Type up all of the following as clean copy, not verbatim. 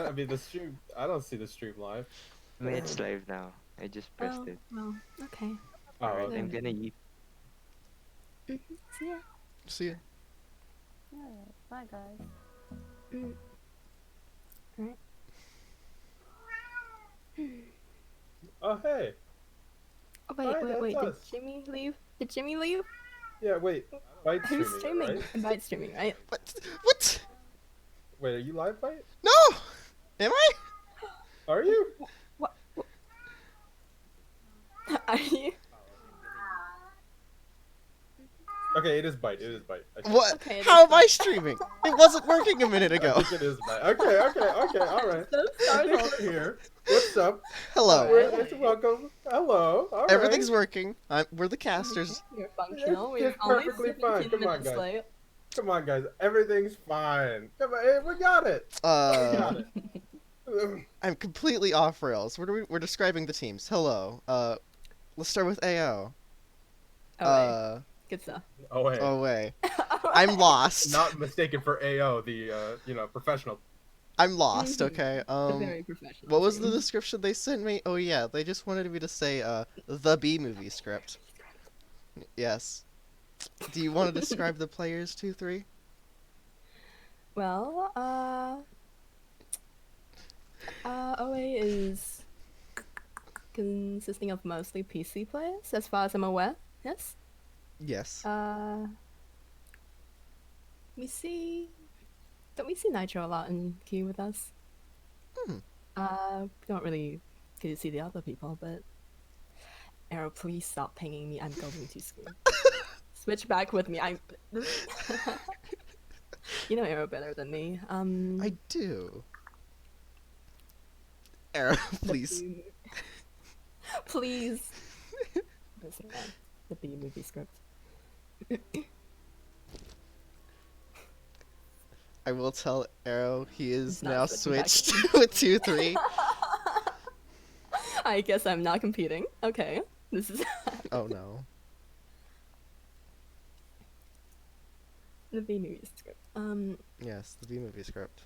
I mean, the stream. I don't see the stream live. I mean, it's live now. I just pressed Oh, it. well, okay. Oh, Alright, okay. I'm gonna eat. See ya. See ya. Alright, bye guys. Mm. Alright. Oh, hey. Oh, wait, Hi, wait, that's wait. Did us. Jimmy leave? Did Jimmy leave? Yeah, wait. Bite Who's streaming, streaming? right? Bite streaming, right? What? What? Wait, are you live, Bite? No! Am I? Are you? What? Are you? Okay, it is Bite. It is Bite. What? Okay, it How is am I streaming? It wasn't working a minute I ago. think it is Bite. Okay, all right. So I think startled. we're here. What's up? Hello. Welcome. Hello. All Everything's right. working. We're the casters. You're functional. It's We're only perfectly 17 fine. Come on, minutes guys. late. Come on, guys. Everything's fine. Come on. Hey, we got it. We got it. I'm completely off rails. We're describing the teams. Hello. Let's start with AO. Oh, wait. Good stuff. Oh, hey. Oh wait. I'm lost. Not mistaken for AO, the professional. I'm lost. Mhm. Okay. A very professional. What was the team. description they sent me? Oh yeah, they just wanted me to say the B movie script. Yes. Do you want to describe the players 2-3? Well, OA is consisting of mostly PC players, as far as I'm aware. Yes. Yes. We see. Don't we see Nitro a lot in queue with us? Hmm. Don't really get to see the other people, but Arrow, please stop pinging me. I'm going to school. Switch back with me. I'm. You know Arrow better than me. I do. Arrow, the please. B- please. Listen, man. The B movie script. I will tell Arrow he is He's not now switching back. switched with 2-3. I guess I'm not competing. Okay. This is Oh no. the B movie script. Yes, the B movie script.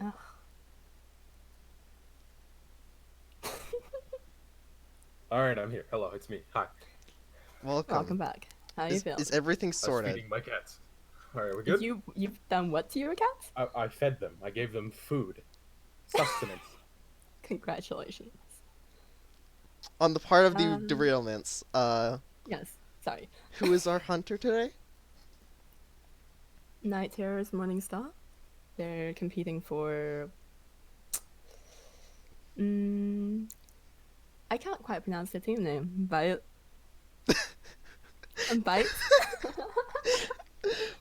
Ugh. All right, I'm here. Hello, it's me. Hi. Welcome. Welcome back. How you Is, feeling? is everything I was sorted? feeding my cats. All right, we're good. You've done what to your cats? I fed them. I gave them food, sustenance. Congratulations. On the part of the Um, derailments, Yes. Sorry. who is our hunter today? Night Terrors Morningstar. They're competing for. I can't quite pronounce the team name. Bite. Bite.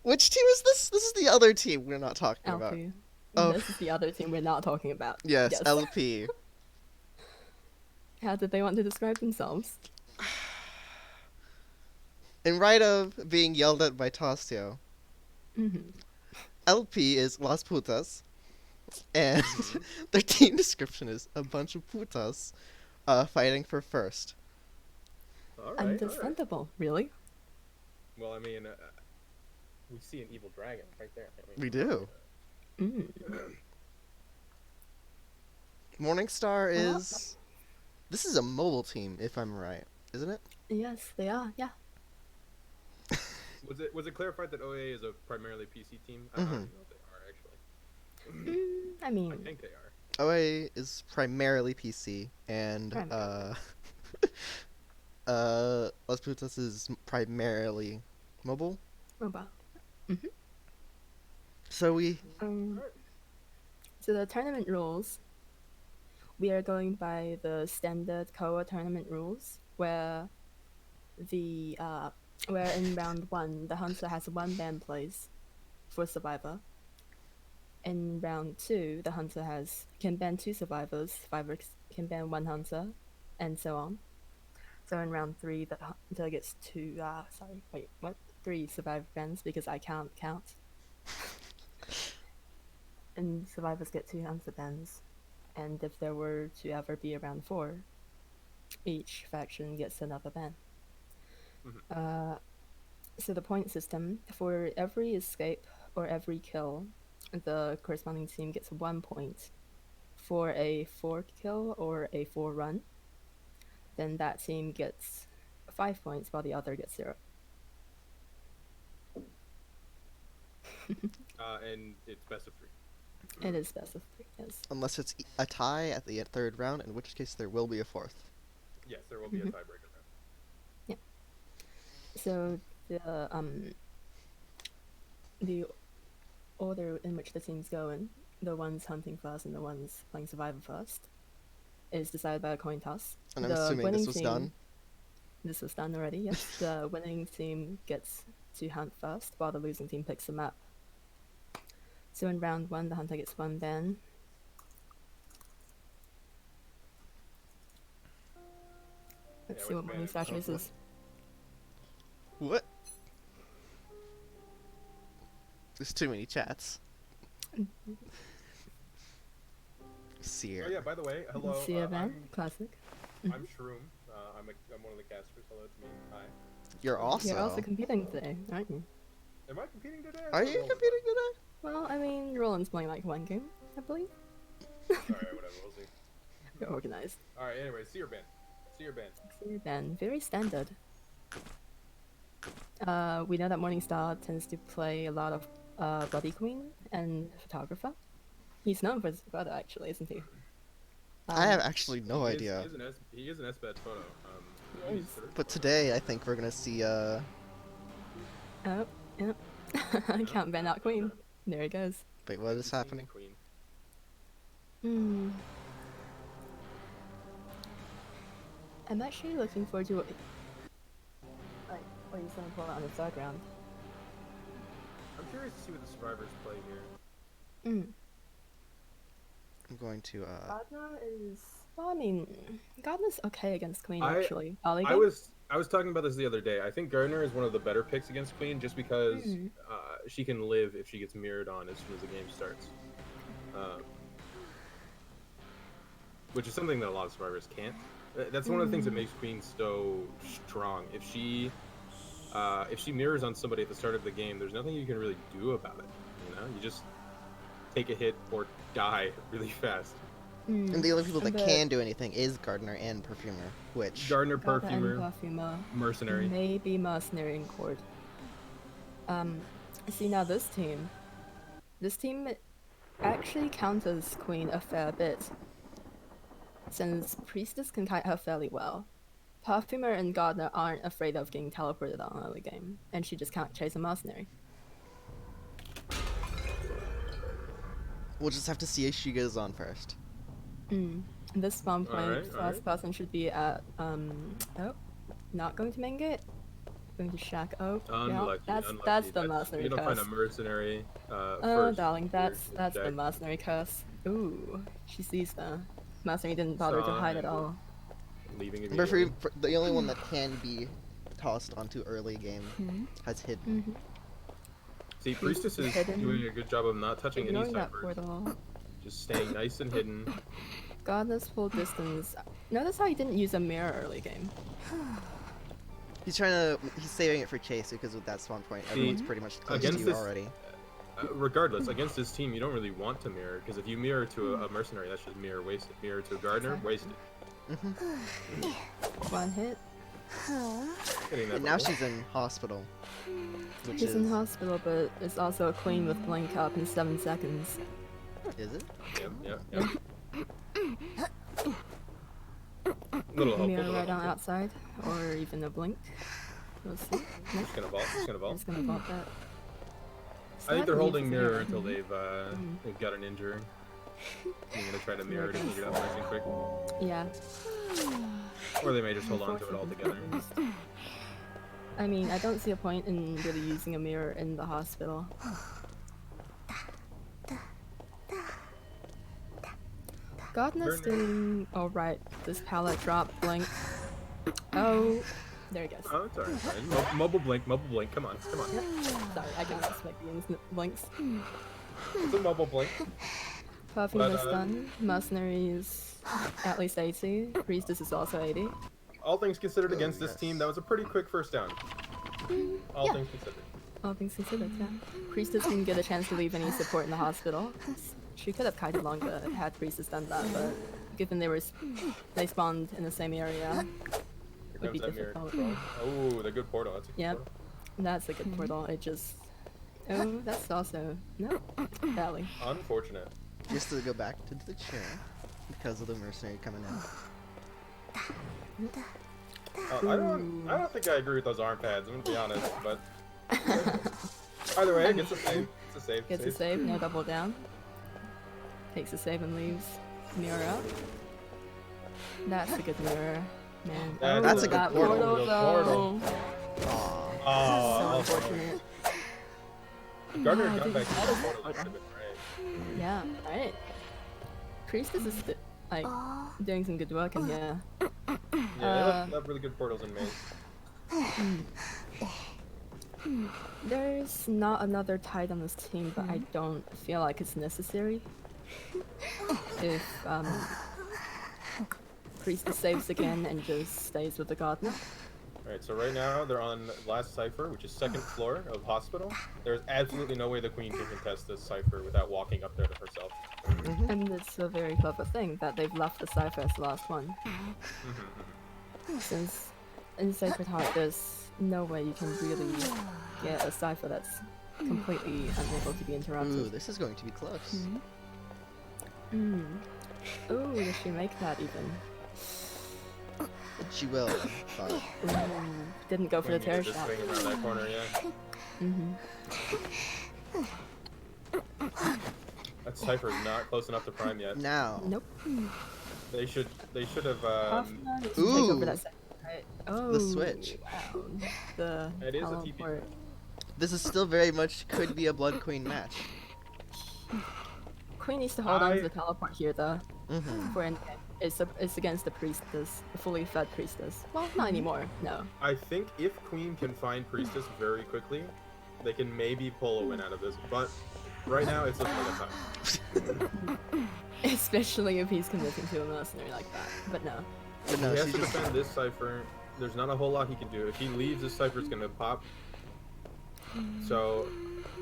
Which team is this? This is the other team we're not talking about. LP. Oh. This is the other team we're not talking about. Yes, LP. How did they want to describe themselves? In right of being yelled at by Tostio, Mm-hmm. LP is Las Putas, and their team description is a bunch of putas fighting for first. All right. All right. Understandable, really. Well, I mean, we see an evil dragon right there. We do. Mm. Morningstar is... This is a mobile team, if I'm right, isn't it? Yes, they are. Yeah. Was it clarified that OA is a primarily PC team? I don't Mhm. know if they are actually. I I mean, think they are. OA is primarily PC, and Primarily. Las Putas is primarily mobile. mobile. So we... So the tournament rules, we are going by the standard Koa tournament rules, where where in round 1 the hunter has 1 ban place for survivor. In round 2 the hunter can ban 2 survivors, survivor can ban 1 hunter, and so on. So in round 3 the hunter gets 3 survivor bans because I can't count. And survivors get 2 hunter bans. And if there were to ever be a round 4, each faction gets another ban. So the point system, for every escape or every kill, the corresponding team gets 1 point for a 4 kill or a 4 run. Then that team gets 5 points while the other gets 0. And it's best of 3. It is best of 3, yes. Unless it's a tie at the third round, in which case there will be a fourth. Yes, there will be a tiebreaker round. So the order in which the teams go in, the ones hunting first and the ones playing survivor first, is decided by a coin toss. And I'm The assuming winning this was team- done. This was done already, yes. The winning team gets to hunt first, while the losing team picks a map. So in round 1, the hunter gets 1 ban. Let's Yeah, see which what ban Morningstar is it? chooses. What? There's too many chats. Seer. Oh yeah, by the way, hello. Seer ban, classic. I'm Shroom. I'm one of the casters. Hello, it's me. Hi. You're also. You're also competing today, aren't you? Am I competing today? Are you competing today? Well, I mean, Roland's playing like 1 game, I believe. Alright, whatever. We'll see. You're organized. Alright, anyway, Seer ban. Seer ban. Seer ban, very standard. We know that Morningstar tends to play a lot of Bloody Queen and Photographer. He's known for his brother, actually, isn't he? I have actually no He is- idea. He is an S-bed photo. He he's is. third. But today, I think we're gonna see. Oh, yep. Can't ban out Queen. There he goes. Wait, what is He's seen the happening? Queen. I'm actually looking forward to what he's gonna pull out on the third round. I'm curious to see what the survivors play here. I'm going to. Gardner is. Well, I mean, Gardner's okay against Queen, I- actually. Early I game? was talking about this the other day. I think Gardner is one of the better picks against Queen just because she can live if she gets mirrored on as soon as the game starts. Which is something that a lot of survivors can't. That's one of the things that makes Queen so strong. If she mirrors on somebody at the start of the game, there's nothing you can really do about it. You know, you just take a hit or die really fast. And the only people that But- can do anything is Gardener and Perfumer, which. Gardner, Gardner Perfumer, and Perfumer. Mercenary. Maybe Mercenary and Cord. See now this team actually counters Queen a fair bit, since Priestess can kite her fairly well. Perfumer and Gardner aren't afraid of getting teleported on early game, and she just can't chase a Mercenary. We'll just have to see if she goes on first. This spawn point, Alright, first alright. person should be at not going to main gate. Going to Shack Oak. Unlucky, that's unlucky. the Mercenary You don't find curse. a mercenary. Oh, first. darling, that's Jack. the Mercenary curse. Ooh, she sees the Mercenary didn't bother to hide at Son. all. Leaving immediately. The only one that can be tossed onto early game has hidden. See, Priestess is Hidden. doing a good job of not touching any Ignoring that snipers. portal. Just staying nice and hidden. Gardner's full distance. Notice how he didn't use a mirror early game. He's saving it for Chase because with that spawn point, everyone's pretty much close to against you this- already. Regardless, against this team, you don't really want to mirror, because if you mirror to a mercenary, that's just mirror wasted. Mirror to a Gardner, wasted. One hit. Hitting that And now bubble. she's in hospital. Which He's is. in hospital, but it's also a Queen with blink up in 7 seconds. Is it? Yep. Little helpful. Mirror Little right on helpful. outside, or even a blink. We'll see. Nope, Just gonna vault. Just gonna vault. just gonna vault that. I think they're Slightly holding easy mirror here. until they've got an injury. They're gonna try to mirror to figure it out nice and quick, Yeah. or they may just hold on to it altogether. I mean, I don't see a point in really using a mirror in the hospital. Gardner's Burner. doing alright. This pallet drop, blink. Oh, there he goes. Oh, it's alright. It's alright. Mobile blink. Come on. Sorry, I didn't expect the instant blinks. It's a mobile blink. Perfume But, is done. Mercenary is at least 80. Priestess is also 80. All things considered, Oh, against this yes. team, that was a pretty quick first down. All things considered. All things considered, yeah. Priestess didn't get a chance to leave any support in the hospital. She could have kited longer had Priestess done that, but given they spawned in the same area, Here would be comes that mirror difficult. control. Oh, the good portal. That's a good Yep. portal. That's a good portal. It just. Oh, that's also. No. Barely. Unfortunate. Just to go back to the chair because of the mercenary coming in. I don't think I agree with those arm pads. I'm gonna be honest, but either way, it gets a save. It's a save. Gets a save, no double down. Takes a save and leaves. Mirror up. That's a good mirror, man. That's a good that portal. Good though. Aw. So Oh, unfortunate. Gardner Yeah, I got think back to that the is portal. okay. Should have been great. Yeah, right. Priestess is like doing some good work in here. Yeah, they have really good portals in maze. There's not another tide on this team, but I don't feel like it's necessary. If Priestess saves again and just stays with the gardener. Alright, so right now they're on last cipher, which is second floor of hospital. There's absolutely no way the queen can contest this cipher without walking up there to herself. And it's a very clever thing that they've left the cipher as the last one. Since in Sacred Heart there's no way you can really get a cipher that's completely unable to be Ooh, interrupted. this is going to be close. Mm. Ooh, does she make that even? She will, but Ooh, didn't go for the Queen tear needed to shot. swing around that corner, yeah. That cipher is not close enough to prime yet. now. Nope. They should have Hoffman needs to take Ooh. over that second, right? Oh, switch. Wow. The It is a TP. teleport. This is still very much could be a Blood Queen match. Queen needs to hold on to the teleport here, though. Mm-hmm. For endgame. It's against the priestess, the fully fed priestess. Well, not anymore. No. I think if Queen can find Priestess very quickly, they can maybe pull a win out of this. But right now, it's looking like a time. Especially if he's committing to a mercenary like that. But no. But no, He has she's to just defend this cipher. There's not a whole lot he can do. If he leaves, this cipher's gonna pop. So,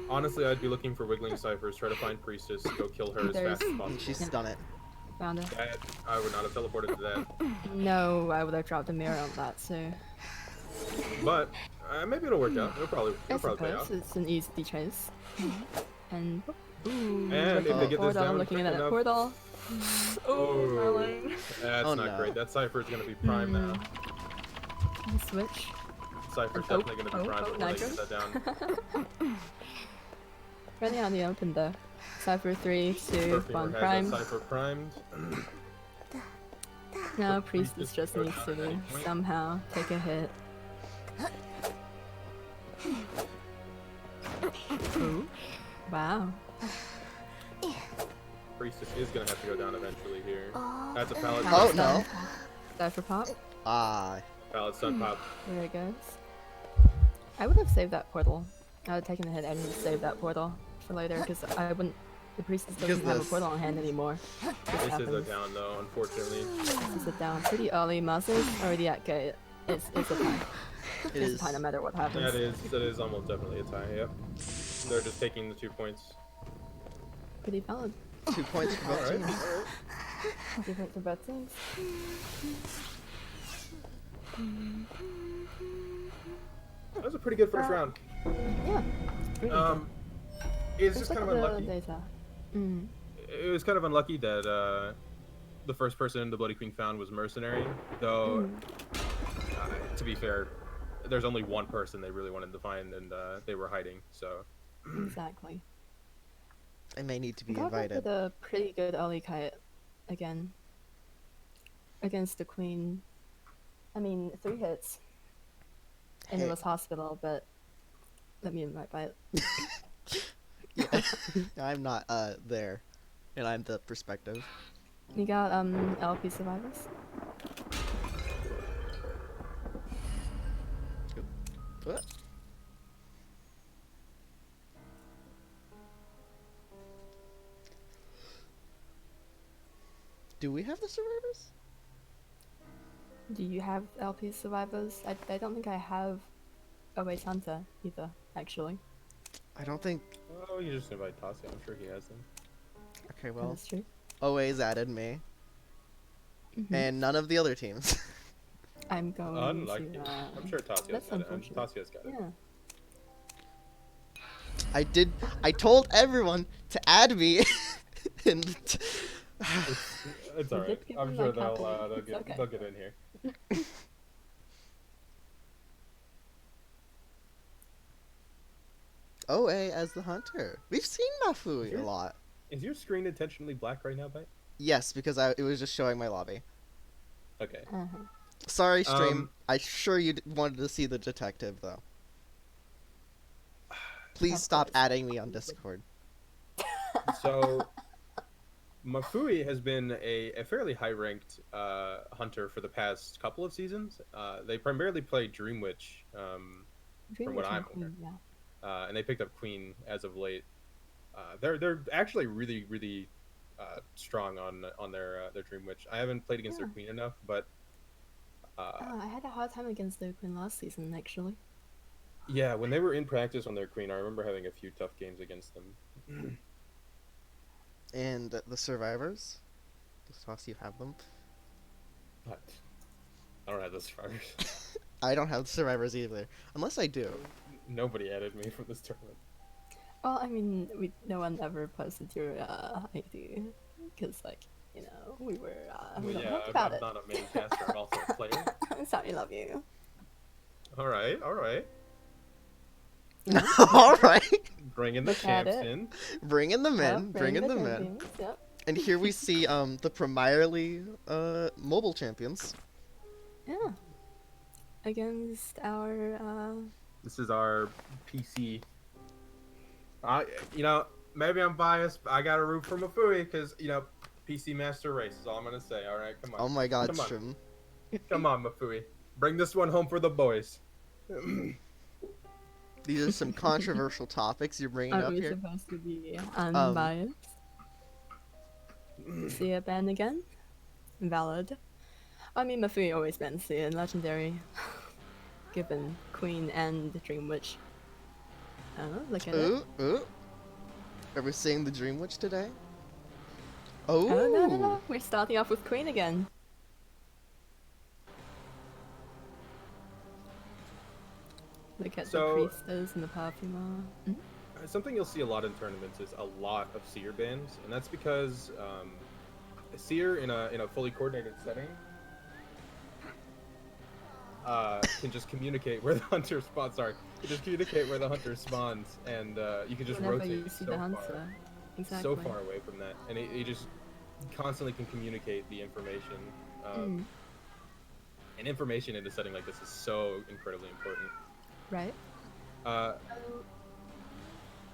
honestly, I'd be looking for wiggling ciphers. Try to find Priestess. Go kill her as fast as possible. she's stun it. Found it. That, I would not have teleported to that. No, I would have dropped a mirror on that, so. But maybe it'll work out. It'll probably I pay suppose off. it's an easy chase. And. Ooh, And if looking they at get this portal, down looking at quick that enough- portal. Oh, darling. that's Oh, not no. great. That cipher is gonna be prime now. Switch. Cipher's Oh, definitely gonna be prime before they Nitro. get that down. Running out in the open though. Cipher 3, 2, Perfumer 1 has prime. that cipher primed. Now But Priestess Priestess just goes needs down at to any point. somehow take a hit. Ooh. Wow. Priestess is gonna have to go down eventually here. That's a pallet. Oh no. Cipher pop. Ah, Pallet stun pop. There it goes. I would have saved that portal. I would have taken the hit and saved that portal for later because I wouldn't. The priestess doesn't have a this- portal on hand anymore. This is a happens. down though, unfortunately. This is a down pretty early. Master's already at gate. It's a tie. it It's a is. tie no matter what happens. That is almost definitely a tie. Yep. They're just taking the 2 points. Pretty valid. 2 points for both Alright, teams. alright. Different for both teams. That was a pretty good first round. Yeah. Really good. It's Just just kind look of at the unlucky. data. Mm. It was kind of unlucky that the first person the Bloody Queen found was Mercenary. Though, to be fair, there's only one person they really wanted to find, and they were hiding. So, Exactly. I may need to be Got back invited. with a pretty good early kite again against the queen. I mean, 3 hits. And it Hey. was hospital, but let me invite by it. Yeah. I'm not there, and I'm the perspective. You got LP survivors. What? Do we have the survivors? Do you have LP survivors? I don't think I have Away Hunter either, actually. I don't think. Oh, you just invite Tassia. I'm sure he has them. Okay, well, That's true. always added me, Mhm. and none of the other teams. I'm going Unlucky. to. I'm sure Tassia's That's got it. unfortunate. Tassia's got it. Yeah. I told everyone to add me, and It's alright. give I'm me sure my copy. they'll It's get okay. they'll get in here. OA as the hunter. We've seen Mafui a Sure. lot. Is your screen intentionally black right now, Bite? Yes, because it was just showing my lobby. Okay. Uh-huh. Sorry, stream. Um, I sure you wanted to see the detective though. Please Of stop course. adding me on Discord. So, Mafui has been a fairly high-ranked hunter for the past couple of seasons. They primarily play Dream Witch, Dream what Witch I'm and Queen, yeah. and they picked up Queen as of late. They're actually really strong on their Dream Witch. I haven't played against their Yeah. Queen enough, but I had a hard time against the Queen last season, actually. yeah, when they were in practice on their Queen, I remember having a few tough games against them. And the survivors. Does Tossie have them? But I don't have the survivors. I don't have the survivors either, unless I do. Nobody added me from this tournament. Well, I mean, no one ever posted your ID, because, like, you know, we were, we Well, don't yeah, talk I'm, about I'm it. not a main caster. I'm also a player. I'm sorry, love you. All right. All right, Bringing the Look at champs it. in. bring in the men, Well, bring in the men. champions, Yep. And here we see the primarily mobile champions. Yeah. Against our, This is our PC. Maybe I'm biased, but I got to root for Mafui because PC Master Race is all I'm gonna say. All right, come on. Oh my God, Come on. Strim. Come on, Mafui. Bring this one home for the boys. These are some controversial topics you're bringing aren't up we here. supposed to be unbiased? See a ban again? Valid. I mean, Mafui always bans Sia in Legendary. Given Queen and Dream Witch. Oh, look at it. Ooh. Are we seeing the Dream Witch today? Oh. Oh, no. We're starting off with Queen again. Look at So- the Priestess and the Parfumer. Mhm. Something you'll see a lot in tournaments is a lot of Seer bans, and that's because Seer in a fully coordinated setting can just communicate where the hunter spawns. Sorry, can just communicate where the hunter spawns, and you can just Whenever rotate you see so the far, Hunter. Exactly. so far away from that, and he just constantly can communicate the information. Mm, And information in a setting like this is so incredibly important. right? Uh,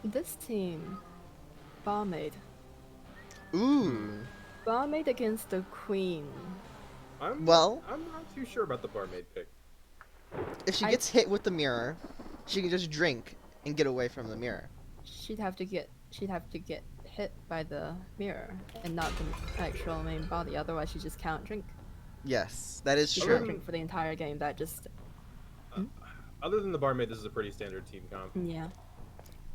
This team, Barmaid. Ooh. Barmaid against the Queen. I'm Well- not too sure about the barmaid pick. If she I- gets hit with the mirror, she can just drink and get away from the mirror. She'd have to get hit by the mirror and not the actual main body. Otherwise, she just can't drink. Yes, that is She Sure. can't drink for the entire game. That just Other than the barmaid, this is a pretty standard team comp. yeah.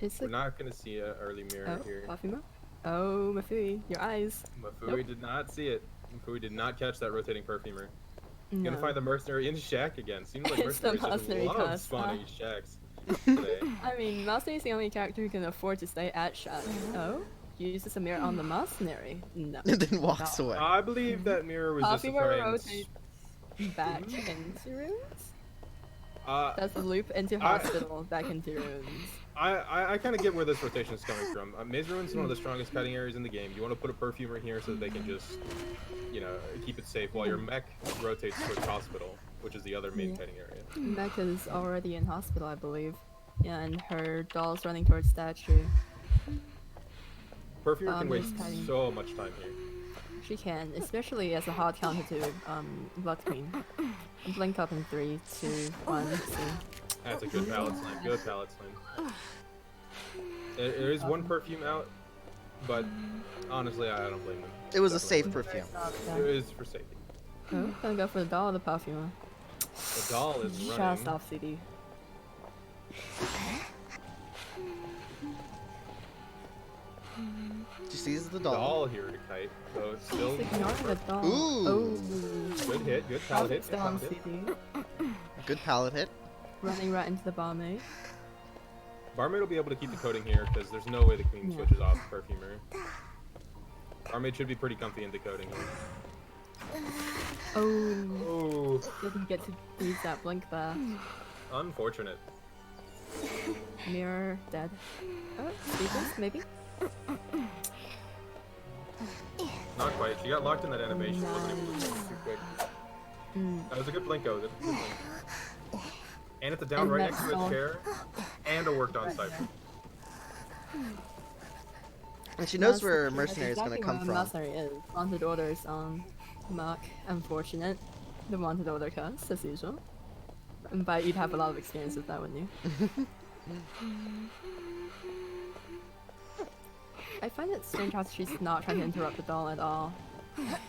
It's We're a not gonna see an early mirror oh here. Parfumer. Oh Mafui, your eyes. Mafui Nope. did not see it. Mafui did not catch that rotating perfumer. No. Gonna find the mercenary in Shack again. Seems like It's the mercenaries just mercenary love class, spawning huh? Shacks today. I mean, Mercenary's the only character who can afford to stay at Shack. Oh, uses a mirror on the Mercenary. No. And then walks No. away. I believe that mirror was just a Parfumer try and rotates back into runes. Uh, Does the loop into I- hospital, back into runes. I kind of get where this rotation is coming from. Maze Ruin's one of the strongest cutting areas in the game. You want to put a perfumer here so that they can just, keep it safe while your mech rotates towards hospital, which is the other main Yeah. cutting area. Mecca's already in hospital, I believe. Yeah, and her doll's running towards statue. Perfumer can It's waste cutting. so much time here. She can, especially as a hard counter to Blood Queen. Blink up in 3, 2, 1. See. That's a good pallet slam. Good pallet slam. There is one perfume out, but honestly, I don't blame them. It was a Definitely. safe perfume. It is for safety. Oh, gonna go for the doll or the perfumer. The doll is running. Just off CD. She sees the Doll doll. here to kite, so it's still He's ignoring the doll. Ooh. Oh. good hit, good pallet hit. Still good on pallet hit. CD. Good pallet hit. Running right into the barmaid. Barmaid will be able to keep the coating here because there's no way the queen Yeah. switches off perfumer. Barmaid should be pretty comfy in decoding. Oh. Oh, Didn't get to use that blink there. unfortunate. Mirror dead. Oh, Speakers, maybe? Not quite. She got locked in that animation. Wasn't able to switch too quick. Mm. That was a good blinko. Good blink. And it's a down And right that's next to all. a chair, and a worked on Cypher. And she knows That's where that's Mercenary is exactly gonna come where from. Mercenary is. Wanted orders on Mark. Unfortunate. The wanted order curse, as usual. But you'd have a lot of experience with that, wouldn't you? I find it strange how she's not trying to interrupt the doll at all. That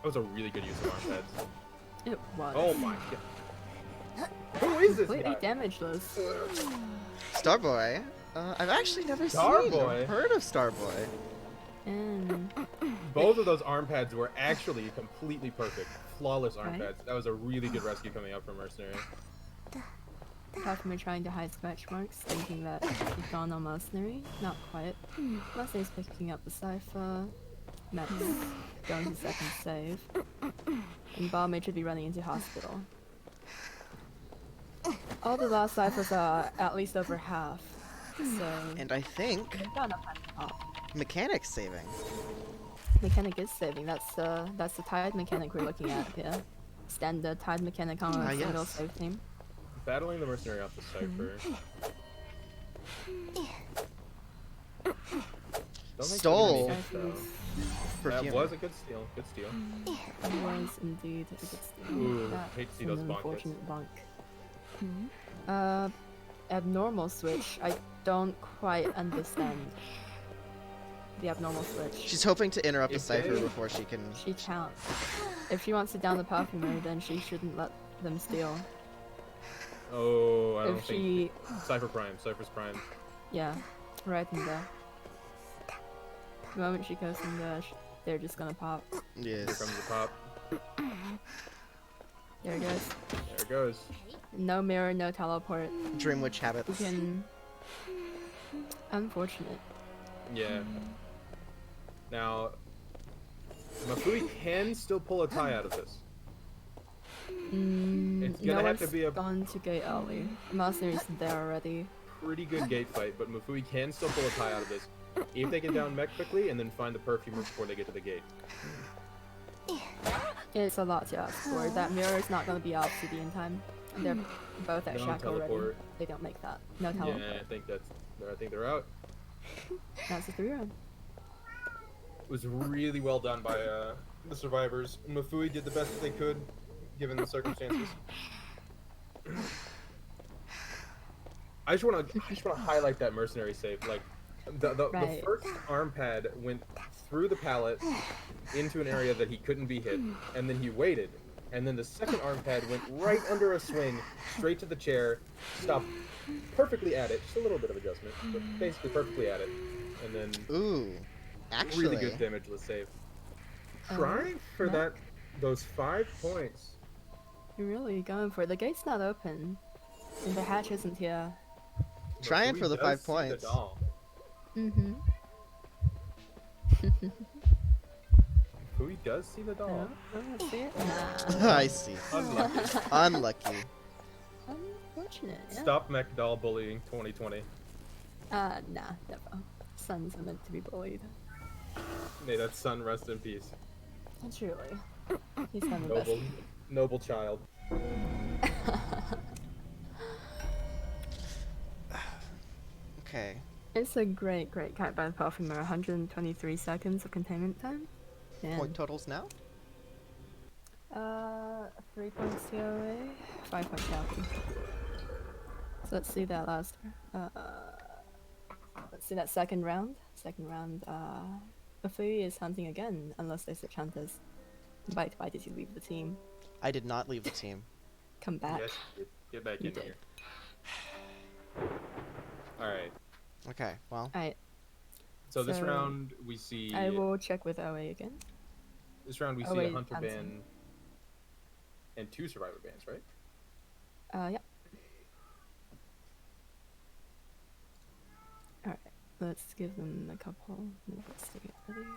was a really good use of arm pads. It was. Oh my god. Who is this Completely guy? damageless. Starboy. I've actually never Starboy? seen or heard of Starboy. And Both of those arm pads were actually completely perfect. Flawless arm Right. pads. That was a really good rescue coming up from Mercenary. apart from me trying to hide scratch marks, thinking that he'd gone on Mercenary. Not quite. Mercenary's picking up the cipher. Max going to second save. And Barmaid should be running into hospital. All the last ciphers are at least over half. So And I think we've got enough time to pop. Mechanic's saving. Mechanic is saving. That's the Tide mechanic we're looking at here. Standard Tide mechanic on a single yes. save team. Battling the Mercenary off the Cypher. Don't think Stole. they're gonna need it, though. That Perfume. was a good steal. Good steal. That was indeed a good steal. Ooh, That's hate to see an those bonk hits. unfortunate bonk. Abnormal switch. I don't quite understand the abnormal switch. She's hoping to interrupt the If cipher they- before she can. She can't. If she wants to down the perfumer, then she shouldn't let them steal. Oh, I don't If think. she, Cypher Prime. Cypher's Prime. yeah, right in there. The moment she goes in there, they're just gonna pop. Here Yes. comes the pop. There it goes. There it goes. No mirror, no teleport. Dream Witch We habits. can. Unfortunate. Yeah. Now, Mafui can still pull a tie out of this. It's gonna no have to one's be a gone to gate early. Mercenary's there already. pretty good gate fight, but Mafui can still pull a tie out of this if they can down mech quickly and then find the perfumer before they get to the gate. It's a lot to ask for. That mirror is not going to be out CD in time. And they're both at No Shack already. teleport. They don't make that. No teleport. Yeah, I think they're out. That's a 3-run. It was really well done by the survivors. Mafui did the best that they could, given the circumstances. I just want to highlight that mercenary save. Like, the Right. first arm pad went through the pallet into an area that he couldn't be hit, and then he waited. And then the second arm pad went right under a swing, straight to the chair, stopped perfectly at it. Just a little bit of adjustment, but basically perfectly at it. And then Ooh. Actually. really good damageless save. Trying for yeah. those 5 points. You're really going for it. The gate's not open. And the hatch isn't here. Trying Mafui for the does 5 see the points. doll. Mm-hmm. Mafui does see the doll. Oh, see it? Nah. I see. Unlucky. Unlucky. Unfortunate, yeah. Stop mech doll bullying 2020. Nah, never. Sons are meant to be bullied. May that son rest in peace. Truly. He's done the best. Noble child. Okay. It's a great kite by the Perfumer. 123 seconds of containment time. And, Point totals now? 3 points COA, 5 points Falcon. So let's see that last. Let's see that second round. Mafui is hunting again, unless they switch hunters. Why did you leave the team? I did not leave the team. Come back. Yes, get back You in did. here. Alright. Okay, well. Alright. So this So, round we see. I will check with OA again. This round we Oh, see a wait, hunter Hansen. ban and 2 survivor bans, right? Yeah. Alright, let's give them a couple minutes to get ready.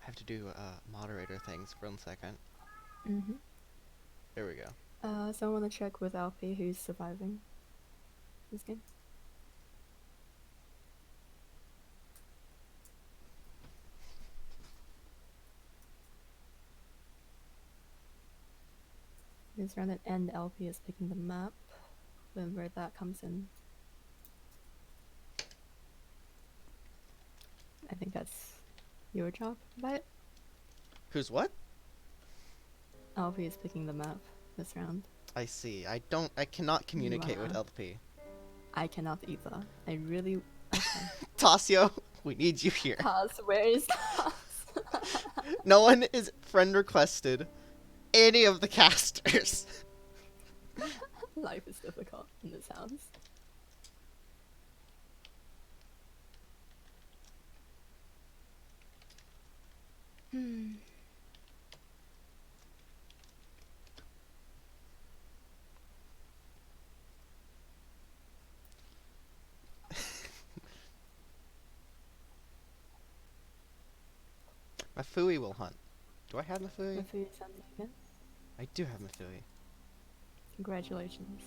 I have to do moderator things for 1 second. Mm-hmm. There we go. So I want to check with LP who's surviving this game. This round at end, LP is picking the map. Then where that comes in. I think that's your job, but Who's what? LP is picking the map this round. I see. I cannot communicate with Wow. LP. I cannot either. I really. Okay. Tasio, we need you here. Cause where is Cause? No one is friend requested any of the casters. Life is difficult in this house. Hmm. Mafui will hunt. Do I have Mafui? If you send it again, I do have Mafui. congratulations.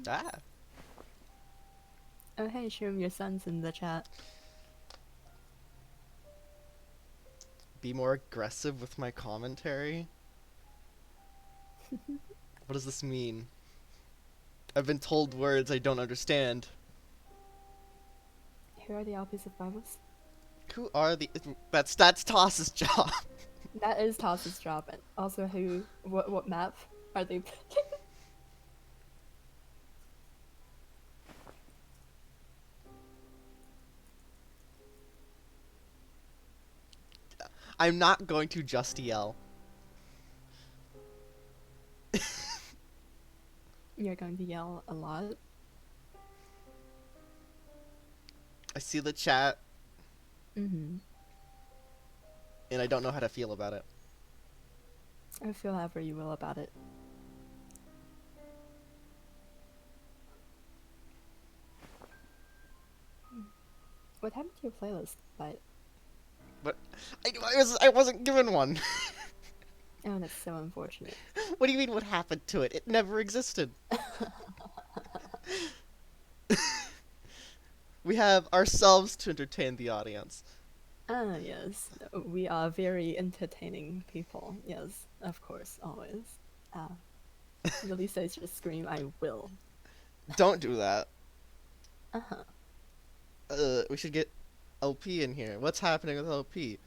Ah. Oh hey, Shroom, your son's in the chat. Be more aggressive with my commentary? What does this mean? I've been told words I don't understand. Who are the LP survivors? Who are the... That's Toss's job. That is Toss's job, and also what map are they picking? I'm not going to just yell. You're going to yell a lot. I see the chat, Mm-hmm. and I don't know how to feel about it. I feel however you will about it. What happened to your playlist? But But I wasn't given one. oh, that's so unfortunate. What do you mean what happened to it? It never existed. We have ourselves to entertain the audience. Ah, yes. We are very entertaining people. Yes, of course, always. Really says just scream, I will. Don't do that. Uh-huh. We should get LP in here. What's happening with LP?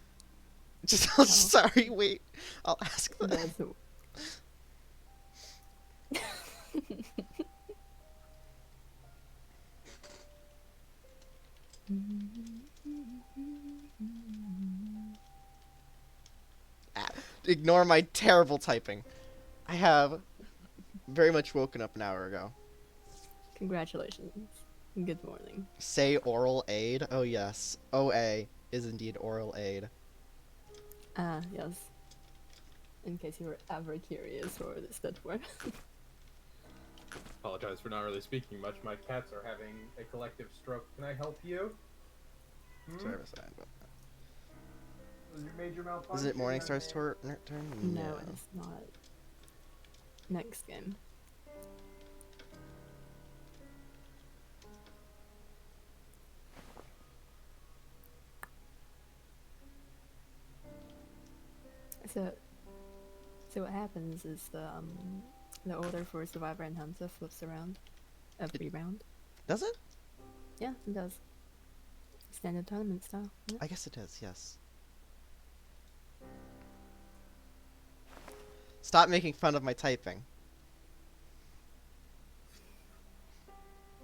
Just Oh. sorry, wait. I'll ask them. There's Ignore my terrible typing. I have very much woken up an hour ago. Congratulations. Good morning. Say oral aid? Oh yes. OA is indeed oral aid. Ah, yes. In case you were ever curious what this stood for. Apologize for not really speaking much. My cats are having a collective stroke. Can I help you? Service side, but- Was your major malfunction? Is it Morningstar's turn? No, it's not. Next game. So what happens is the order for Survivor and Hunter flips around every round. Does it? Yeah, it does. Standard tournament style. Yeah. I guess it is, yes. Stop making fun of my typing.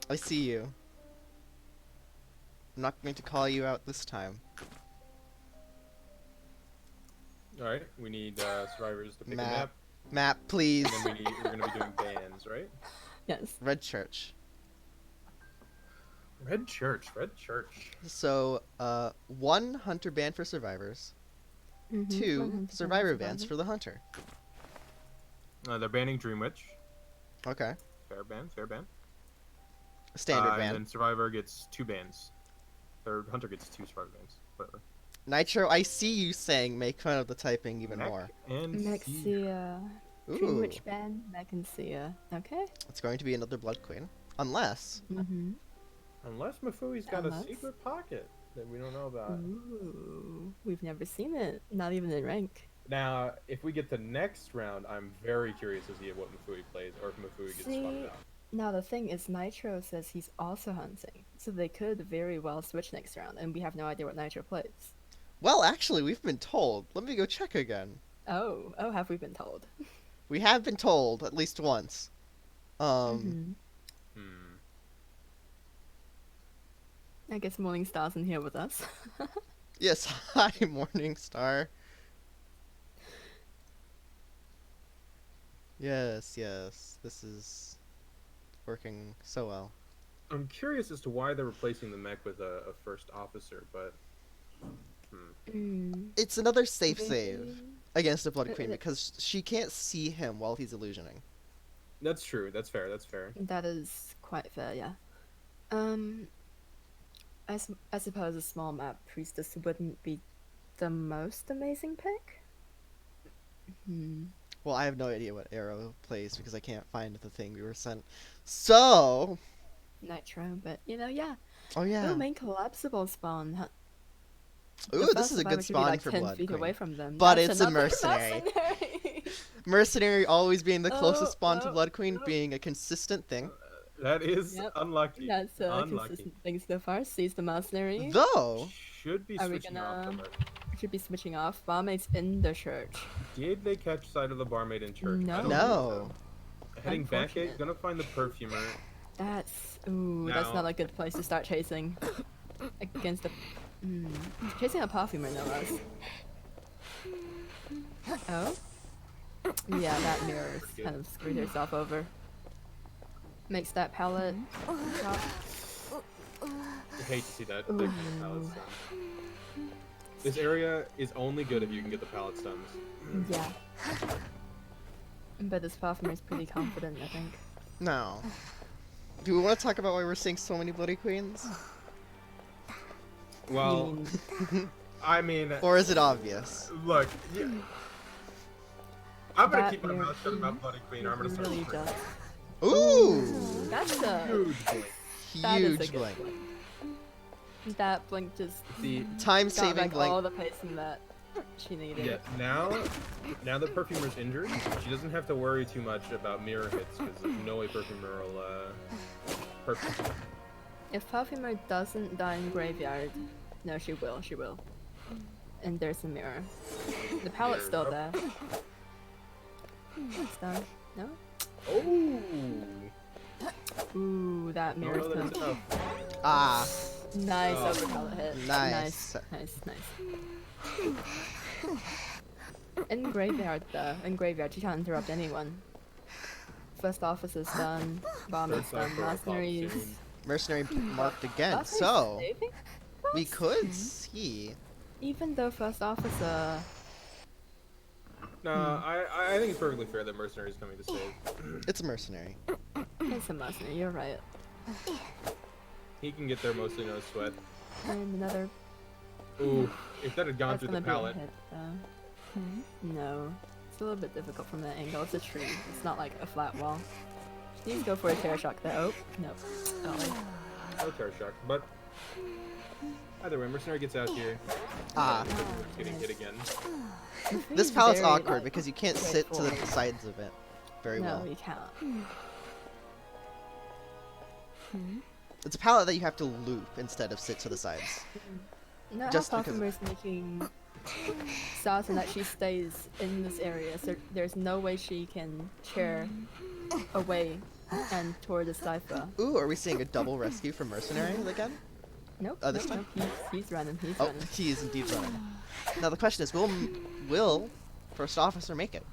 I see you. I'm not going to call you out this time. All right, we need survivors to pick Map. a map, Map, please. and then we're gonna be doing bands, right? Yes. Red Church. Red Church, Red Church. So, 1 hunter band for survivors, Mhm, 2 100% survivor bands for the hunter. They're banning Dream Witch. Okay. Fair ban, fair ban. Standard And band. then Survivor gets 2 bans. Or Hunter gets 2 Survivor bans. Whatever. Nitro, I see you saying make fun of the typing even Mech more. And C. Maxia. Ooh, Dreamwitch band. Maxia. Okay. it's going to be another Blood Queen. Unless, Mm-hmm. Unless Mafui's got a Unless? secret pocket that we don't know about. Ooh. We've never seen it. Not even in rank. Now, if we get to next round, I'm very curious to see what Mafui plays, or if Mafui gets See, swapped out. Now the thing is, Nitro says he's also hunting, so they could very well switch next round, and we have no idea what Nitro plays. well, actually, we've been told. Let me go check again. Oh, have we been told? We have been told at least once. Mhm. Hmm. I guess Morningstar's in here with us. Yes, hi, Morningstar. Yes, yes, this is working so well. I'm curious as to why they're replacing the mech with a first officer, but It's another safe save Maybe- against the Blood Queen uh, because she can't see him while he's illusioning. that's true. That's fair. That's fair. That is quite fair, yeah. I suppose a small map priestess wouldn't be the most amazing pick. Well, I have no idea what arrow plays because I can't find the thing we were sent. So, Nitro, but yeah. oh yeah. Oh, main collapsible spawn. Ooh, The this first is a good survivor should be, spawn like, for 10 Blood feet Queen. away from them. But That's it's a another mercenary. mercenary. Mercenary always being the closest Oh, spawn to oh, Blood Queen oh. being a consistent thing. That is Yep. unlucky. That's Unlucky. consistent thing so far. Sees the mercenary. Though, Should be Are we switching off from gonna- it. Should be switching off. Barmaid's in the church. Did they catch sight of the barmaid in church? I No. don't no. think so. Heading back, Unfortunate. gonna find the perfumer. That's that's Now- not a good place to start chasing against a chasing a perfumer, no less. Oh, yeah, that mirror Good. kind of screwed herself over. Makes that palette drop. I hate to see that. Big pallet stun. This area is only good if you can get the pallet stuns. Yeah. But this perfumer is pretty confident, I think. No. Do we want to talk about why we're seeing so many Bloody Queens? Well, I mean, Or is it obvious? look, yeah. I'm gonna That keep my mirror mouth shut about Bloody Queen, or I'm gonna start really screaming. does. Ooh! That's a Huge blink. that is a Huge good blink. That blink just See, Time got saving like blink. all the pacing that she needed. yeah, now that Perfumer's injured, she doesn't have to worry too much about mirror hits, because there's no way Perfumer will, perfect. If Perfumer doesn't die in graveyard, no, she will. She will. And there's a mirror. The pallet's still there. It's done. No? Oh! Ooh, that No, mirror's no, that's done. enough. Ah, Nice Oh. over pallet hit. Nice. Nice. In graveyard though, in graveyard you can't interrupt anyone. First officer's done, bomb is First time done, for a pop mercenaries. soon. mercenary marked again. Mercenaries So, saving? we could see. Even though first officer, No, I think it's perfectly fair that Mercenary's coming to save. It's a mercenary. it's a mercenary, you're right. He can get there mostly no sweat. And another, Ooh, if that had gone that's through gonna the be a pallet. hit though. No, it's a little bit difficult from that angle, it's a tree, it's not like a flat wall. She needs to go for a terror shock though. Oh, nope. Oh, No terror shock, but either way, Mercenary gets out here. Ah, Perfumer's getting hit again. this It's pallet's very, awkward like, because you can't sit to the straightforward. sides of it very No, well. you can't. It's a pallet that you have to loop instead of sit to the sides. No, Just how because- Perfumer is making certain that she stays in this area, so there's no way she can chair away and toward the cipher. Ooh, are we seeing a double rescue from mercenary again? Nope. This nope, time? nope. He's running. He's Oh, running. he is indeed running. Now the question is, will first officer make it?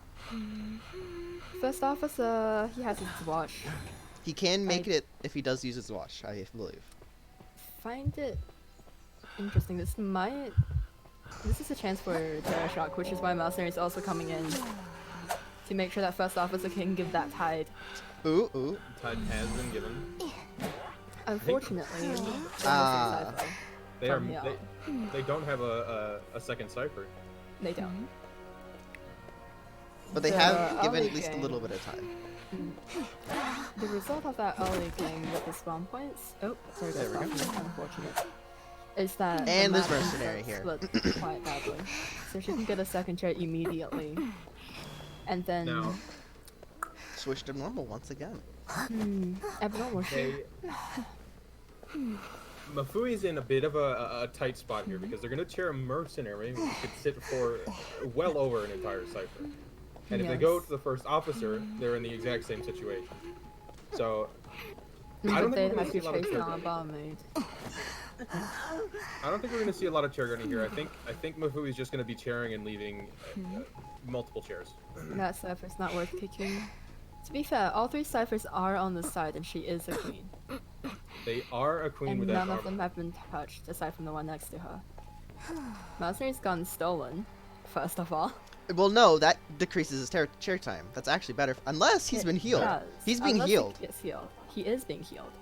First officer, he has his watch. He can make I- it if he does use his watch, I believe. Find it interesting. This is a chance for Terror Shock, which is why Mercenary is also coming in to make sure that first officer can give that tide. Ooh, ooh. Tide has been given. Unfortunately, they're missing Ah. Cypher. They are. From here They don't have a second cipher. They don't. But they The have given early at least a game. little bit of time. The result of that early game with the spawn points, oh, sorry, There that's we go. unfortunate, is that the And there's map Mercenary here. split quite badly. So she can get a second chair immediately. And then, Now, Switch to normal once again. abnormal shit. they. Mafui's in a bit of a tight spot here because they're going to chair a mercenary who could sit for well over an entire cipher. And if they go Yes. to the first officer, they're in the exact same situation. So, I But don't they'd think we're have going to to see a lot of chase chair down a gunning. barmaid. I don't think we're going to see a lot of chair gunning here. I think Mafui's just going to be chairing and leaving multiple chairs. That cipher's not worth kicking. To be fair, all three ciphers are on the side and she is a queen. They are a queen And with that none of armor. them have been touched, aside from the one next to her. Mercenary's gotten stolen, first of all. Well, no, that decreases his chair time. That's actually better, unless he's It been healed. does, He's being unless healed. He gets healed. He is being healed.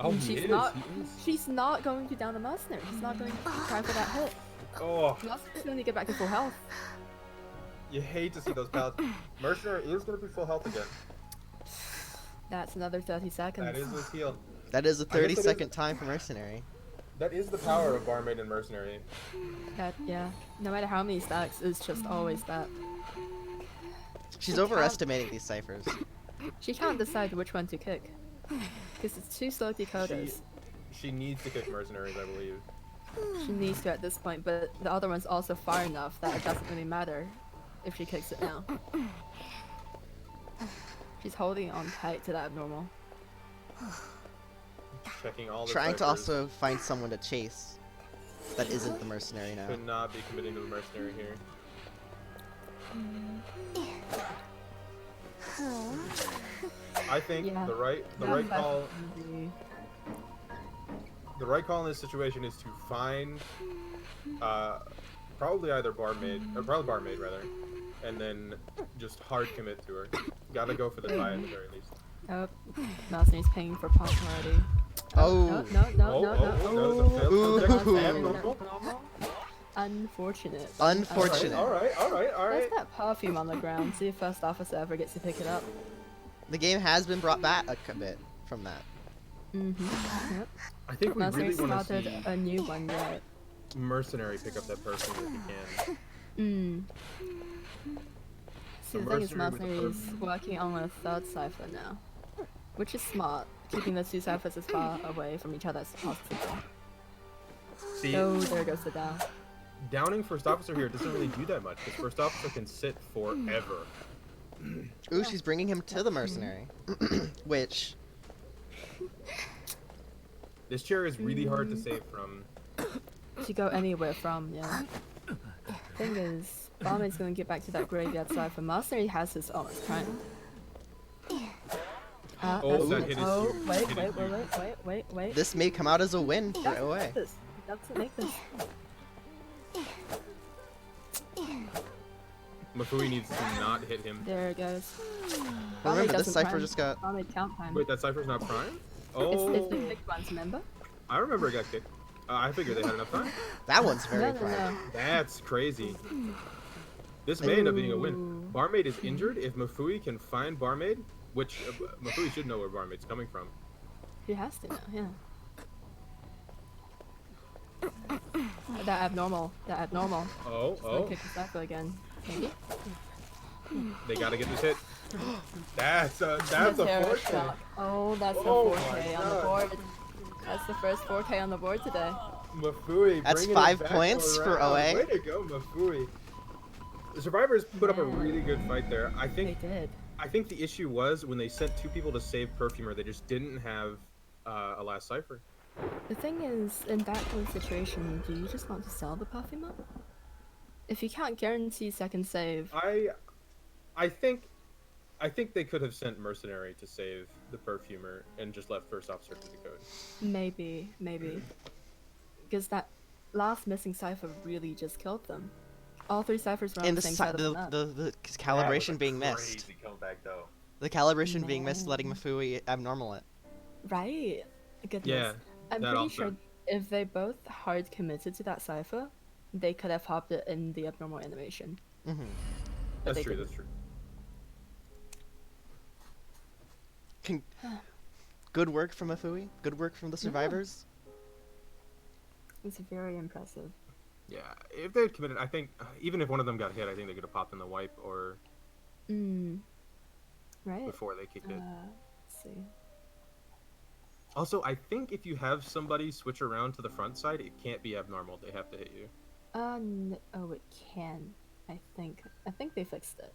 Oh, She's he is. not- He is. She's not going to down the mercenary. She's not going to try for that hit. Oh, Mercenary's going to get back to full health. you hate to see those pallets. Mercenary is going to be full health again. That's another 30 seconds. That is his heal. That is a I guess it is- 30-second time for Mercenary. That is the power of barmaid and mercenary. Yeah. No matter how many stacks, it's just always that. She's She can't- overestimating these ciphers. She can't decide which one to kick. Because it's two slow decoders. She needs to kick mercenaries, I believe. She needs to at this point, but the other one's also far enough that it doesn't really matter if she kicks it now. She's holding on tight to that abnormal. Checking all the Trying to ciphers. also find someone to chase that isn't the Mercenary now. Could not be committing to the mercenary here. I think Yeah. the right call the right call in this situation is to find probably either barmaid or probably barmaid rather, and then just hard commit to her. Gotta go for the tie at the very least. Oh, Mercenary's paying for pop already. Oh. No. That was a failed Ooh. context. Abnormal. Unfortunate. Unfortunate. Alright. There's that perfume on the ground. See if first officer ever gets to pick it up. The game has been brought back a bit from that. Yep. I think we Mercenary really want to started see a new one yet. mercenary pick up that person if he can. See, The the thing is, mercenary with the Mercenary is perfume. working on a third cipher now. Which is smart, keeping the two ciphers as far away from each other as possible. See, Oh, there goes the down. downing first officer here doesn't really do that much because first officer can sit forever. Ooh, she's bringing him to the Mercenary. Which, This chair is really hard to save from. To go anywhere from, yeah. Thing is, Barmaid's gonna get back to that graveyard cipher. Mercenary has his own kind. Oh, that hit is oh, huge. wait, Hit is wait. this may come out as a win for Doesn't OA. make this. Doesn't make this. Mafui needs to not hit him. There it goes. Remember, this doesn't cipher prime. just got... Barmaid count time. Wait, that cipher's not prime? It's Oh, the kicked ones, remember? I remember it got kicked. I figured they had enough time. That one's very No. prime. That's crazy. This may end up being a win. Ooh. Barmaid is injured. If Mafui can find Barmaid, which Mafui should know where Barmaid's coming from. He has to know, yeah. That abnormal. Oh, Just gonna kick the cipher again. Maybe? they gotta get this hit. That's a Terror fortune. shock. Oh, that's a Oh 4K my on the God. board. That's the first 4K on the board today. Mafui, That's bringing 5 it back points for around. OA. Way to go, Mafui. The survivors put up a Yeah. really good fight there. I They think did. I think the issue was when they sent 2 people to save Perfumer, they just didn't have a last cipher. The thing is, in that kind of situation, do you just want to sell the perfumer? If you can't guarantee second save, I think they could have sent mercenary to save the perfumer and just left first officer to decode. maybe. Because that last missing cipher really just killed them. All 3 ciphers were on And the same side of the map. the That calibration was a being missed. Crazy comeback though. The calibration being missed, letting Man. Mafui abnormal it. Right? Goodness. Yeah, I'm that pretty also. sure if they both hard committed to that cipher, they could have hopped it in the abnormal animation. Mm-hmm. But That's they true. didn't. That's true. Good work from Mafui. Good work from the survivors. It's very impressive. Yeah, if they had committed, I think even if one of them got hit, I think they could have popped in the wipe or Right? before they kicked it. Let's see. Also, I think if you have somebody switch around to the front side, it can't be abnormal. They have to hit you. Oh, it can. I think they fixed it.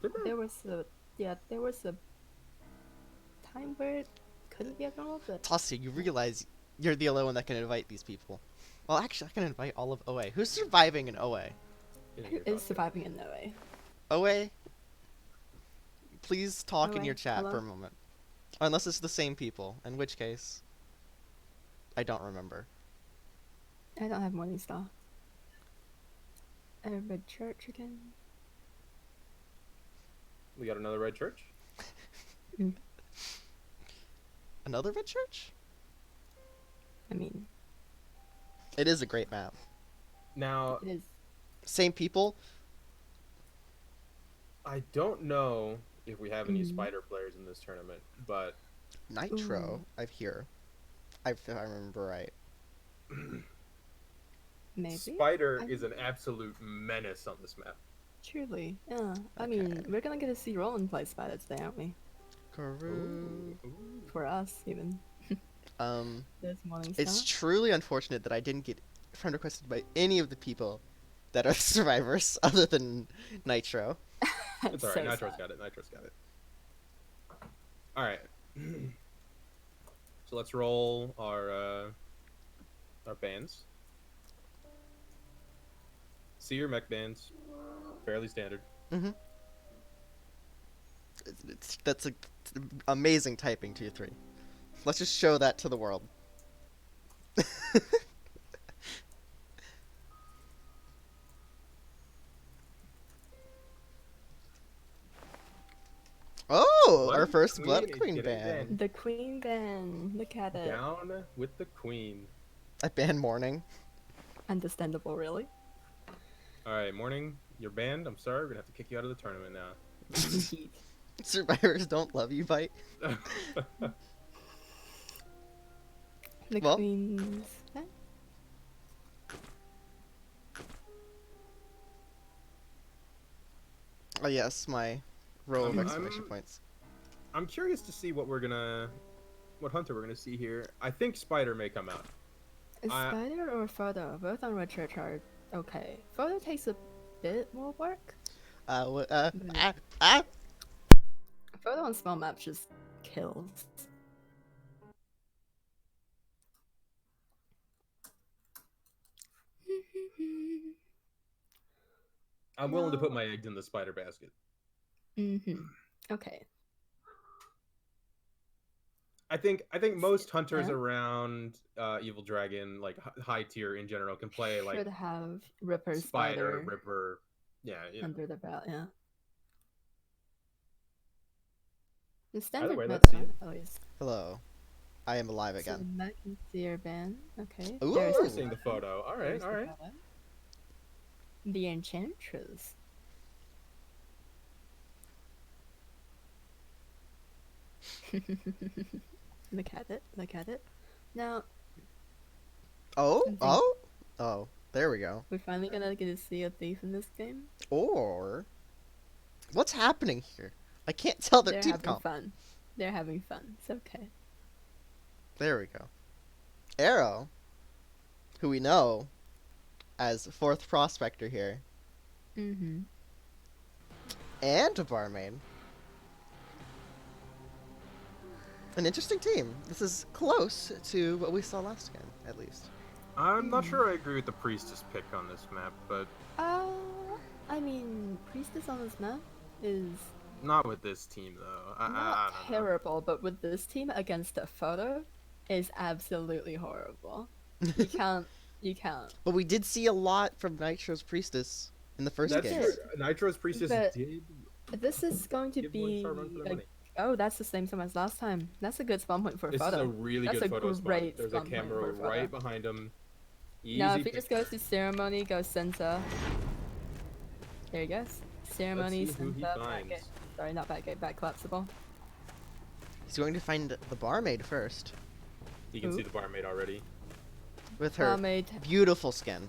Did they? There was a time where it couldn't be abnormal, but Tasia, you realize you're the only one that can invite these people. Well, actually, I can invite all of OA. Who's surviving in OA? who is surviving in no way? OA, please talk in OA, your chat hello? for a moment. Unless it's the same people, in which case, I don't remember. I don't have Morningstar. A red church again. We got another red church. Another red church? I mean, It is a great map. Now, it is. Same people. I don't know if we have any Mhm. spider players in this tournament, but Nitro, Ooh. I hear. If I remember right. Maybe. Spider I is an absolute menace on this map. Truly. Yeah. I Okay. mean, we're gonna get to see Roland play Spider today, aren't we? Karu. Ooh. For us, even. There's Morningstar. It's truly unfortunate that I didn't get friend requested by any of the people that are survivors other than Nitro. It's alright. So Nitro's sad. got it. Nitro's got it. Alright. So let's roll our bands. Seer mech bands. Fairly standard. That's a amazing typing 2-3. Let's just show that to the world. Oh, our Blood first Queen Blood is Queen getting band. The Queen band. Look at it. Down with the queen. A band morning. Understandable, really. Alright, morning. Your band, I'm sorry, we're gonna have to kick you out of the tournament now. Indeed. Survivors don't love you, Bite. The Well- Queen's band? Oh yes, my row of I'm- exclamation I'm- points. I'm curious to see what hunter we're gonna see here. I think Spider may come out. Is I- Spider or Photo? Both on Red Church are okay. Photo takes a bit more work. Photo on small maps just kills. I'm willing to put my eggs in the Spider basket. Okay. I think most hunters Yeah. around Evil Dragon, like high tier in general, can play like Should have Ripper Spider, Spider Ripper. Yeah. under the belt, yeah. The Either standard way, meta let's see it. always. Hello. I am alive So again. Mac and Seer band. Okay. Ooh. There's We're the seeing the photo. All right, there's all the right. photo. The Enchantress. Look at it. Look at it. Now, Oh, Something- oh, there we go. we're finally gonna get to see a thief in this game. Or, what's happening here? I can't tell the They're team having comp. fun. They're having fun. It's okay. There we go. Arrow, who we know as fourth prospector here, Mm-hmm. and a barmaid. An interesting team. This is close to what we saw last game, at least. I'm not sure I agree with the Priestess pick on this map, but I mean, Priestess on this map is not with this team though. I not don't know. terrible, but with this team against the photo, is absolutely horrible. You can't. But we did see a lot from Nitro's Priestess in the first That's game. true. Nitro's Priestess But did This is going to give be Morningstar a run for their a- money. oh, that's the same time as last time. That's a good spawn point for a This photo. is a really That's good a photo spot. great There's a spawn point camera for a photo. right behind him. Easy Now, if he pick. just goes to ceremony, go center. There he goes. Ceremony, Let's see who center, he back finds. gate. Sorry, not back gate, back collapsible. He's going to find the barmaid first, You can see Ooh. the barmaid already. with her Barmaid, beautiful skin.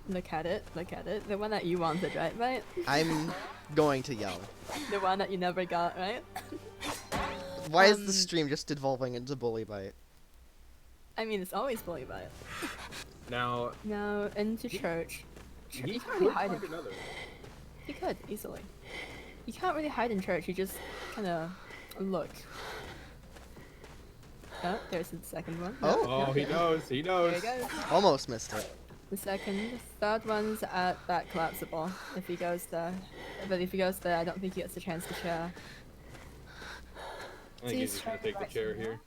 look at it, look at it. The one that you wanted, right, mate? I'm going to yell. The one that you never got, right? Why is the Um, stream just evolving into Bully Bite? I mean, it's always bully by it. Now Now, into church. he You can't could really hide find in another. You could, easily. You can't really hide in church, you just kind of look. Oh, there's the second one. No, Oh. no, Oh, he no. knows. He There knows. you go. Almost missed it. The second, third one's at back collapsible. If he goes there, but if he goes there, I don't think he gets a chance to share. I think he's just gonna take the chair here.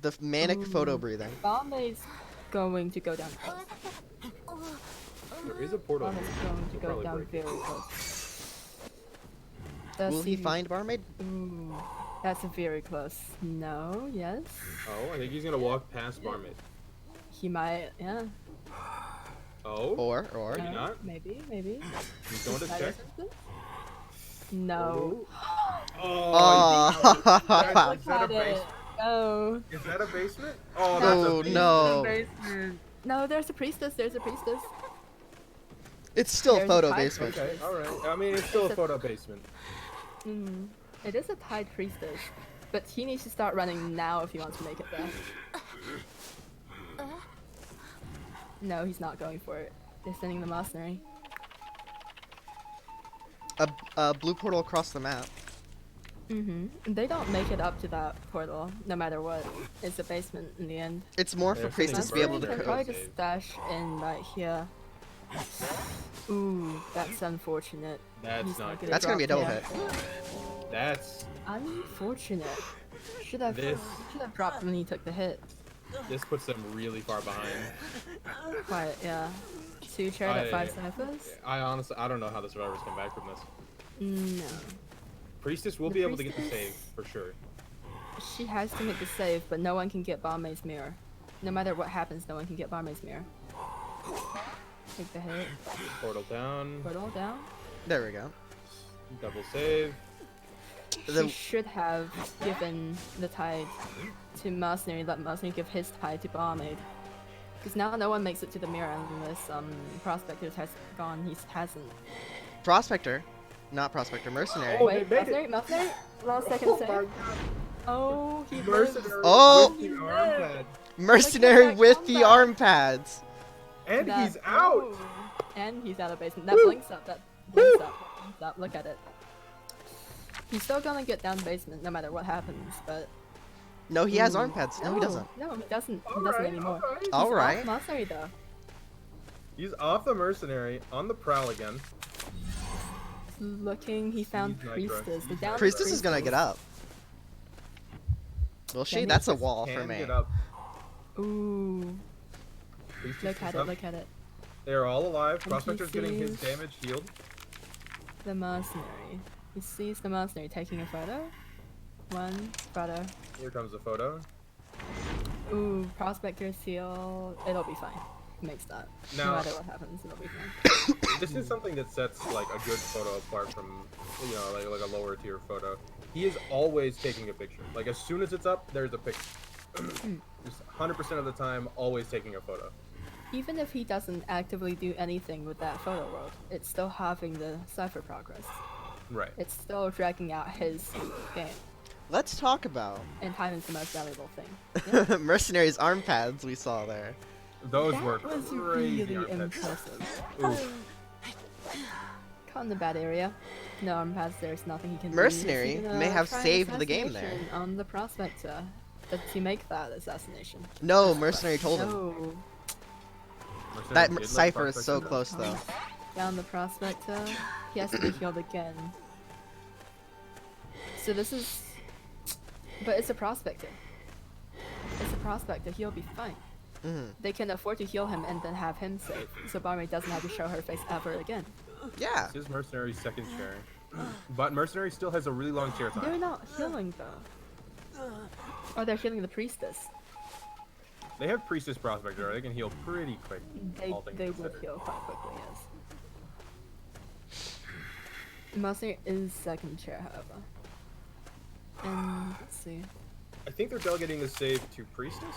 The manic photo Ooh. breathing. Barmaid's going to go down close. There is a portal. Barmaid's going to He'll go probably down break it. very close. Does Will he find barmaid? Ooh, that's very close. No, yes. Oh, I think he's gonna walk past barmaid. He might, yeah. Oh, Or Maybe No, not. Maybe. he's going to Is that check. something? No. Oh, Look is that a at it. basement? No. Is that a basement? Oh, No, that's a basement. no. Basement. No, there's a priestess. There's a priestess. It's still There's a photo high basement. Okay, all right. I mean, it's still a photo basement. Mm. It is a tied priestess, but he needs to start running now if he wants to make it there. No, he's not going for it. They're sending the mercenary. A blue portal across the map. Mm-hmm. They don't make it up to that portal, no matter what. It's a basement in the end. It's more for They're Priestess to be able to Mercenary can code. probably just stash in right here. Ooh, that's unfortunate. That's He's not good. That's gonna be a double drop hit. That's Unfortunate. Should have This- dropped when he took the hit. this puts them really far behind. Quite, yeah. 2 chaired at 5 ciphers? I honestly, I don't know how the survivors come back from this. No. Priestess will The be able to get the priestess- save for sure. She has to make the save, but no one can get Barmaid's mirror. No matter what happens, no one can get Barmaid's mirror. Take the hit. Portal down, Put it all down. There we go. double save. The- She should have given the tide to Mercenary, let Mercenary give his tide to Barmaid. Because now no one makes it to the mirror unless Prospectors has gone. He hasn't. Prospector, not Prospector, Mercenary. Oh, Wait, they made it. Mercenary? Last second save. Oh, he lives. Mercenary Oh! with the arm pad. Mercenary back, with come the back. arm pads. And That- he's out. oh, And he's out of basement. That blinks up. That blinks up. Blinks up. Look at it. He's still gonna get down basement no matter what happens, but No, he has Ooh. arm pads. No, he doesn't. No, he doesn't. He doesn't Alright, anymore. alright. He's All off right. Mercenary though. He's off the mercenary on the prowl again. Looking, he found He's Nitro. Priestess. The down Priestess is gonna get up. Will she? he That's a just wall for Can me. get up. Ooh, Priestess look is at it. up. Look at it. They are all alive. And he Prospector's getting his sees- damage healed. The mercenary. He sees the mercenary taking a photo. One photo. Here comes the photo. Ooh, Prospector seal. It'll be fine. He makes that. No Now- matter what happens, it'll be fine. This is something that sets like a good photo apart from, you know, like a lower tier photo. He is always taking a picture. Like as soon as it's up, there's a picture. Just 100% of the time, always taking a photo. Even if he doesn't actively do anything with that photo world, it's still having the cipher progress. Right. It's still dragging out his game, Let's talk about and time is the most valuable thing. Mercenary's arm pads we saw there. Those That were was crazy. really arm pads. impressive. Oof. Caught in the bad area. No, I'm past there's nothing he can Mercenary do. Is he may gonna have try an saved the game there. assassination on the prospector. Does he make that assassination? No, Mercenary told him. No. Mercenary That did let cipher is Prospector so know. close though. Down the prospector. He has to be healed again. So this is... But it's a prospector. It's a prospector, he'll be fine. Mhm. They can afford to heal him and then have him save, so Barmaid doesn't have to show her face ever again. Yeah. This is Mercenary's second chair. But Mercenary still has a really long chair They're time. not healing though. Oh, they're healing the priestess. They have Priestess Prospector. They can heal pretty quick. all things They would considered. heal quite quickly, yes. Mercenary is second chair, however. And let's see. I think they're delegating the save to Priestess.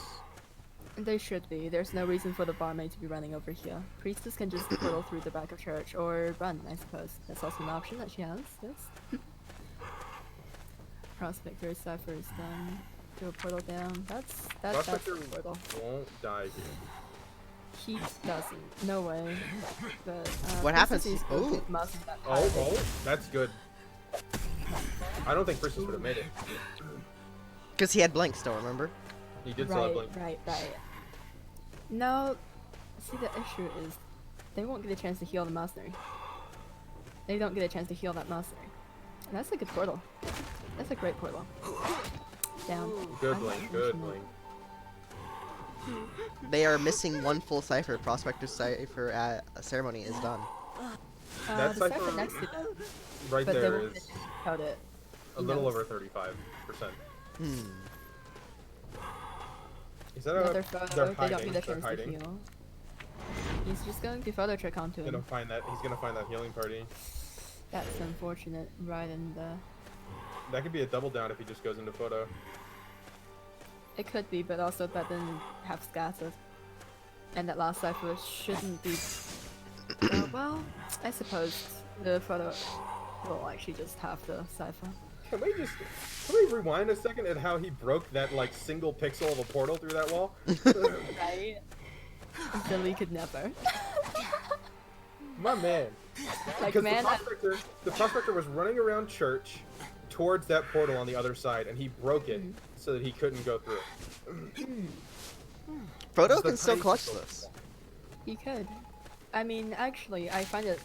They should be. There's no reason for the barmaid to be running over here. Priestess can just portal through the back of church or run, I suppose. That's also an option that she has, yes. Prospector Cypher is done. Do a portal down. That's Prospector a portal. won't die here. He doesn't. No way. But What Priestess happens- needs to ooh. get Mouse in that Oh, pile. oh, that's good. I don't think Priestess would have made it. Because he had blank still, remember? He did still have Right, Blink. right. No, see the issue is they won't get a chance to heal the mercenary. They don't get a chance to heal that mercenary. And that's a good portal. That's a great portal. Down. Good Blink, good Blink. They are missing one full cipher. Prospector cipher at a ceremony is done. That The cipher cipher next to them, Right but they there won't is count it. a little knows. over 35%. Hmm. Is that Another a... photo. They're They don't hiding. get a They're chance to hiding. heal. He's just going to photo trick onto Gonna him. find that. He's gonna find that healing party. That's unfortunate. Right in the. That could be a double down if he just goes into photo. It could be, but also that didn't have scattered. And that last cipher shouldn't be. Well, I suppose the photo will actually just have the cipher. Can we rewind a second at how he broke that like single pixel of a portal through that wall? Right? Billy could never. My man. Like, Because man, the prospector was running around church towards that portal on the other side, and he broke it so that he couldn't go through it. Frodo The can still tiny clutch pixel. this. he could. I mean, actually, I find it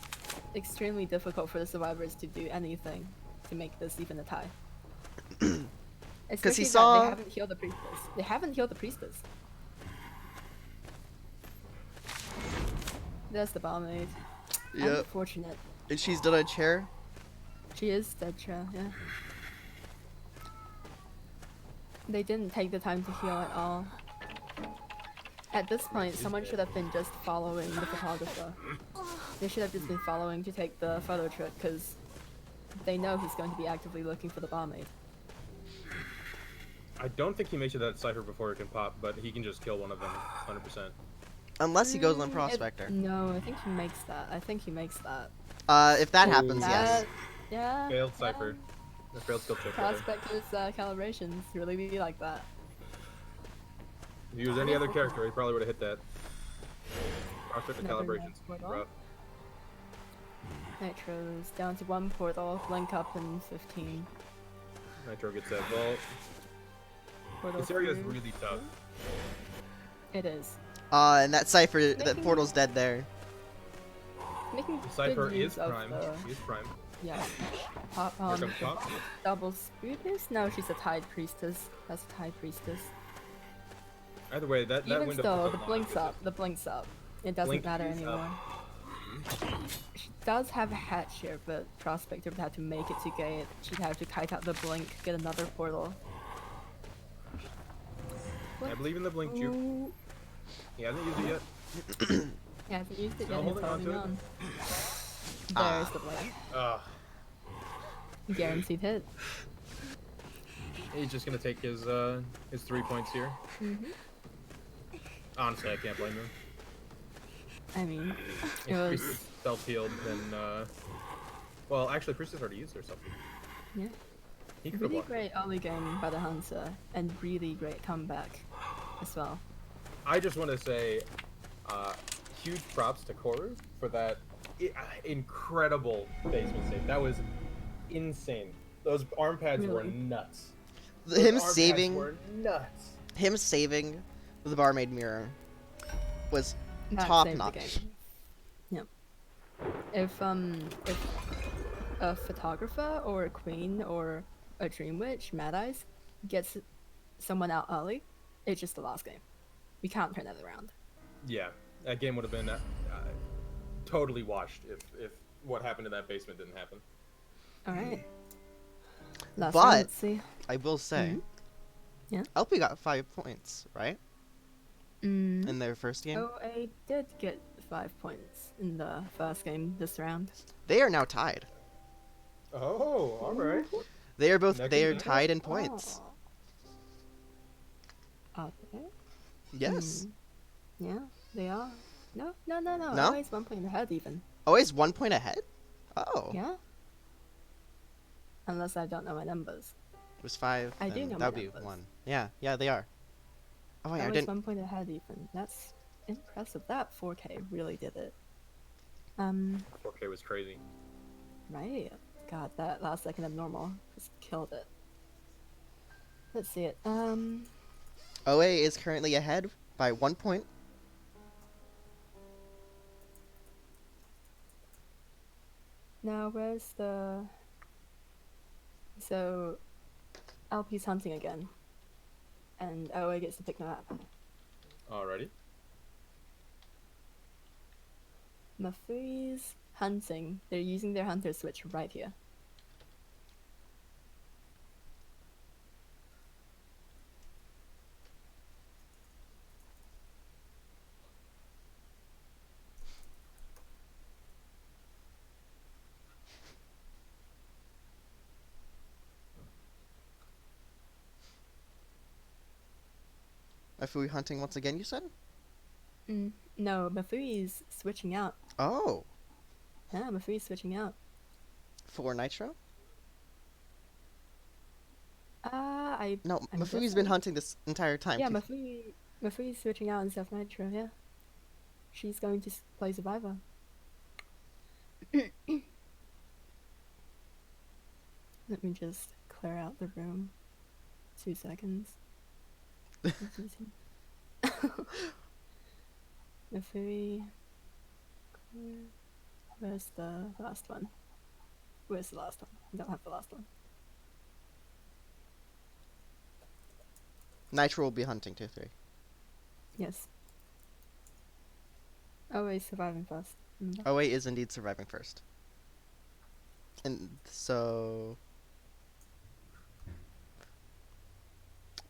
extremely difficult for the survivors to do anything to make this even a tie. Especially that saw- they haven't healed the priestess. They haven't healed the priestess. There's the barmaid. Yep. Unfortunate. And she's done a chair. She is dead, yeah. They didn't take the time to heal at all. At this point, someone should have been just following the photographer. They should have just been following to take the photo trick, because they know he's going to be actively looking for the barmaid. I don't think he makes it that cipher before it can pop, but he can just kill one of them, 100%. Unless he goes on Prospector. No, I think he makes that. If that happens, Ooh. yes. Yeah. Failed cipher. The failed skill check. rather. Prospector's calibrations really be like that. If he was any other character, he probably would have hit that. Prospector Never calibrations. mind. Rough. Nitro's down to one portal, blink up in 15. Nitro gets that vault. Portal This area is through. really tough. It is. And that cipher, that Making- portal's dead there. Making The cipher good is use of prime. the... He is prime. Yeah. Pop Here on comes Pop. double spooners? No, she's a Tide Priestess. That's a Tide Priestess. Either way, that Even window. still, for the long blink's is- up. The blink's up. It doesn't Blink matter is up. anymore. She does have a hatch here, but Prospector would have to make it to get it. She'd have to kite out the blink, get another portal. I believe in the blink juke. Ooh. He hasn't used it yet. He hasn't used it Still yet. He's holding on holding to it? on. Ah. There's the blink. Ugh. Guaranteed hit. He's just gonna take his 3 points here. Mm-hmm. Honestly, I can't blame him. I mean, it If was... Priestess self-healed, then well, actually, Priestess already used her self-heal. Yeah. He could have Really won. great early game by the Hunter, and really great comeback as well. I just want to say, huge props to Koru for that incredible basement save. That was insane. Those arm pads were Really? nuts. Him Those arm pads saving were nuts. the barmaid mirror was That top saved the notch. game. Yep. If a photographer or a queen or a dream witch, Mad Eyes, gets someone out early, it's just the last game. We can't turn that around. Yeah, that game would have been totally washed if what happened in that basement didn't happen. All right. Last But- one, let's see. I will say, Mhm. Yeah? LP got 5 points, right? Mm. In their first game. Oh, I did get 5 points in the first game this round. They are now tied. Oh, all right. They are both Neck they and are neck? tied in points. Are they? Yes. Yeah, they are. No. No? Always 1 point ahead, even. Always 1 point ahead? Oh. Yeah. Unless I don't know my numbers. It was 5. I do then know that my would be numbers. 1. Yeah, they are. Oh wait, I Always didn't 1 point ahead, even. That's impressive. That 4K really did it. 4K was crazy. Right. God, that last second of normal just killed it. Let's see it. OA is currently ahead by 1 point. Now where's the... So, LP's hunting again. And OA gets to pick the map. Alrighty. Mafui's hunting. They're using their hunter switch right here. Afui hunting once again, you said? No, Mafui's switching out. Oh. Yeah, Mafui's switching out. For Nitro? I'm No, Mafui's been guessing- hunting this entire time. Yeah, too. Mafui's switching out in Self Nitro, yeah. She's going to play Survivor. Let me just clear out the room. 2 seconds. Mafui. Where's the last one? Where's the last one? I don't have the last one. Nitro will be hunting 2-3. Yes. Oh, he's surviving first. Remember? OA is indeed surviving first. And so...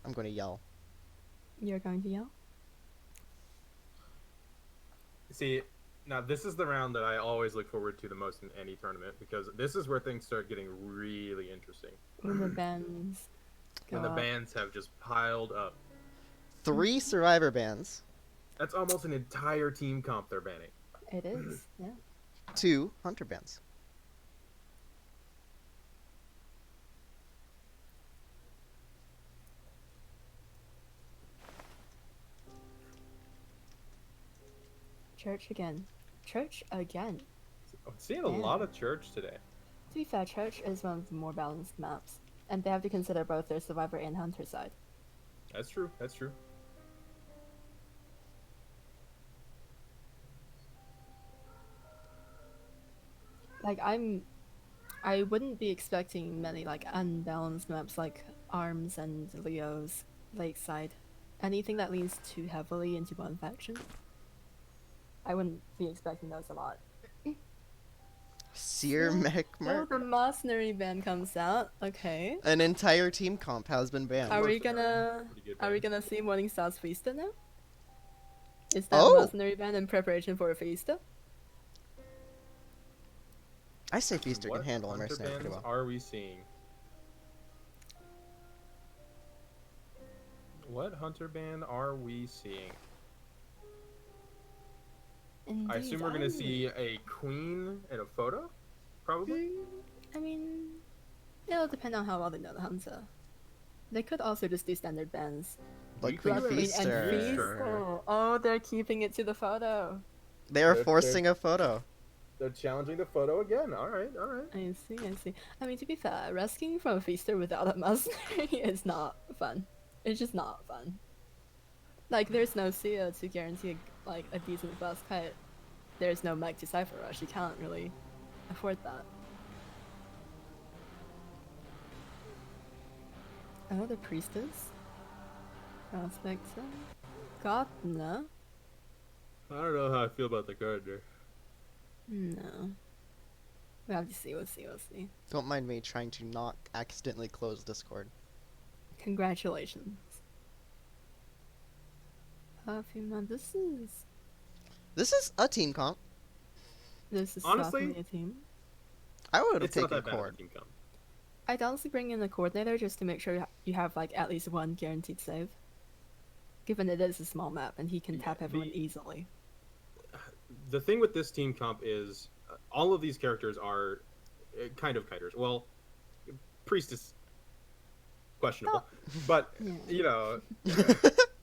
I'm going to yell. You're going to yell? See, now this is the round that I always look forward to the most in any tournament because this is where things start getting really interesting. When the bands go When the up. bans have just piled up. 3 survivor bans, That's almost an entire team comp they're banning. It is, yeah. 2 hunter bans. Church again. Church again. I'm seeing a lot of church today. To be fair, Church is one of the more balanced maps, and they have to consider both their survivor and hunter side. That's true. That's true. Like I wouldn't be expecting many like unbalanced maps like Arms and Leo's Lakeside. Anything that leans too heavily into one faction. I wouldn't be expecting those a lot. Seer Oh, Mechmer. the mercenary ban comes out. Okay. An entire team comp has been banned. Are we Mercenary, gonna pretty good are we ban. gonna see Morning Star's Fiesta now? Is that Oh! mercenary ban in preparation for a Fiesta? I say Feaster What can handle a hunter mercenary pretty bans well. are we seeing? What hunter ban are we seeing? I assume we're gonna see a queen in a photo, probably. I mean, it'll depend on how well they know the hunter. They could also just do standard bans. Like We Queen could- Queen and Feaster. Feaster. Feaster. Oh, they're keeping it to the photo. They are They're- forcing a photo. They're challenging the photo again. All right, all right. I see, I see. I mean, to be fair, rescuing from a feaster without a mastery is not fun. It's just not fun. Like, there's no seer to guarantee like a decent fast kite. There's no mech to Cypher Rush. You can't really afford that. Oh, the priestess. Prospector. Gardener. I don't know how I feel about the gardener. No. We'll have to see, we'll see, we'll see. Don't mind me trying to not accidentally close Discord. Congratulations. Perfume, This is a team comp. this is Honestly, certainly a team. I would have It's not taken that bad of a Cord. team comp. I'd honestly bring in the coordinator just to make sure you have like at least one guaranteed save. Given it is a small map and he can Yeah, tap everyone the- easily. The thing with this team comp is all of these characters are kind of kiters. Well, Priest is questionable, but Yeah. you know,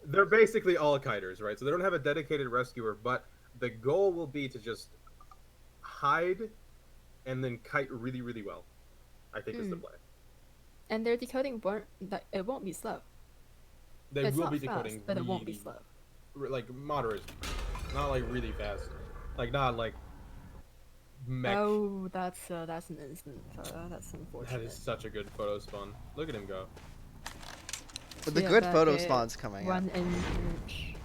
they're basically all kiters, right? So they don't have a dedicated rescuer, but the goal will be to just hide and then kite really, really well. I think is the play. And their decoding that it won't be slow. They It's will not be fast, decoding but it won't be really- slow. like moderate, not like really fast, like not like mech. Oh, that's an instant photo. That's unfortunate. That is such a good photo spawn. Look at him go. But the Yeah, good that photo is spawn's coming One up. in church.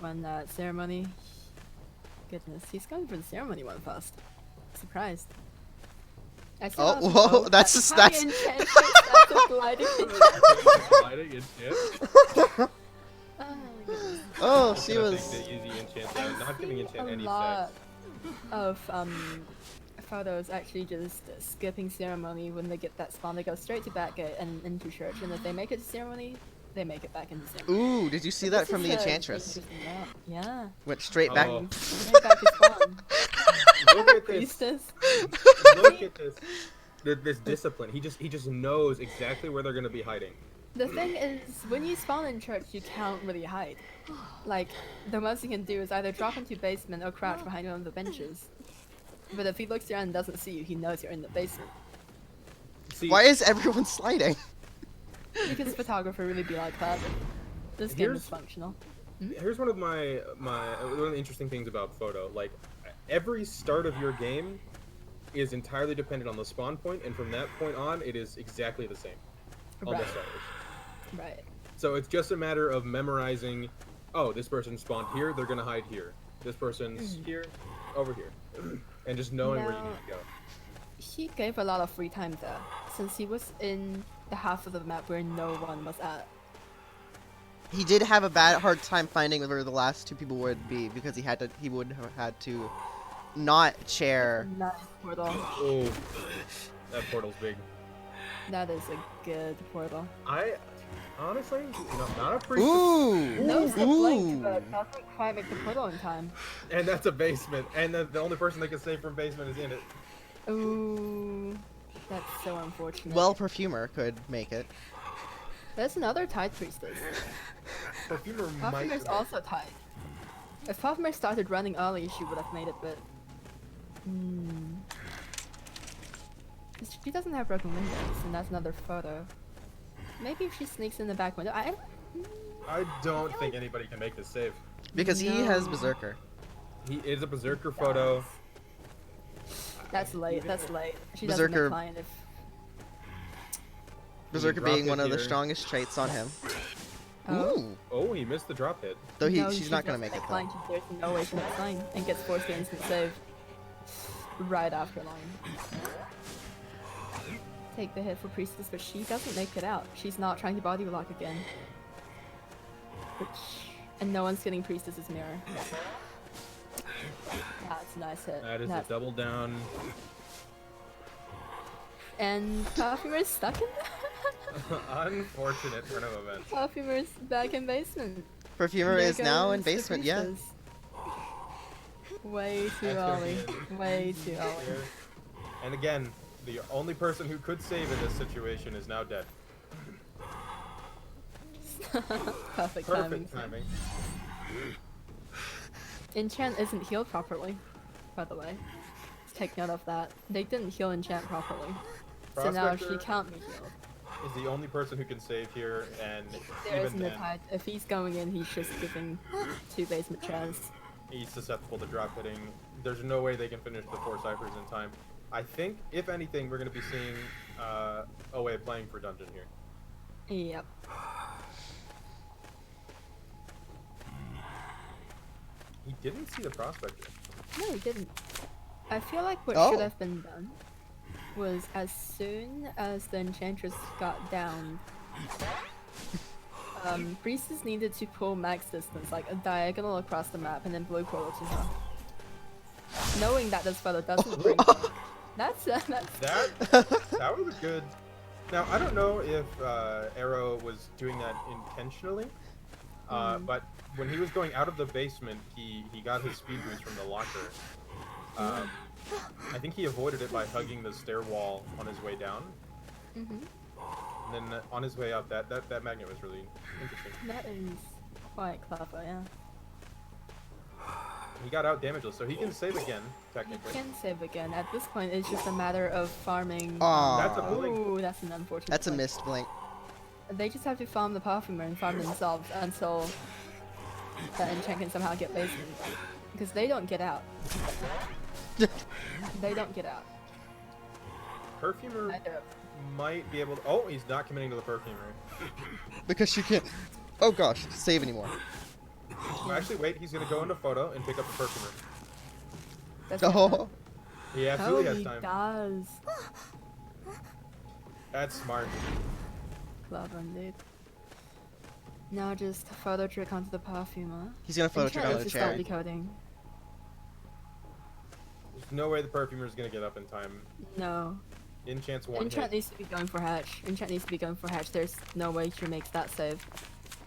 One ceremony. Goodness, he's going for the ceremony one first. Surprised. I see a lot Oh, of whoa, people that's that- that's- Hi, Enchantress, that's a gliding Sliding in shit. Oh my goodness. Oh, Just she gonna was. take the easy enchant I out, not giving see enchant a any lot sex. of photos actually just skipping ceremony when they get that spawn. They go straight to back gate and into church, and if they make it to ceremony, they make it back into ceremony. Ooh, did you see that This from is the a Enchantress? interesting map. Yeah. Went straight back. Oh. Straight back to spawn. Look at this. Priestess. Look at this. This discipline. He just knows exactly where they're gonna be hiding. The thing is, when you spawn in church, you can't really hide. Like, the most you can do is either drop into basement or crouch behind one of the benches. But if he looks around and doesn't see you, he knows you're in the basement. See, Why is everyone sliding? Because photographer really be like that. This game is Here's- functional. here's one of one of the interesting things about photo. Like, every start of your game is entirely dependent on the spawn point, and from that point on, it is exactly the same. Right. Almost always. Right. So it's just a matter of memorizing. Oh, this person spawned here. They're gonna hide here. This person's here, over here, and just knowing where you Now- need to go. He gave a lot of free time there, since he was in the half of the map where no one was at. He did have a hard time finding where the last two people would be because he would have had to not chair. Nice portal. Oh, that portal's big. That is a good portal. I honestly, not a priest, Ooh, Knows the blink, ooh. but doesn't quite make the portal in time. and that's a basement, and the only person that can save from basement is in it. Ooh, that's so unfortunate. Well, Perfumer could make it. there's another tied priestess. Perfumer might. Perfumer's also tied. If Perfumer started running early, she would have made it, but... She doesn't have broken windows, and that's another photo. Maybe if she sneaks in the back window, I don't think anybody can make this save. Because he has No. Berserker. He is a berserker photo. That's late, that's late. She Berserker- doesn't decline if... Berserker drop being it one of the here. strongest traits on him. Oh. Ooh. Oh, he missed the drop hit. Though No, she's not gonna make it though. decline. There's no way she's decline and gets forced to instant save right after line. Take the hit for Priestess, but she doesn't make it out. She's not trying to body block again. And no one's getting Priestess's mirror. That's a nice hit. That is That's- a double down. And Perfumer's stuck in there? Unfortunate turn of events. Perfumer's back in basement. Perfumer There is now in goes the basement, yeah. Priestess. Way too That's early. gonna Way too early. Here. And again, the only person who could save in this situation is now dead. Perfect timing. Perfect timing. Enchant isn't healed properly, by the way. Let's take note of that. They didn't heal Enchant properly. So now she Prospector can't be healed. is the only person who can save here, and There even isn't a then, tide. If he's going in, he's just giving 2 basement chests. he's susceptible to drop hitting. There's no way they can finish the 4 ciphers in time. I think, if anything, we're going to be seeing OA playing for dungeon here. Yep. He didn't see the prospector. No, he didn't. I feel like what Oh. should have been done was as soon as the Enchantress got down, Priestess needed to pull max distance, like a diagonal across the map, and then blue portal to her. Knowing that this fellow doesn't bring that's That was a good. Now I don't know if Arrow was doing that intentionally, but when he was going out of the basement, he got his speed boost from the locker. I think he avoided it by hugging the stair wall on his way down. And then on his way up, that magnet was really interesting. that is quite clever, yeah. He got out damageless, so he can save again, You technically. can save again. At this point, it's just a matter of farming. Aw. That's a blink. Ooh, that's an unfortunate. That's a blink. missed blink. They just have to farm the Perfumer and farm themselves until that enchant can somehow get basement. Because they don't get out. They don't get out. Perfumer Either of might be able to. Oh, he's not committing to the perfumer. Because she can't. Oh gosh, save anymore. Well, actually, wait. He's gonna go into photo and pick up the perfumer. That's Oh, He oh, absolutely has he time. does. That's smart. Clever indeed. Now just photo trick onto the Perfumer. he's gonna photo trick Enchant on is the to start cherry. decoding. There's no way the perfumer is gonna get up in time. No. Enchant's one Enchant hit. needs to be going for hatch. Enchant needs to be going for hatch. There's no way she makes that save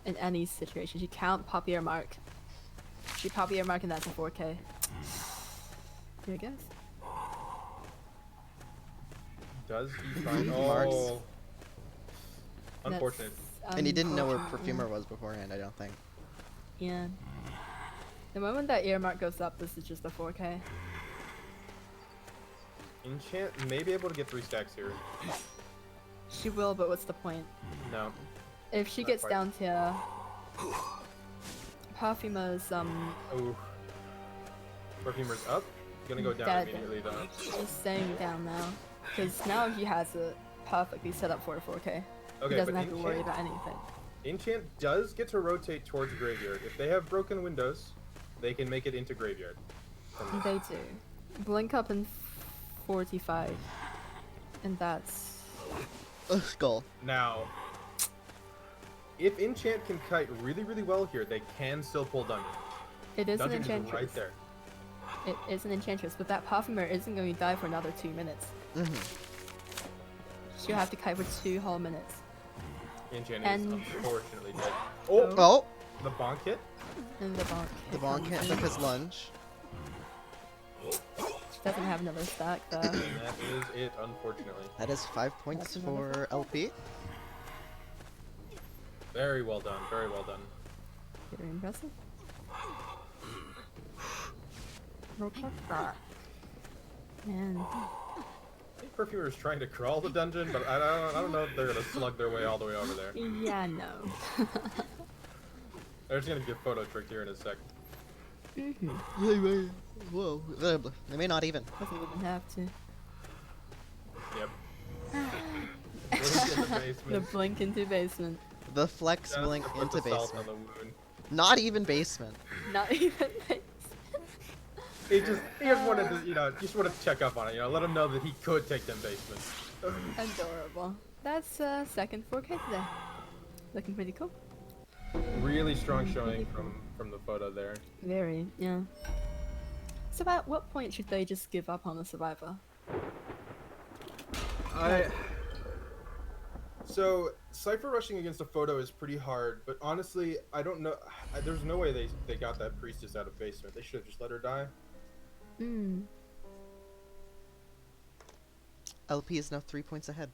in any situation. She can't pop ear mark. She pop ear mark and that's a 4K. Here, I guess. Does he find? Marks. Oh, unfortunate. That's And he didn't know where unfortunate, Perfumer was beforehand, I don't think. Yeah. The moment that ear mark goes up, this is just a 4K. Enchant may be able to get 3 stacks here. She will, but what's the point? No. If she Not gets quite. down to Perfumer's Ooh. Perfumer's up. Gonna go down Dead. immediately though. he's staying down now. Because now he has it perfectly set up for a 4K. He Okay, doesn't but have to worry Enchant, about anything. Enchant does get to rotate towards Graveyard. If they have broken windows, they can make it into Graveyard. from there. They do. Blink up in 45. And that's... Ugh, goal. Now, if Enchant can kite really, really well here, they can still pull Dungeon. It is an Dungeon is enchantress. right there. It is an enchantress, but that Perfumer isn't going to die for another 2 minutes. She'll have to kite for 2 whole minutes. Enchant And- is unfortunately dead. Oh, Oh, the bonk hit. And the bonk. the bonk hit took his lunge. She doesn't have another stack though. And that is it, unfortunately. That is 5 points That's another for LP. Very well done. Very well done. Very impressive. Look at that. Man. I think Perfumer is trying to crawl the dungeon, but I don't know if they're gonna slug their way all the way over there. Yeah, no. They're just gonna get photo tricked here in a sec. Whoa, they may not even. Doesn't even have to. Yep. Blink in the The basement. blink into basement. The flex Just blink to put into the salt basement. on the wound. Not even basement. Not even basement. He just wanted to, just wanted to check up on it, let him know that he could take them basements. Adorable. That's second 4K today. Looking pretty cool. Really strong showing from the photo there. Very, yeah. So at what point should they just give up on the survivor? So cipher rushing against a photo is pretty hard, but honestly, I don't know. There's no way they got that priestess out of basement. They should have just let her die. Hmm. LP is now 3 points ahead.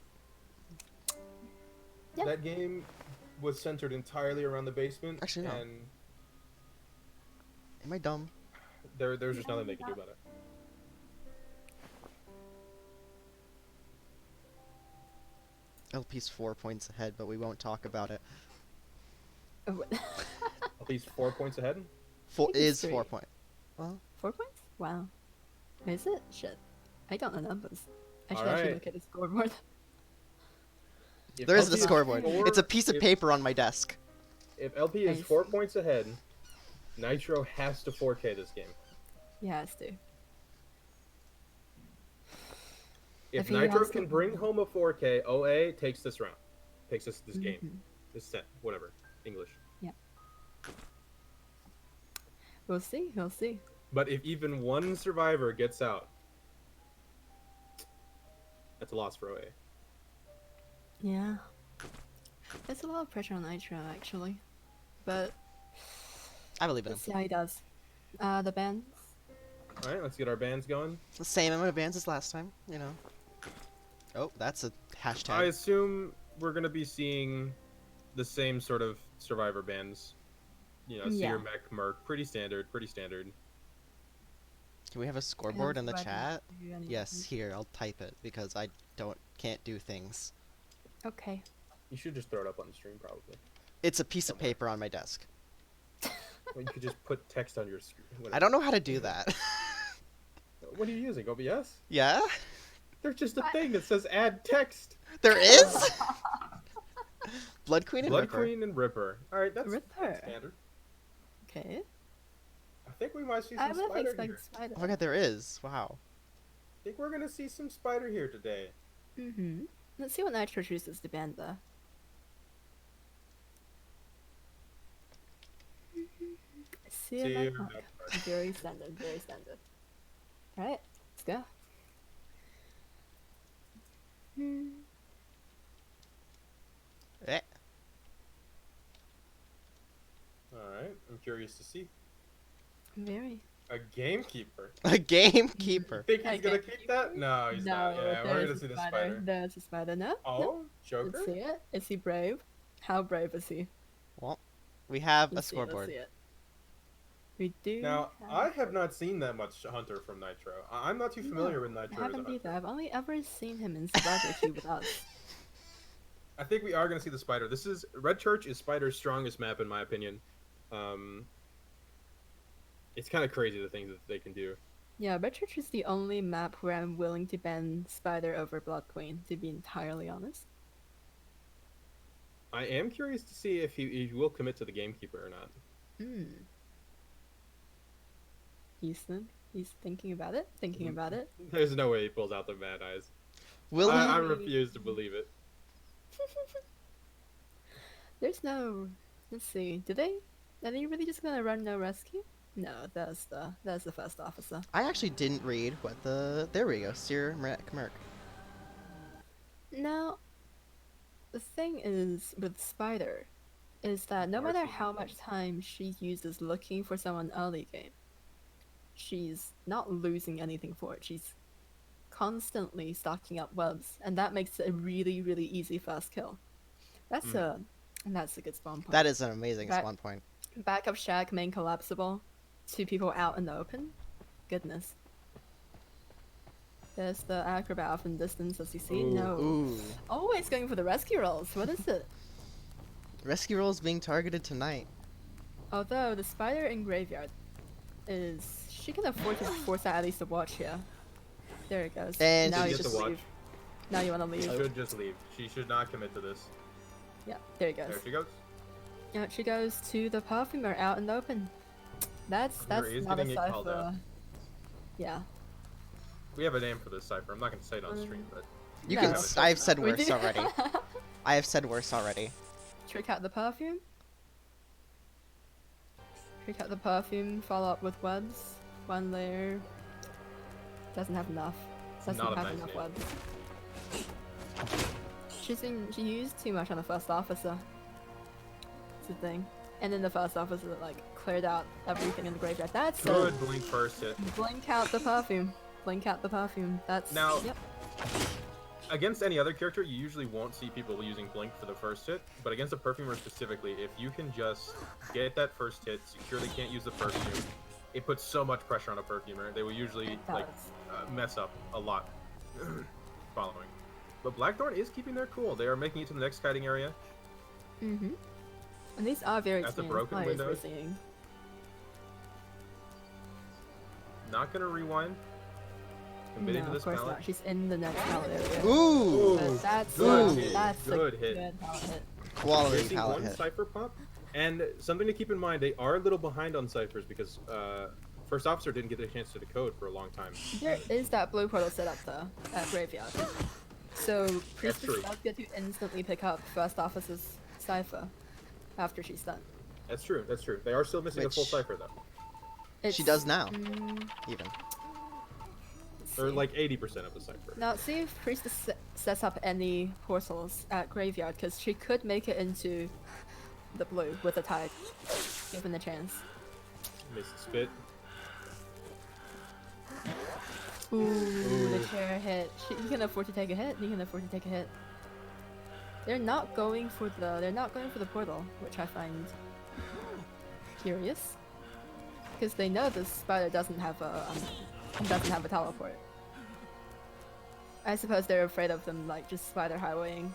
Yep. That game was centered entirely around the basement. Actually, no. And Am I dumb? There's just nothing they can do about it. LP's 4 points ahead, but we won't talk about it. Oh, At least 4 points ahead. Four think it's is 4 three. point. Well, 4 points? Wow. Is it? Shit. I don't know numbers. I should Alright. actually look at the scoreboard. If there isn't a LP is scoreboard. four- It's a piece of if- paper on my desk. If LP is I 4 see. points ahead, Nitro has to 4K this game. Yeah, it's do. If he Nitro wants to- can bring home a 4K, OA takes this round. Takes this game. Mhm. This set. Whatever. English. We'll see. We'll see. But if even one survivor gets out, that's a loss for OA. Yeah. There's a lot of pressure on Nitro, actually. But I believe in him. let's see how he does. The bands. Alright, let's get our bands going. The same amount of bands as last time, you know. Oh, that's a hashtag. I assume we're going to be seeing the same sort of survivor bands. You know, Yeah. Seer, Mech, Merc. Pretty standard, pretty standard. Can we have a scoreboard in the Survivor. chat? Do you any- Yes, here, I'll type it because I can't do things. Okay. You should just throw it up on the stream, probably. It's a piece of paper on my desk. Or you could just put text on your screen. I don't know how to do that. What are you using, OBS? Yeah? There's just a thing that says add text. There is? Blood Queen and Blood Ripper. Queen and Ripper. Alright, that's Ripper. standard. Okay. I think we might see I some would have spider here. expected Spider. Oh my god, there is. Wow. I think we're gonna see some spider here today. Mm-hmm. Let's see what Nitro chooses to ban though. See See you you next next month. time. Very standard, very standard. Alright, let's go. Hmm. Eh. Alright, I'm curious to see. Very. A gamekeeper. A gamekeeper. Think he's A gonna gamekeeper? keep that? No, he's No, not. Yeah, we're there's gonna a see the spider. spider. There's a spider. No. Oh, Joker? Let's see it. Is he brave? How brave is he? Well, we have a Let's see it, let's scoreboard. see it. We do. Now, I have not seen that much Hunter from Nitro. I'm not too familiar with I Nitro as a haven't either. Hunter. I've only ever seen him in Survivor 2 with us. I think we are gonna see the spider. This is Red Church is Spider's strongest map in my opinion. It's kind of crazy the things that they can do. Yeah, Red Church is the only map where I'm willing to ban Spider over Blood Queen, to be entirely honest. I am curious to see if he will commit to the Gamekeeper or not. He's thinking about it, thinking about it. There's no way he pulls out the mad eyes. Will he? I refuse to believe it. There's no. Let's see. Are they really just gonna run no rescue? No, that's the first officer. I actually didn't read what the. There we go. Seer Merc. Now, the thing is with Spider, is that no matter how much time she uses looking for someone early game, she's not losing anything for it. She's constantly stocking up webs, and that makes it a really, really easy first kill. That's a good spawn point. That is an amazing Right. spawn point. Backup shack, main collapsible, 2 people out in the open. Goodness. There's the acrobat off in distance, as you see. Ooh. No. Ooh. Always going for the rescue rolls. What is it? Rescue rolls being targeted tonight. Although the spider in graveyard is, she can afford to force out at least a watch here. There it goes. And now she you gets just a watch. leave. Now you want to She leave. should just leave. She should not commit to this. Yeah, there it goes. There she goes. Out she goes to the perfumer out in the open. That's is not a getting it called out. cipher. Yeah. We have a name for this cipher. I'm not gonna say it on stream, but You No. can. It's I've said We worse do- already. I have said worse already. Trick out the perfume. Trick out the perfume, follow up with webs. 1 layer. Doesn't have enough. Doesn't Not a have nice enough name. webs. She used too much on the first officer. That's the thing. And then the first officer like cleared out everything in the graveyard. That's good it. blink first hit. Blink out the perfume. Blink out the perfume. That's Now- Yep. Against any other character, you usually won't see people using blink for the first hit, but against a perfumer specifically, if you can just get that first hit, secure they can't use the perfume, it puts so much pressure on a perfumer. They will usually It like does. mess up a lot following. But Blackthorn is keeping their cool. They are making it to the next kiting area. Mm-hmm. And these are very That's a experienced broken players window. we're seeing. Not gonna rewind. Committing No, to of this course pallet. not. She's in the next pallet area. Ooh, But that's good a, hit, that's good a hit. good pallet hit. quality Missing pallet one hit. Cypher pop. And something to keep in mind, they are a little behind on ciphers because First Officer didn't get a chance to decode for a long time. There is that blue portal set up though at Graveyard. So Priestess true. does get to instantly pick up First Officer's cipher after she's done. That's true. That's true. They are still missing a full Which- cipher though, It's, She does now, Mm, even. let's or see. like 80% of the cipher. Now see if Priestess sets up any portals at Graveyard because she could make it into the blue with a tide, given the chance. Missed spit. Ooh, the chair hit. He can afford to take a hit. He can afford to take a hit. They're not going for the portal, which I find curious, because they know the spider doesn't have a teleport. I suppose they're afraid of them like just spider highwaying.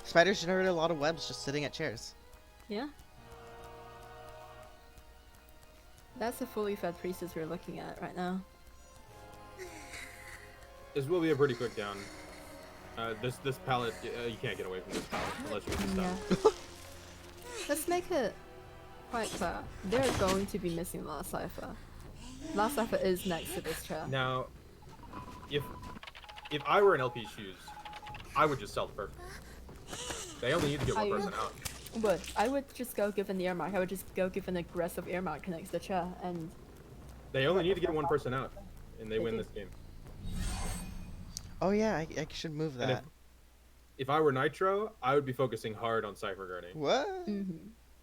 Spiders generate a lot of webs just sitting at chairs. Yeah. That's a fully fed priestess we're looking at right now. This will be a pretty quick down. This pallet, you can't get away from this pallet unless you get Yeah. stunned. Let's make it quite clear. They're going to be missing Last Cipher. Last Cipher is next to this chair. Now, if I were in LP's shoes, I would just sell the perfect. They only need to get one I- person out. I would just go give an earmark. I would just go give an aggressive earmark next to the chair, and They only need to get one person out, and they They win do. this game. Oh yeah, I should move And that. if I were Nitro, I would be focusing hard on cipher guarding. What?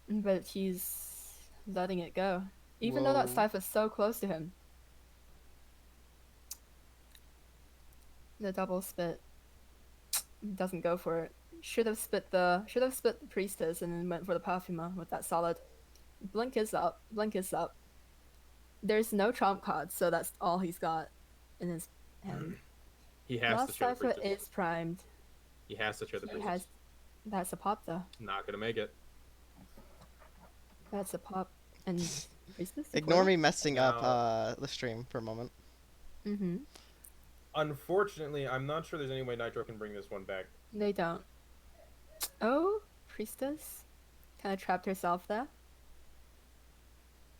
but he's letting it go, even though that Whoa. Cipher's so close to him. The double spit doesn't go for it. Should have spit the priestess and then went for the perfumer with that solid. Blink is up. Blink is up. There's no trump card, so that's all he's got in his hand. He has to Last show the Cipher priestess. is primed. He has to show the He priestess. has. That's a pop though. Not gonna make it. That's a pop. And priestess. Ignore me messing No. up the stream for a moment. Mm-hmm. Unfortunately, I'm not sure there's any way Nitro can bring this one back. They don't. Oh, priestess, kind of trapped herself there.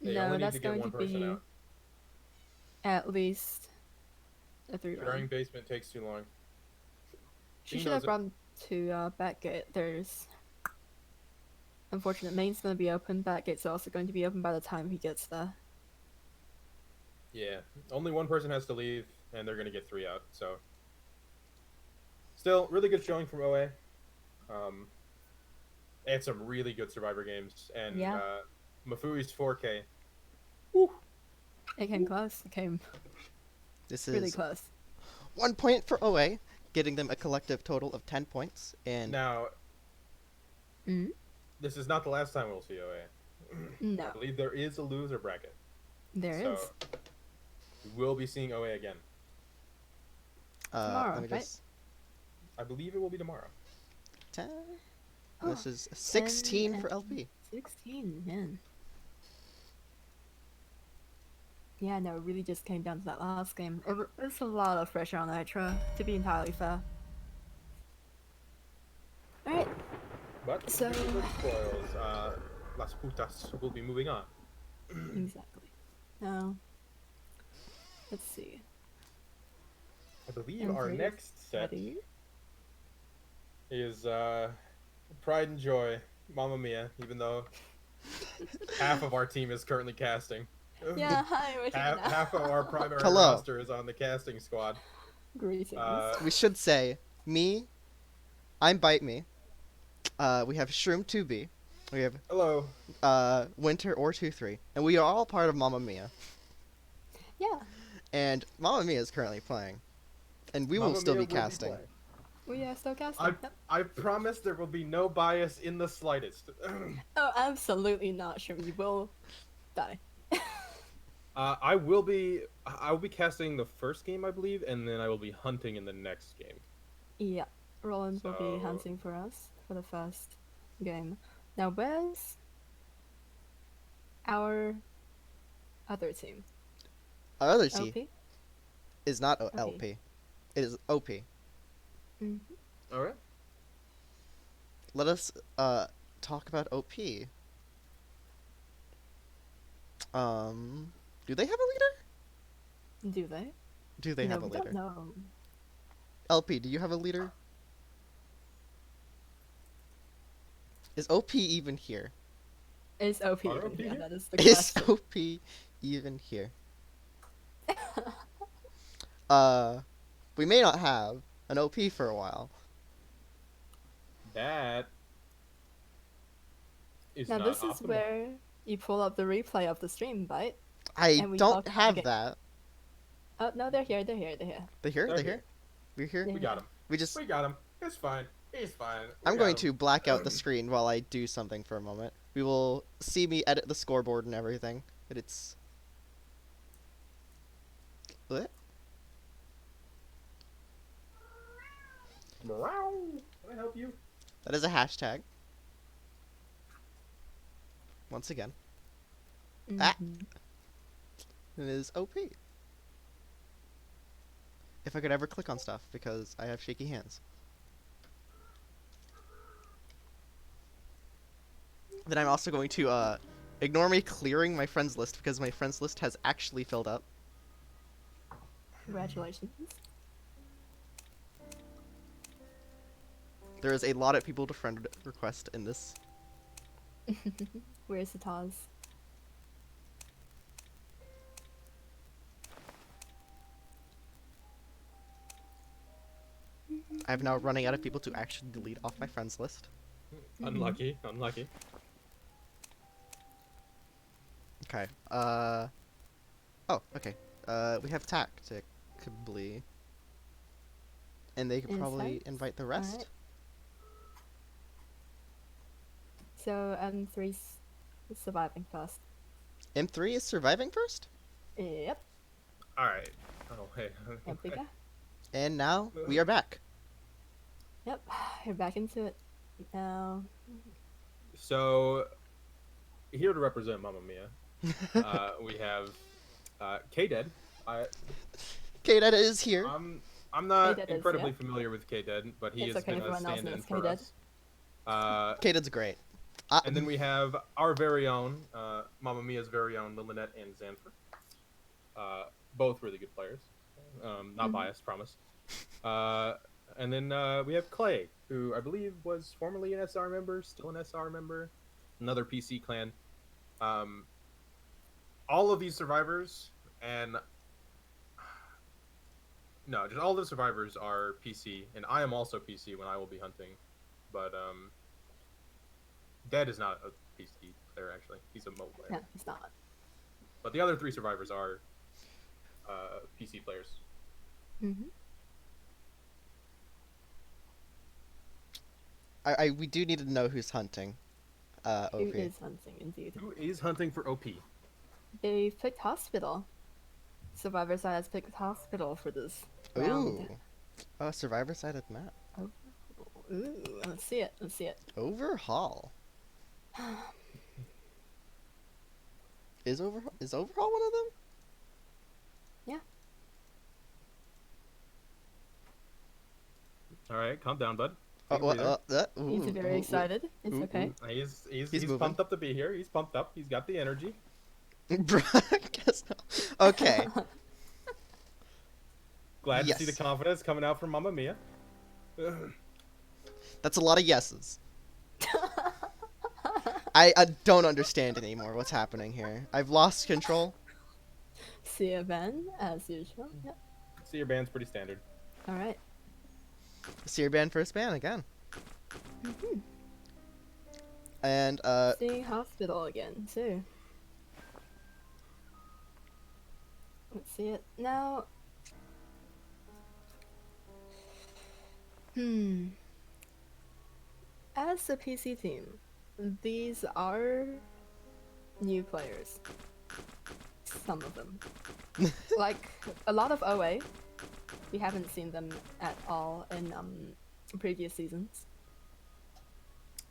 They No, only need that's to get going one to person be out. at least a 3 Sharing run. basement takes too long. She He should have knows it. run to Backgate. There's unfortunate main's going to be open. Backgate's also going to be open by the time he gets there. Yeah, only one person has to leave, and they're gonna get 3 out. So, still, really good showing from OA. They had some really good Survivor games, and Yeah. Mafui's 4K. It came close. It came This really is close. 1 point for OA, getting them a collective total of 10 points. And Now, Mm? this is not the last time we'll see OA. I No, believe there is a loser bracket, there is. so we will be seeing OA again. Tomorrow, let me right? just. I believe it will be tomorrow. 10. This is 16 for and- LP. 16, man. Yeah, no, it really just came down to that last game. It's a lot of pressure on Nitro, to be entirely fair. Alright, But So- good spoils. Las Putas will be moving on. exactly. Now, let's see. I believe our Andreas, next set Ready? is Pride and Joy, Mamma Mia, even though half of our team is currently casting. Yeah, hi, we're here now. half of our primary Hello. roster is on the casting squad. Greetings. We should say, I'm Bite Me. We have Shroom 2B. We have Hello. Winter or 2-3. And we are all part of Mamma Mia. Yeah, And Mamma Mia is currently playing. And we will Mamma still Mia be will casting. playing. we are still casting. Yep. I promise there will be no bias in the slightest. Oh, absolutely not, sure, you will die. I will be casting the first game, I believe, and then I will be hunting in the next game. Yeah, Roland will be So- hunting for us for the first game. Now, where's our other team? Our other team LP? is not Okay. LP. It is OP. Mm. All right. Let us talk about OP. Do they have a leader? Do they? Do they no, have a we leader? don't know. LP, do you have a leader? Is OP even here? Is OP Are even OP here? here? That is the Is question. OP even here? We may not have an OP for a while. That is Now not this is optimal. where you pull up the replay of the stream, right? I And we don't talked about have the- that. Oh no, they're here. They're here. They're here. They're here? They're They're here. here? We're here? Yeah. We got him. We just. We got him. It's fine. He's fine. I'm going to black out the screen while I do something for a moment. We will see me edit the scoreboard and everything. But it's. What? Meow. Can I help you? That is a hashtag. Once again. Ah. Mhm. It is OP. If I could ever click on stuff, because I have shaky hands. Then I'm also going to ignore me clearing my friends list because my friends list has actually filled up. Congratulations. There is a lot of people to friend request in this. Where's the Taz? I'm now running out of people to actually delete off my friends list. Unlucky. Unlucky. Okay. Oh, okay. We have tacticably. And they could probably Insights? invite the rest. Alright. So M3's surviving first. M3 is surviving first? Yep. All right. Oh hey. Yep, we go. And now we are back. Yep. You're back into it. Now. So, here to represent Mamma Mia, we have K-Dead. K-Data is here. I'm not K-Dead is, incredibly yeah. familiar with K-Dead, but he It's has okay, been a everyone else stand-in knows for K-Dead. us. K-Dad's great. And then we have our very own, Mamma Mia's very own Lillinette and Xanfer. Both really good players. Not Mhm. biased, promise. And then we have Clay, who I believe was formerly an SR member, still an SR member, another PC clan. All of these survivors, and no, just all the survivors are PC, and I am also PC when I will be hunting. But Dead is not a PC player, actually. He's a mobile player. Yeah, it's not. But the other three survivors are PC players. Mm-hmm. We do need to know who's hunting. Who OP. is hunting, indeed. Who is hunting for OP? They've picked hospital. Survivor side has picked hospital for this round. Ooh. Survivor side of the map. Ooh, let's see it. Let's see it. Overhaul. Is Overhaul one of them? All right, calm down, bud. Oh, Take a breather. He's very excited. It's ooh, okay. He's moving. pumped up to be here. He's pumped up. He's got the energy. Guess not. Okay. Glad to see the Yes. confidence coming out from Mamma Mia. That's a lot of yeses. I don't understand anymore what's happening here. I've lost control. See you, Ben, as usual. Yep. See, your band's pretty standard. All right. Seer ban first ban again. Mm-hmm. And Seeing hospital again too. Let's see it now. As a PC team, these are new players. Some of them. Like a lot of OA, we haven't seen them at all in previous seasons.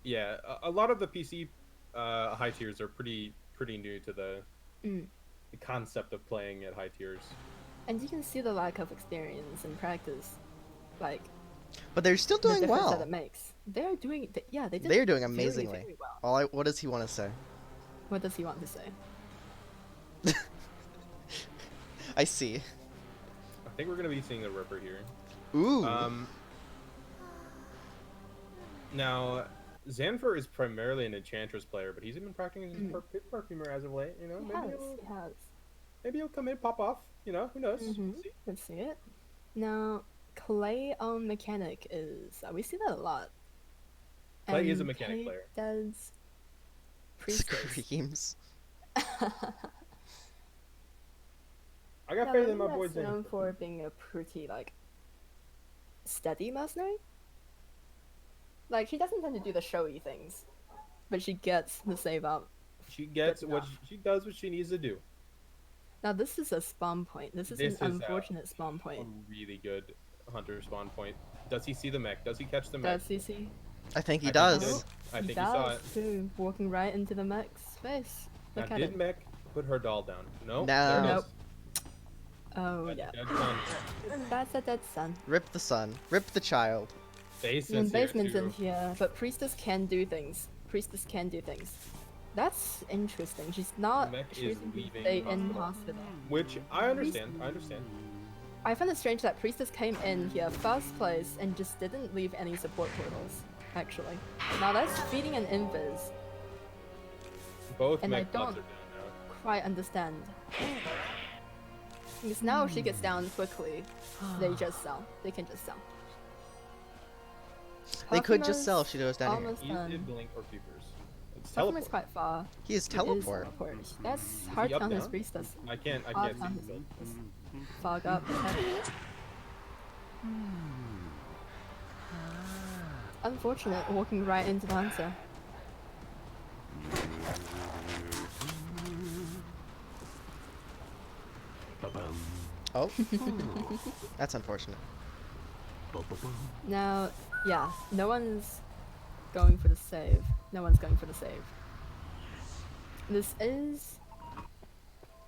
Yeah, a lot of the PC high tiers are pretty new to the concept of playing at high tiers. And you can see the lack of experience and practice, like But they're still the doing difference that well. it makes. They're doing, yeah, they did. They're doing very, amazingly. very well. What does he want to say? What does he want to say? I see. I think we're gonna be seeing the Ripper here. Ooh. Now, Xanfer is primarily an Enchantress player, but he's been practicing his Perfumer as of late. You know, He has. maybe he'll come in, pop off. You know, who knows? Mhm. See? Let's see it. Now, Clay on mechanic is we see that a lot. Clay is a And mechanic Kate player. Does Priestess. Screams. I got Yeah, faith in maybe my boy that's known Xanfer. for being a pretty like steady mercenary. Like she doesn't tend to do the showy things, but she gets the save up. She gets Good what enough. she does what she needs to do. Now this is a spawn point. This is This an is, unfortunate spawn A point. really good hunter spawn point. Does he see the mech? Does he catch the mech? Does he see? I think he I think he does. did. I think he does saw it. too. Walking right into the mech's face. Now, Look at did it. mech put her doll down? No. No. There it Nope. is. Oh Dead- yeah. dead son. That's a dead son. Rip the sun. Rip the child. Basement's Basement's here in too. here, but Priestess can do things. Priestess can do things. That's interesting. She's not Mech is choosing to leaving stay in hospital. hospital. Which I understand. I understand. I find it strange that Priestess came in here first place and just didn't leave any support portals, actually. Now that's feeding an invis. Both And I mech bots don't- are down now. Quite understand. Because now if she gets down quickly, they just sell. They can just sell. They could just Perfumer's sell if she goes down here. almost He done. did blink or peepers. It's Perfumer's teleport. quite far. He is It is teleport. teleport. That's hard he up count as down? Priestess. I can't Hard see count the as build. Priestess. Fog up. Unfortunate, walking right into the hunter. Oh. That's unfortunate. Now, yeah, no one's going for the save. No one's going for the save. This is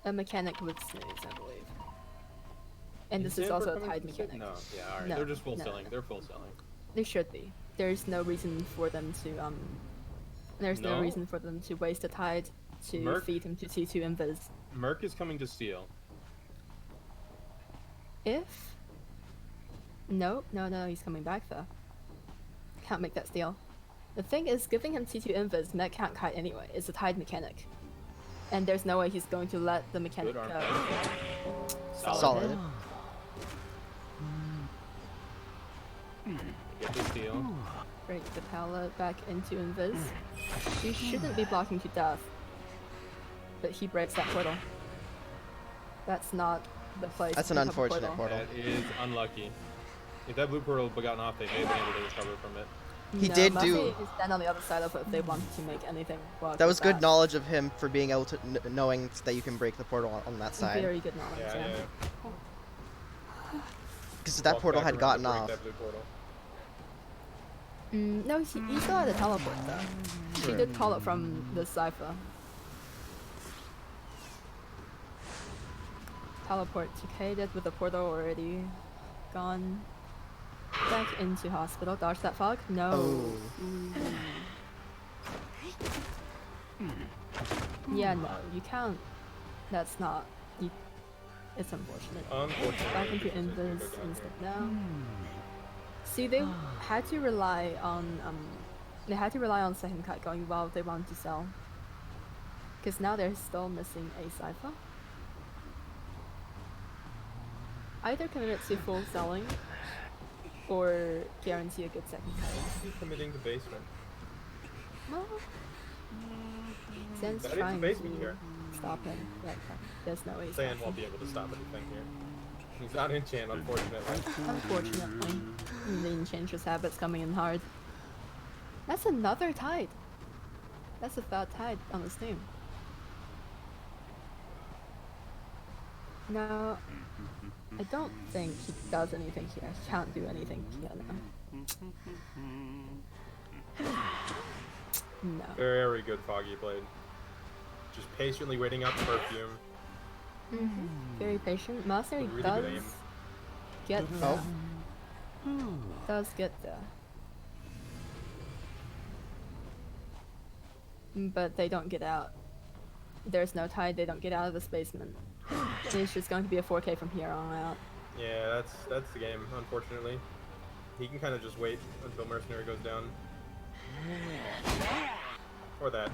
a mechanic with snooze, I believe. And this is Xanfer also a coming tied to the save? mechanic. No, yeah, alright. No, They're just full no, selling. no. They're full selling. They should be. There's no reason for them to there's no No? reason for them to waste a tide to Merc? feed him to T2 invis. Merc is coming to steal. If no, he's coming back though. Can't make that steal. The thing is, giving him T2 invis, mech can't kite anyway. It's a tied mechanic, and there's no way he's going to let the mechanic Good go. arm. Solid. hit. Get the steal. Break the pallet back into invis. He shouldn't be blocking to death, but he breaks that portal. That's not the place. That's to an pick up a unfortunate portal. That is unlucky. If that blue portal had gotten off, they may have been able to recover from it. He No, did Murphy do- is stand on the other side of it if they wanted to make anything work. That with was good knowledge of him for being able to knowing that you can break the portal on that side. Very good knowledge. Yeah, Yeah. yeah. Because that Walk portal back had around gotten to break off. that blue portal. No, he still had a teleport though. She did call it from the cipher. Teleport to Kaded with the portal already gone. Back into hospital. Dodge that fog? No. Oh. Yeah, no, you can't. That's not. You, it's unfortunate. Unfortunately. Back into it's a good invis down instead here. now. See, they had to rely on second cut going well if they wanted to sell. Because now they're still missing a cipher. Either commit to full selling, or guarantee a good second cut. He's committing to basement. Well, Zen's That is the trying basement to here. stop him. But there's no way. he's Saiyan stopping. won't be able to stop anything here. He's not enchant, unfortunately. Unfortunately, the Enchantress habit's coming in hard. That's another tide. That's a third tide on this team. No, I don't think he does anything here. He can't do anything here now. No. Very good Foggy Blade. Just patiently waiting out the perfume. Very patient. Mercenary Really does good aim. get Oh. there. Does get there. But they don't get out. There's no tide, they don't get out of this basement. It's just going to be a 4K from here on out. Yeah, that's the game, unfortunately. He can kind of just wait until Mercenary goes down. Or that.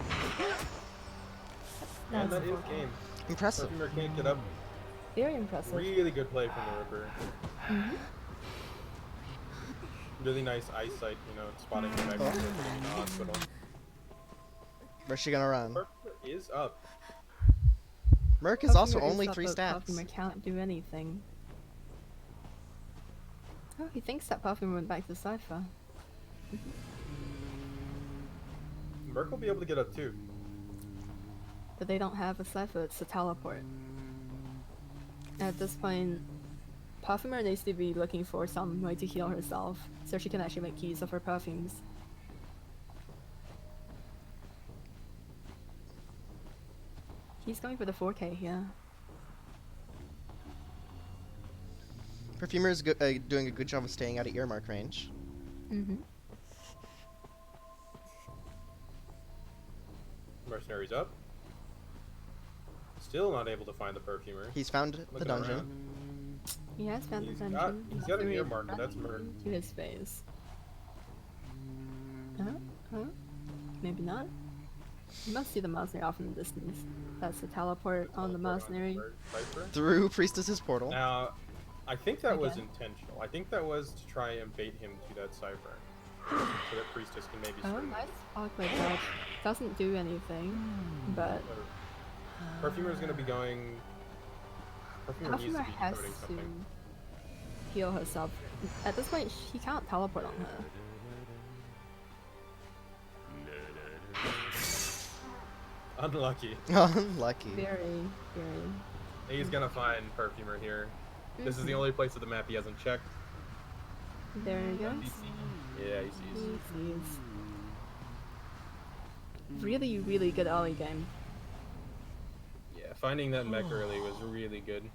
And that That's is 4K. game. Impressive. Perfumer can't get up. Very impressive. Really good play from the Ripper. Really nice eyesight, spotting the back in the hospital. Where's she gonna run? Perfumer is up. Merc is also Perfumer only up, 3 but stats. Perfumer can't do anything. Oh, he thinks that Perfumer went back to Cypher. Merc will be able to get up too. But they don't have a Cypher, it's a teleport. At this point, Perfumer needs to be looking for some way to heal herself, so she can actually make use of her perfumes. He's going for the 4K here. Perfumer is doing a good job of staying out of earmark range. Mercenary's up. Still not able to find the Perfumer. He's found the Looking dungeon. around. He has found the He's dungeon. got an Three earmark, that's running Merc. to his face. Huh? Maybe not. You must see the mercenary off in the distance. That's the teleport on the mercenary. Viper. Through Priestess's portal. Now, I think that was Again. intentional. I think that was to try and bait him to that cipher. So that Priestess can maybe Oh, swing. nice Fogblade dodge. Doesn't do anything, but Perfumer's gonna be going. Perfumer needs to Perfumer be has decoding to something. heal herself. At this point, he can't teleport on her. Unlucky. Unlucky. Very, very. He's gonna find Perfumer here. This is the only place of the map he hasn't checked. There he goes. Yeah, he sees. He sees. Really, really good early game. Yeah, finding that mech early was really good.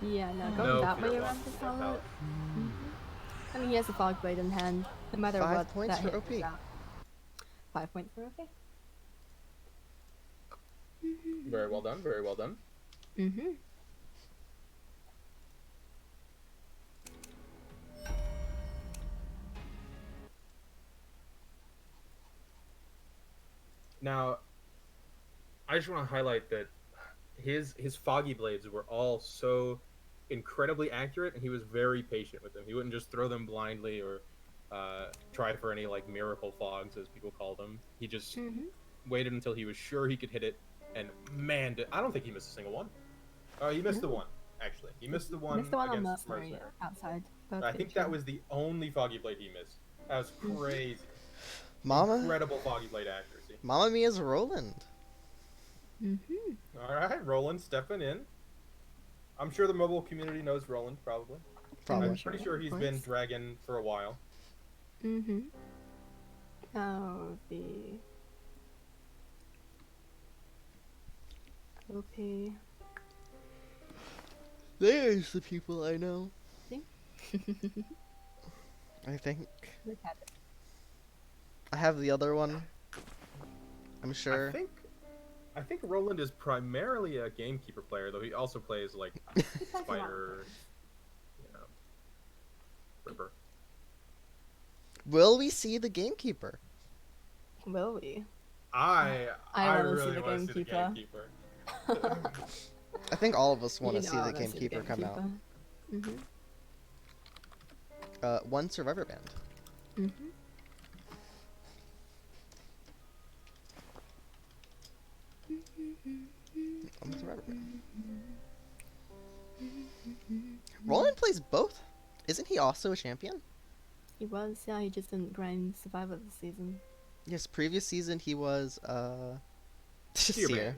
Yeah, no, going No that fear way walk around the step tower. out. I mean, he has a fog blade in hand. No matter 5 what, points that for hit OP. is out. 5 points for OP. Very well done. Very well done. Now, I just want to highlight that his foggy blades were all so incredibly accurate, and he was very patient with them. He wouldn't just throw them blindly or try for any like miracle fogs, as people call them. He just waited until he was sure he could hit it, and man, I don't think he missed a single one. He missed the one, actually. He missed the one Missed the one on against mercenary Mercenary. outside. I think that was the only foggy blade he missed. That was crazy. Mama? Incredible foggy blade accuracy. Mama Mia's Roland. All right, Roland stepping in. I'm sure the mobile community knows Roland, probably. Probably. I'm pretty sure he's been Dragon for a while. Oh, the OP. There's the people I know. See? I think. Look at it. I have the other one. I'm sure. I think Roland is primarily a gamekeeper player, though he also plays like Spider, Ripper. Will we see the gamekeeper? Will we? I wanna see really the want to see the gamekeeper. gamekeeper. I think all of us want You to know see I the wanna gamekeeper come out. gamekeeper. One survivor band. One survivor band. Roland plays both. Isn't he also a champion? He was, yeah, he just didn't grind Survivor this season. Yes, previous season he was Seer Seer. Man.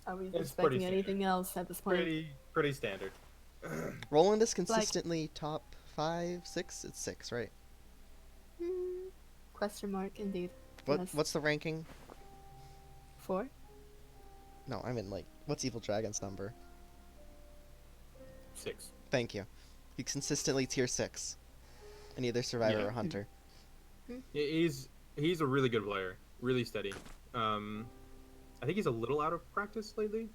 Are we It's expecting pretty anything else at this point? Pretty standard. Roland is consistently top 5, 6. It's 6, right? Hmm, question mark, indeed. Yes. What's the ranking? 4? No, I mean like what's Evil Dragon's number? 6. Thank you. He's consistently tier 6 in either Survivor Yeah. or Hunter. He's a really good player, really steady. I think he's a little out of practice lately,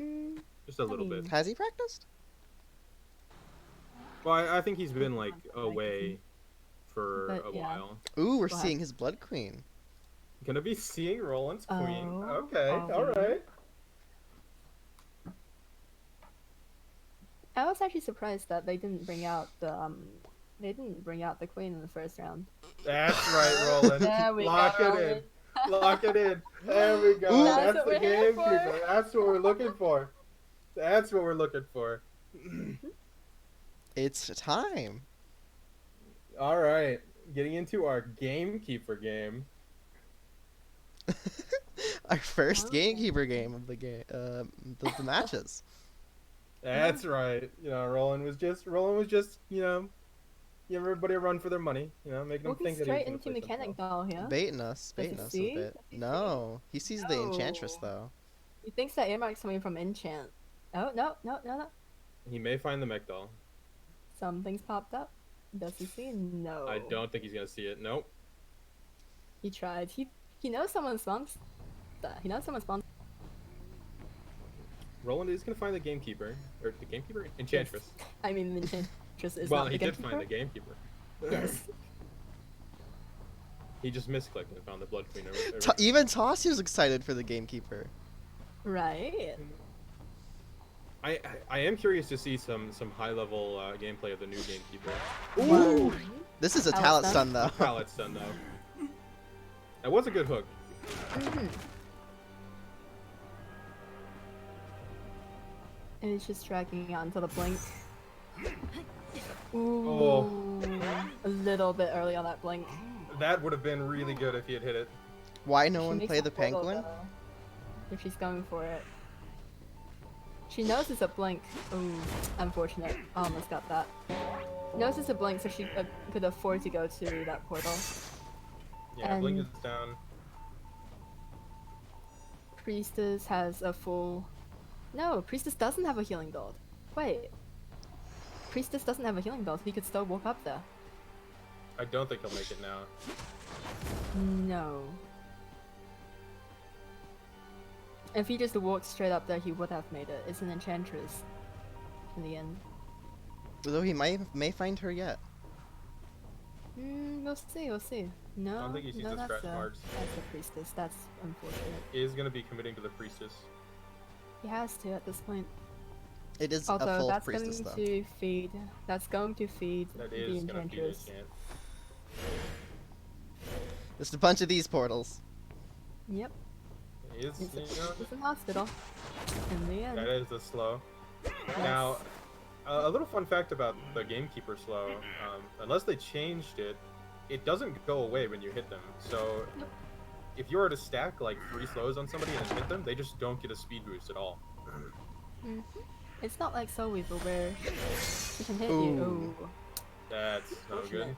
Mm, just a little bit. mean- Has he practiced? Well, I think he's been like away for But, a yeah. while. Ooh, we're Go seeing his Blood Queen. Gonna be seeing Roland's queen. Oh, Okay, all right. I was actually surprised that they didn't bring out the queen in the first round. That's right, Roland. There we Lock go, it in. Lock it in. There we go. Ooh. That's That's what the we're here for. gamekeeper. That's what we're looking for. That's what we're looking for. It's time. All right, getting into our gamekeeper game. Our first Oh. gamekeeper game of the game, the matches. That's right. You know, Roland was just, give everybody a run for their money. You know, making them Walking think that straight he's into gonna play mechanic something doll here. Baiting us he a see? bit. Does he see? No, he sees the Enchantress No. though. He thinks that earmark's coming from enchant. Oh no. else. He may find the mech doll. Something's popped up. Does he see? No. I don't think he's gonna see it. Nope. He tried. He knows someone spawns. He knows someone spawns. Roland is gonna find the gamekeeper, or the gamekeeper, Enchantress. I mean, the enchantress is Well, not he the did gamekeeper. find the gamekeeper. Yes. He just misclicked and found the Blood Queen. Even Tossie was excited for the gamekeeper. Right. I am curious to see some high level gameplay of the new gamekeeper. Ooh. This is a Talent talent stun? stun though. Pallet's done though. That was a good hook. And it's just dragging on to the blink. Ooh. Oh. A little bit early on that blink. That would have been really good if he had hit it. Why no She one makes play a the portal, penguin? though, if she's going for it. She knows it's a blink. Ooh, unfortunate. Almost got that. Knows it's a blink, so she could afford to go to that portal. Yeah, Blink And- is down. Priestess has a full. No, Priestess doesn't have a healing build. Wait. Priestess doesn't have a healing build. He could still walk up there. I don't think he'll make it now. No. If he just walked straight up there, he would have made it. It's an enchantress. In the end. Though he may find her yet. We'll see, we'll see. No, I don't think he sees no, the that's scratch marks. That's a priestess. That's unfortunate. He is gonna be committing to the priestess. He has to at this point. It is a Although full that's priestess going though. to feed. That's going to feed That the is gonna feed enchantress. Enchant. Just a bunch of these portals. Yep. He is, It's, you know, it's in hospital. In the end. that is a slow. Yes. Now, a little fun fact about the gamekeeper slow, unless they changed it, it doesn't go away when you hit them. So Nope. if you were to stack like 3 slows on somebody and then hit them, they just don't get a speed boost at all. It's not like Soul Weaver where she can hit you. Ooh. Ooh. That's no good. Unfortunate.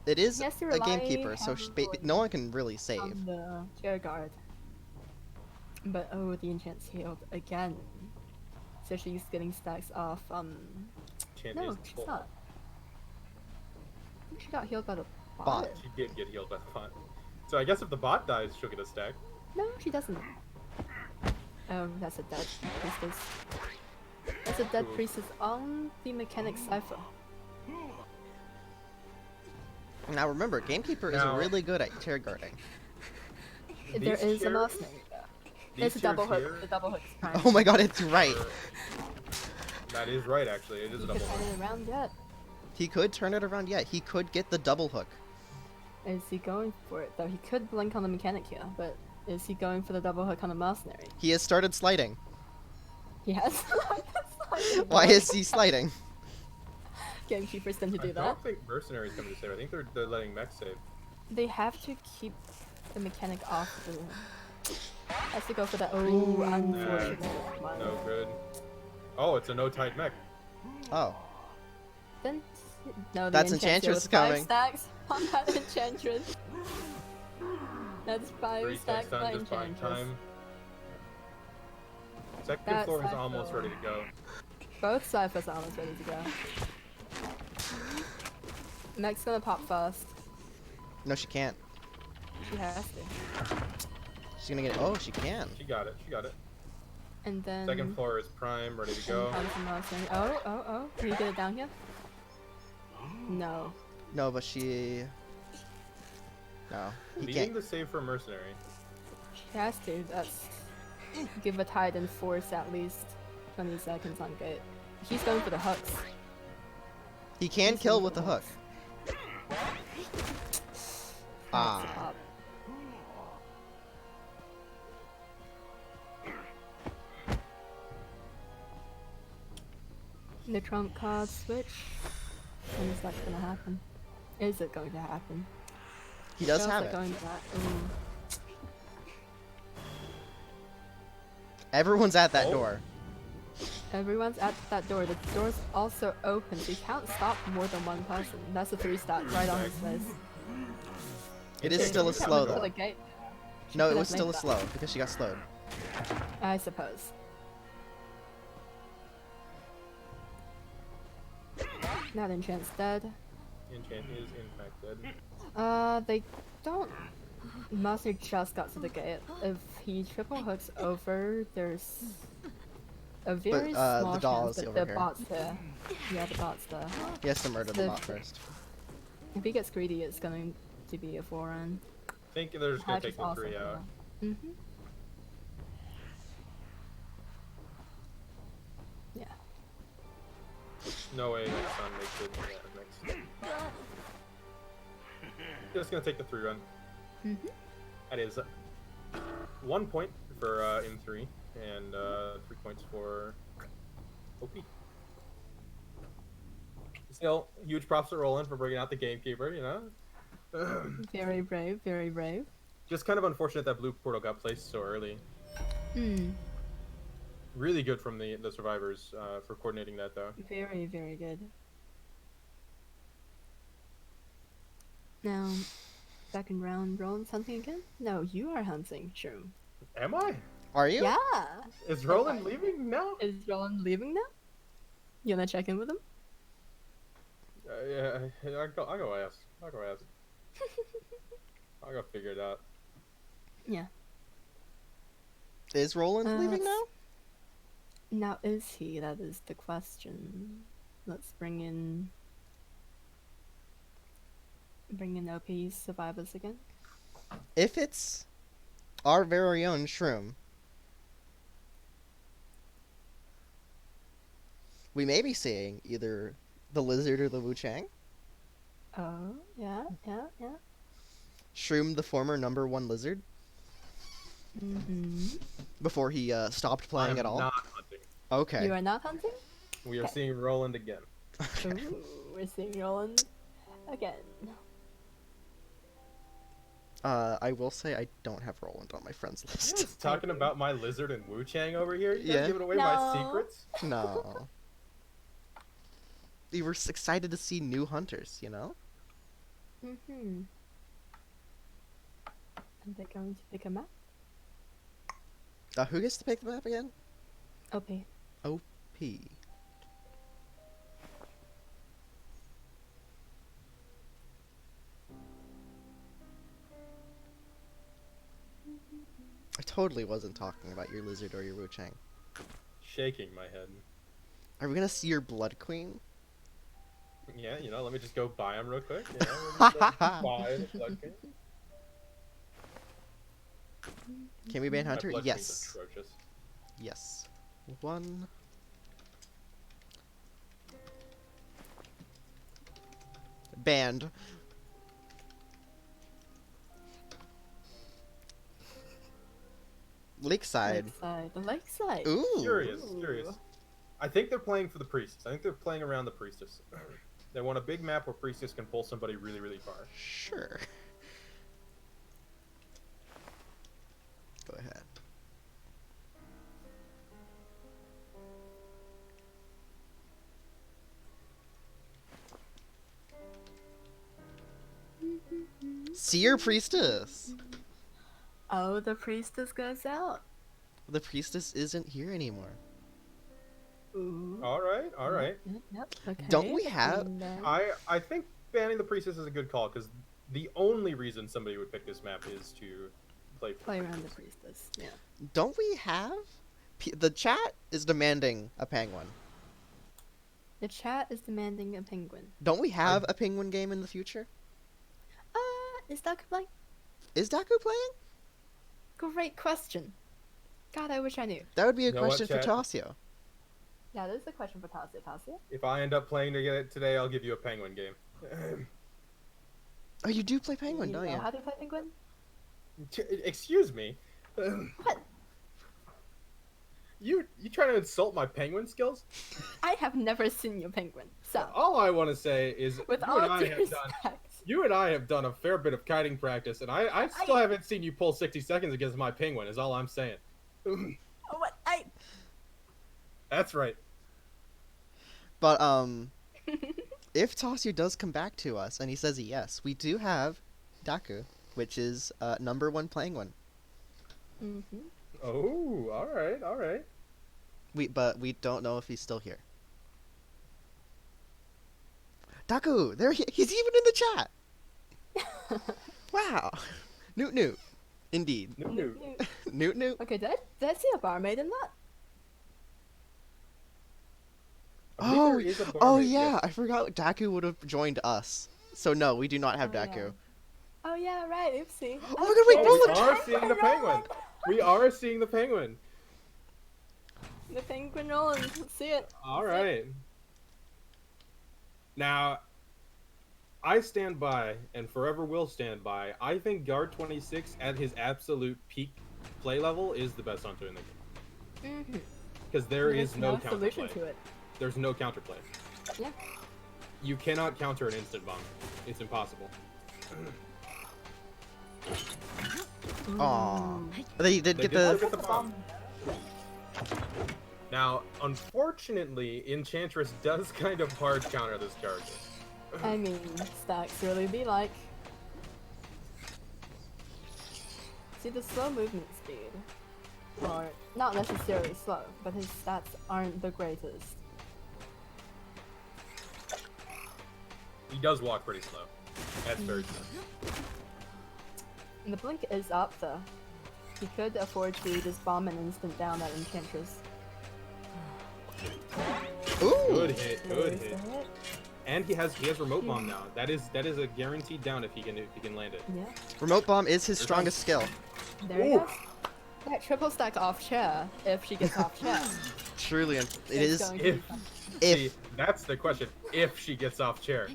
It is He has to a rely gamekeeper, so heavily no one can really save. On the chair guard. But oh, the enchant's healed again. So she's getting stacks off. Enchant No, is she's full. not. I think she got healed by the Bot. bot. She did get healed by the bot. So I guess if the bot dies, she'll get a stack. No, she doesn't. That's a dead priestess. That's a dead Ooh. priestess on the mechanic cipher. Now remember, gamekeeper is Now- really good at chair guarding. There These is a chairs- mercenary there. these There's a double chairs hook. here The double hook's prime. Oh my god, it's right. That is right, actually. It is a He double could hook. turn it around yet. He could turn it around yet. He could get the double hook. Is he going for it though? He could blink on the mechanic here, but is he going for the double hook on the mercenary? He has started sliding. Yes. Why is he sliding? Gamekeepers tend to I do that. don't think mercenaries come to save. I think they're letting mech save. They have to keep the mechanic off the. Has to go for the unfortunate one. No good. Oh, it's a no tide mech. Oh, Then no, the That's Enchantress Enchantress with 5 coming. stacks on that Enchantress. That's 5 3 stacks stacks by done, just buying Enchantress. time. Second That's floor is cypher. almost ready to go. Both ciphers are almost ready to go. Mech's gonna pop first. no, she can't. She has to. She's gonna get. Oh, she can. She got it. She got it. And then. Second floor is prime, ready to and go. comes the mercenary. Oh. Can you get it down here? No. No, but she. No, he Leading can't. the save for mercenary. She has to. That's. Give a tide and force at least 20 seconds on gate. He's going for the hooks. He can He's kill going with for the hook. That's Ah. up. The trump card switch. When is that gonna happen? Is it going to happen? He does Feels have like it. going to that. Everyone's at that Oh. door. Everyone's at that door. The door's also open, so you can't stop more than one person. That's a 3-stack right on his face. It is still a slow To though. the gate. She No, it could was have still made a that. slow because she got slowed. I suppose. That enchant's dead. Enchant is in fact dead. They don't. Master just got to the gate. If he triple hooks over, there's a very the small doll chance is that over the here. bot's there. Yeah, the bot's there. He has to murder the The- bot first. If he gets greedy, it's going to be a forerun. I think they're just gonna take the 3 out. Mm-hmm. Yeah. No way next sun makes it. Yeah, next. Just gonna take the 3 run. Mm-hmm. That is 1 point for M3 and 3 points for OP. Still, huge props to Roland for bringing out the gamekeeper, you know? Very brave, very brave. Just kind of unfortunate that blue portal got placed so early. Hmm. Really good from the survivors for coordinating that, though. Very, very good. Now, second round, Roland's hunting again? No, you are hunting, Shroom. Am I? Are you? Yeah! Is Roland leaving now? Is Roland leaving now? You wanna check in with him? Yeah, I'll go ask. I'll go ask. I'll go figure it out. Yeah. Is Roland leaving now? Now, is he? That is the question. Let's bring in OP survivors again. If it's our very own Shroom, we may be seeing either the Lizard or the Wu Chang. Oh, yeah. Shroom, the former #1 Lizard, Mm-hmm. before he stopped playing I'm at all. not hunting. Okay. You are not hunting? We are Okay. seeing Roland again. Ooh, we're seeing Roland again. I will say I don't have Roland on my friends list. Just talking about my lizard and Wu Chang over here. You guys Yeah. giving away my No. secrets? No. We were excited to see new hunters, you know? Mm-hmm. And they're going to pick a map? Who gets to pick the map again? OP. P. I totally wasn't talking about your Lizard or your Wu Chang. Shaking my head. Are we gonna see your Blood Queen? Yeah, you know, let me just go buy him real quick. You know, let me just go buy the Blood Queen. Can we ban My Hunter? Blood Queen's Yes. atrocious. Yes. 1. Banned. Lakeside. The lakeside. Ooh. Curious. I think they're playing for the priestess. I think they're playing around the priestess. They want a big map where priestess can pull somebody really, really far. Sure. Go ahead. Seer Priestess! Oh, the priestess goes out. The priestess isn't here anymore. Ooh. All right. Yep. Okay. Don't we have- and then- I think banning the priestess is a good call because the only reason somebody would pick this map is to play for play the around the priestess. priestess? Yeah. Don't we have? The chat is demanding a penguin. The chat is demanding a penguin. Don't we have a penguin game in the future? Is Daku playing? Is Daku playing? Great question. God, I wish I knew. That would be a You know what, question for chat? Tasio. Yeah, this is a question for Tasia. Tasia? If I end up playing today, I'll give you a penguin game. Oh, you do play penguin, You don't know you? how to play penguin? Excuse me. What? You trying to insult my penguin skills? I have never seen you penguin. So, All I want to say is with you all and I due have done respect, you and I have done a fair bit of kiting practice, and I still haven't seen you pull 60 seconds against my penguin. Is all I'm saying. what That's right. But if Tasio does come back to us and he says yes, we do have Daku, which is #1 penguin. Mm-hmm. Oh, all right. But we don't know if he's still here. Daku, he's even in the chat. Wow, Newt, indeed, No. Newt. Okay, did I see a barmaid in that? I believe there is a Oh barmaid, yeah, yes. I forgot Daku would have joined us. So no, we do not have Oh, yeah. Daku. Oh yeah, right. Oopsie. Oh my God, wait, Okay, pull We the are seeing the penguin. We are seeing the penguin. The penguin rolling. Let's see it. All right. Now, I stand by and forever will stand by. I think Guard 26 at his absolute peak play level is the best hunter in the game Mm-hmm. because there is no solution counterplay. to it. There's no counterplay. Yeah. You cannot counter an instant bomb. It's impossible. Aw, they did They get did the. look at the bomb. Now, unfortunately, Enchantress does kind of hard counter this character. I mean, stacks really be like. See, the slow movement speed, or not necessarily slow, but his stats aren't the greatest. He does walk pretty slow. That's very true. And the blink is up though. He could afford to just bomb an instant down at Enchantress. Ooh, Good hit. There's the hit. And he has remote bomb now. That is a guaranteed down if he can land it. Yeah, remote bomb is his strongest skill. there you go. That triple stack off chair if she gets off chair. Truly, it It's is. going to be If fun. see, If that's the question. If she gets off chair,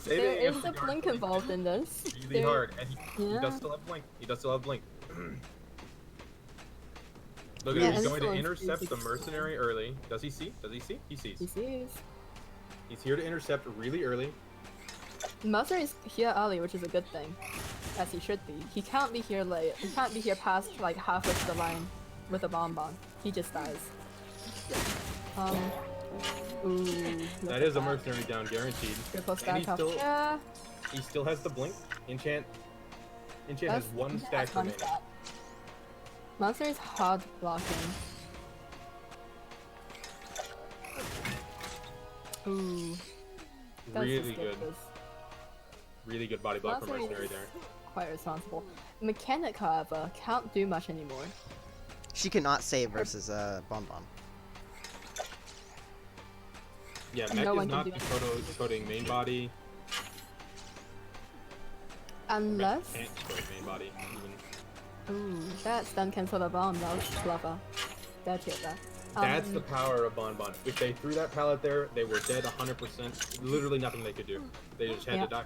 Say There that is if a the guard blink plays involved in this. really There- hard, and he Yeah. does still have blink. He does still have blink. Look at Yeah, him. He's and going to influence intercept is- the mercenary early. Does he see? Does he see? He sees. He sees. He's here to intercept really early. Mother is here early, which is a good thing. As he should be. He can't be here late. He can't be here past like halfway to the line with a bonbon. He just dies. Ooh. look That at is a mercenary down guaranteed. Triple And stack he off still chair. he still has the blink. Enchant has That's- one that's stack one remaining. stat. Monster is hard blocking. Ooh. That's Really good. suspicious. Really good body block from Monster mercenary is there. quite responsible. Mechanic, however, can't do much anymore. she cannot save versus Bon Bon. Yeah, No Mech is one can not do decoding main body. Mech Unless. can't decode main body even. Ooh, that stun cancel the bomb. That was clever. That's it, that. That's the power of Bon Bon. If they threw that pallet there, they were dead 100%. Literally nothing they could do. They just had Yeah. to die.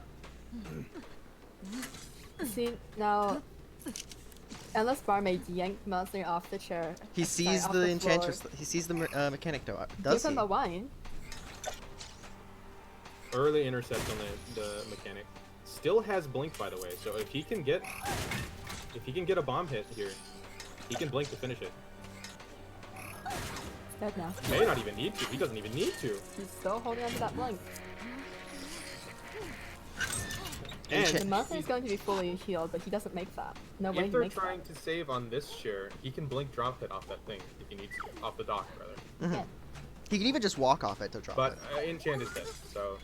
See, now. Unless Barmaid yanked Mercenary off the chair. He sorry, sees off the floor. enchantress. He sees the mechanic though. Does Give he? him a wine. Early intercept on the mechanic. Still has blink, by the way. So if he can get a bomb hit here, he can blink to finish it. It's dead now. May not even need to. He doesn't even need to. He's still holding onto that blink. The And Mercenary's going to be fully healed, but he doesn't make that. No way if he they're makes trying that. to save on this share, he can blink drop hit off that thing if he needs to. Off the dock, rather. Yeah. He can even just walk off it to drop But it. enchant is dead, so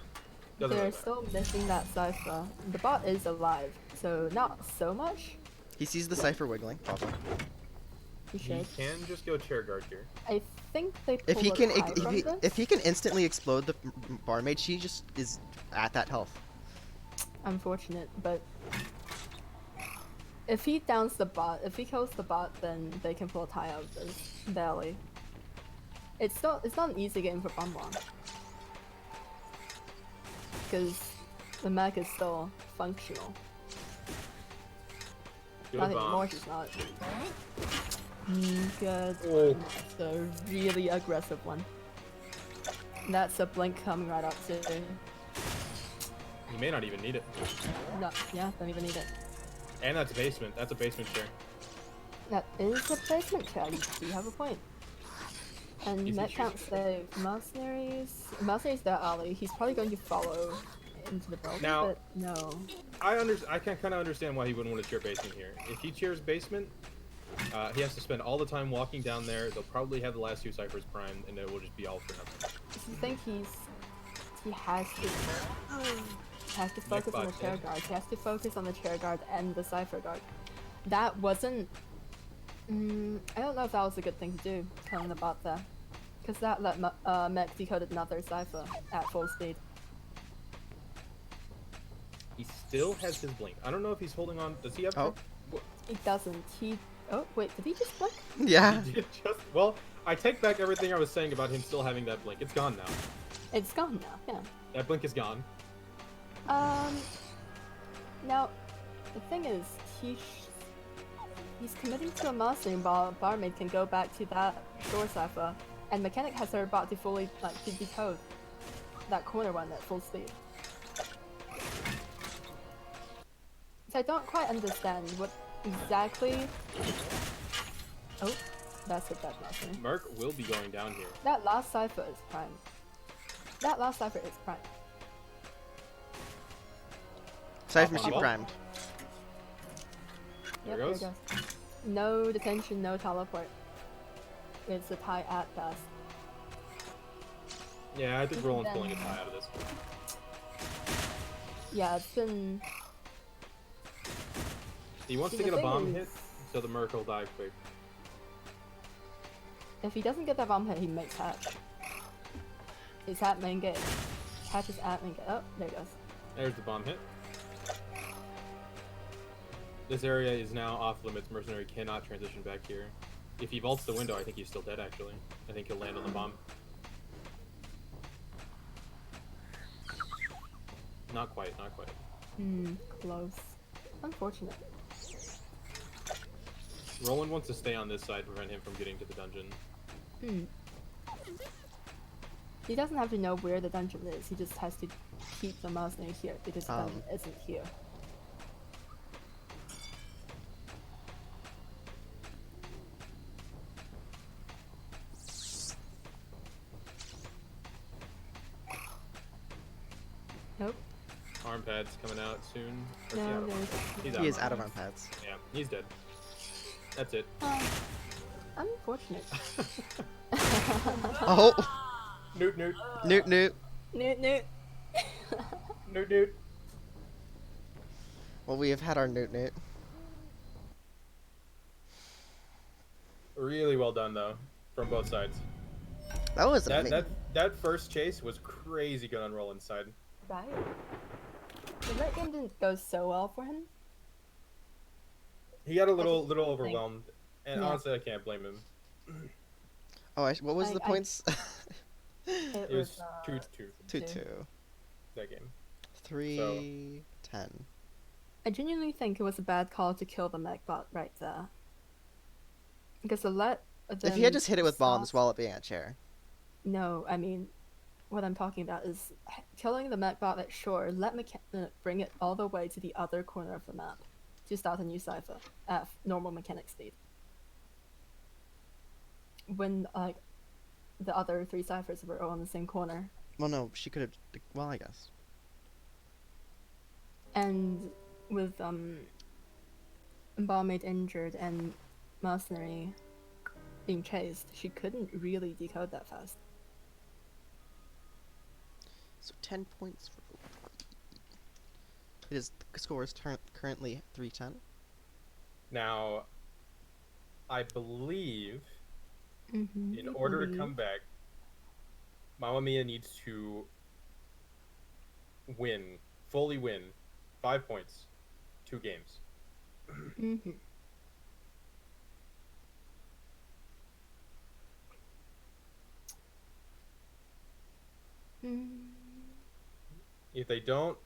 doesn't They're really matter. still missing that cipher. The bot is alive, so not so much. He sees the cipher wiggling. Probably. He He should. can just go chair guard here. I think they If pull he a can, tie from this. if he can instantly explode the barmaid, she just is at that health. Unfortunate, but if he downs the bot, if he kills the bot, then they can pull a tie out of this. Barely. It's not an easy game for Bonbon. Because the mech is still functional. Good Not bomb. anymore, she's not. Good. Oh. That's a really aggressive one. That's a blink coming right up soon. He may not even need it. No, yeah, don't even need it. And that's basement. That's a basement chair. That is a basement chair, you do have a point. And Is it Met can't save Mercenaries their ally. He's probably going to follow into the building, Now- but no. I can kind of understand why he wouldn't want to chair basement here. If he chairs basement, he has to spend all the time walking down there. They'll probably have the last two ciphers primed, and it will just be all for nothing. I think he has to focus on the box chair dead. guard. He has to focus on the chair guard and the cipher guard. That wasn't. I don't know if that was a good thing to do, killing the bot there, because that let Mech decode another cipher at full speed. He still has his blink. I don't know if he's holding on. Does he have? Oh. He doesn't. Oh wait, did he just blink? Yeah. He did just. Well, I take back everything I was saying about him still having that blink. It's gone now. It's gone now. Yeah. That blink is gone. Now, the thing is, he's committing to a mercenary while Barmaid can go back to that door cipher, and Mechanic has her bot to fully to decode that corner one at full speed. So I don't quite understand what exactly. Oh, that's a dead mercenary. Merc will be going down here. That last cipher is prime. That last cipher is prime. Cipher on machine ball. primed. There Yep, goes. there it goes. No detention, no teleport. It's a tie at best. Yeah, I think Even Roland's then- pulling a tie out of this. Yeah, it's been. He wants See, to the get a thing bomb is- hit, so the Merc will die quick. If he doesn't get that bomb hit, he makes hatch. It's at main gate. Hatch is at main gate. Oh, there it goes. There's the bomb hit. This area is now off limits. Mercenary cannot transition back here. If he vaults the window, I think he's still dead, actually. I think he'll land on the bomb. Not quite, not quite. Close. Unfortunate. Roland wants to stay on this side, prevent him from getting to the dungeon. He doesn't have to know where the dungeon is. He just has to keep the mercenary here because the dungeon isn't here. Nope. Arm pads coming out soon. Or is he No, out of there's. arm? He's He is arm out of pads. arm pads. Yeah, he's dead. That's it. Unfortunate. Oh, Newt, newt, Newt Newt. Newt, Newt. newt, newt. Well, we have had our Newt Newt. Really well done, though, from both sides. That was That amazing. that first chase was crazy good on Roland's side. Right. The late game didn't go so well for him. He got a little just think- overwhelmed, and Yeah. honestly, I can't blame him. Oh, what was the I- points? It It was was 2-2 2-2. that game. 3-10. I genuinely think it was a bad call to kill the mech bot right there. Because the let If he had just hit it with bombs while it being a chair. No, I mean, what I'm talking about is killing the mech bot at shore. Let mechanic bring it all the way to the other corner of the map to start a new cipher at normal mechanic speed. When like the other 3 ciphers were all on the same corner. Well, no, she could have. Well, I guess. And with Barmaid injured and Mercenary being chased, she couldn't really decode that fast. So 10 points for. It is the score is currently 3-10. Now, I believe Mm-hmm. in order to come back, Mamma Mia needs to fully win, 5 points, 2 games. Mm-hmm. If they don't,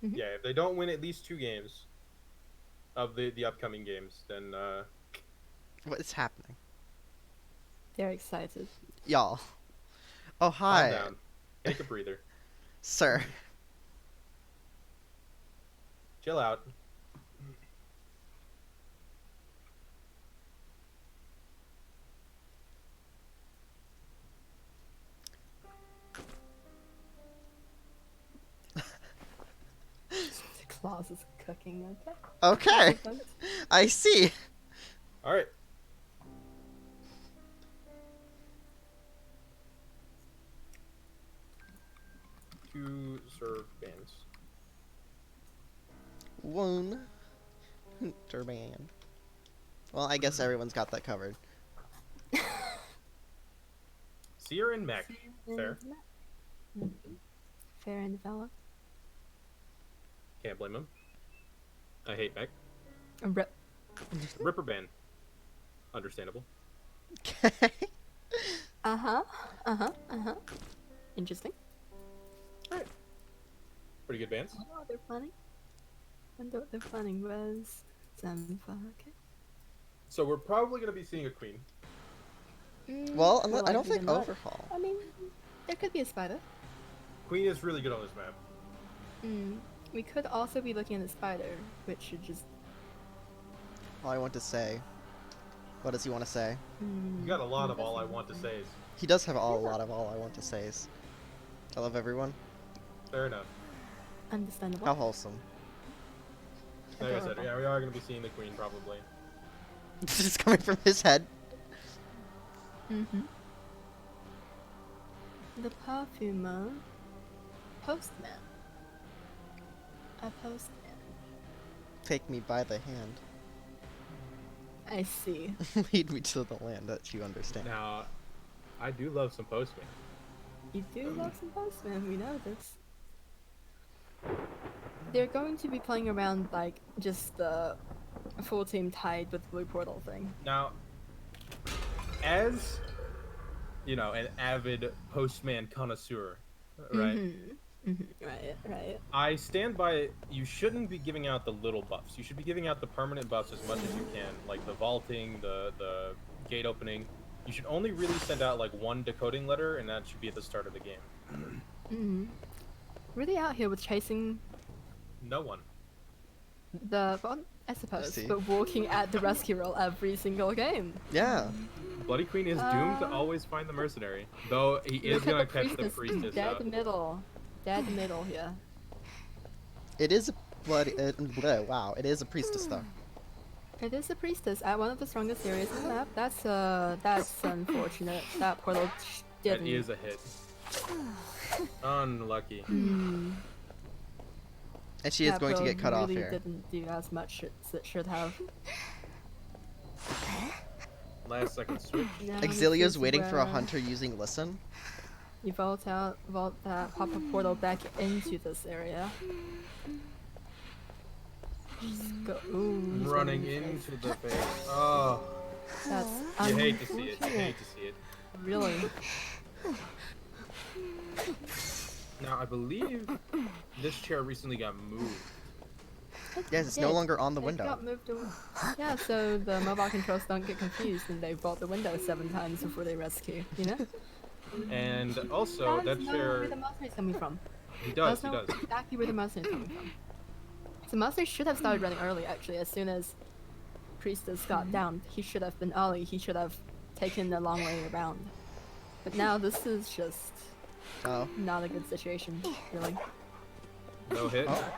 Mhm. if they don't win at least 2 games of the upcoming games, then What is happening? They're excited. Y'all. Oh, calm hi. down, take a breather, Sir. chill out. Claus is cooking, okay? Okay. Perfect. I see. All right. Two serve bands. One. Turban. Well, I guess everyone's got that covered. Seer and Mech. Fair. Mhm. Fair and valid. Can't blame him. I hate Mech. Rip. Ripper band. Understandable. Okay. Interesting. Pretty good bands. Wonder what they're planning. Wonder what they're planning. Res, Zenfa, okay. So we're probably gonna be seeing a queen. Well, More I don't likely think than not. overhaul. I mean, there could be a spider. Queen is really good on this map. We could also be looking at the spider, which should just. All I want to say. What does he want to say? You got a lot of all I want to say. He does have a lot of all I want to says. I love everyone. Fair enough. Understandable. How wholesome. Like I said, Adorable. yeah, we are gonna be seeing the queen probably. This is coming from his head. The perfumer. Postman. A postman. Take me by the hand. I see. Lead me to the land that you understand. Now, I do love some postman. You do love some postman, we know this. They're going to be playing around like just the full team tied with blue portal thing. Now, as you know, an avid postman connoisseur, right? Right. I stand by. You shouldn't be giving out the little buffs. You should be giving out the permanent buffs as much as you can, like the vaulting, the gate opening. You should only really send out like one decoding letter, and that should be at the start of the game. Really out here with chasing No one. the well, I suppose, see. but walking at the rescue roll every single game. Yeah. Bloody Queen is doomed to always find the mercenary, though he is Look at gonna the catch the priestess. priestess Dead up. middle. Dead middle here. It is a bloody. Wow. It is a priestess though. It is a priestess at one of the strongest areas in the map. That's unfortunate. That portal That didn't. is a hit. Unlucky. And she is That going to portal get cut off really here. didn't do as much as it should have. Last second switch. Now this Exilia's is waiting for a where hunter using listen. You vault that pop a portal back into this area. Just go. Ooh, he's Running going in into the face. Oh, That's you hate to see it. You unfortunate. hate to see it. Really. Now, I believe this chair recently got moved. Yes, it's Yeah, no longer on the it window. got moved away. Yeah, so the mobile controls don't get confused and they bought the window 7 times before they rescue, you know? And also, that Know chair. where the monster is coming from. He does. Know exactly where the monster is coming from. So monster should have started running early, actually, as soon as Priestess got down. He should have been early, he should have taken the long way around. But now this is just Oh. not a good situation, really. No hit. Oh.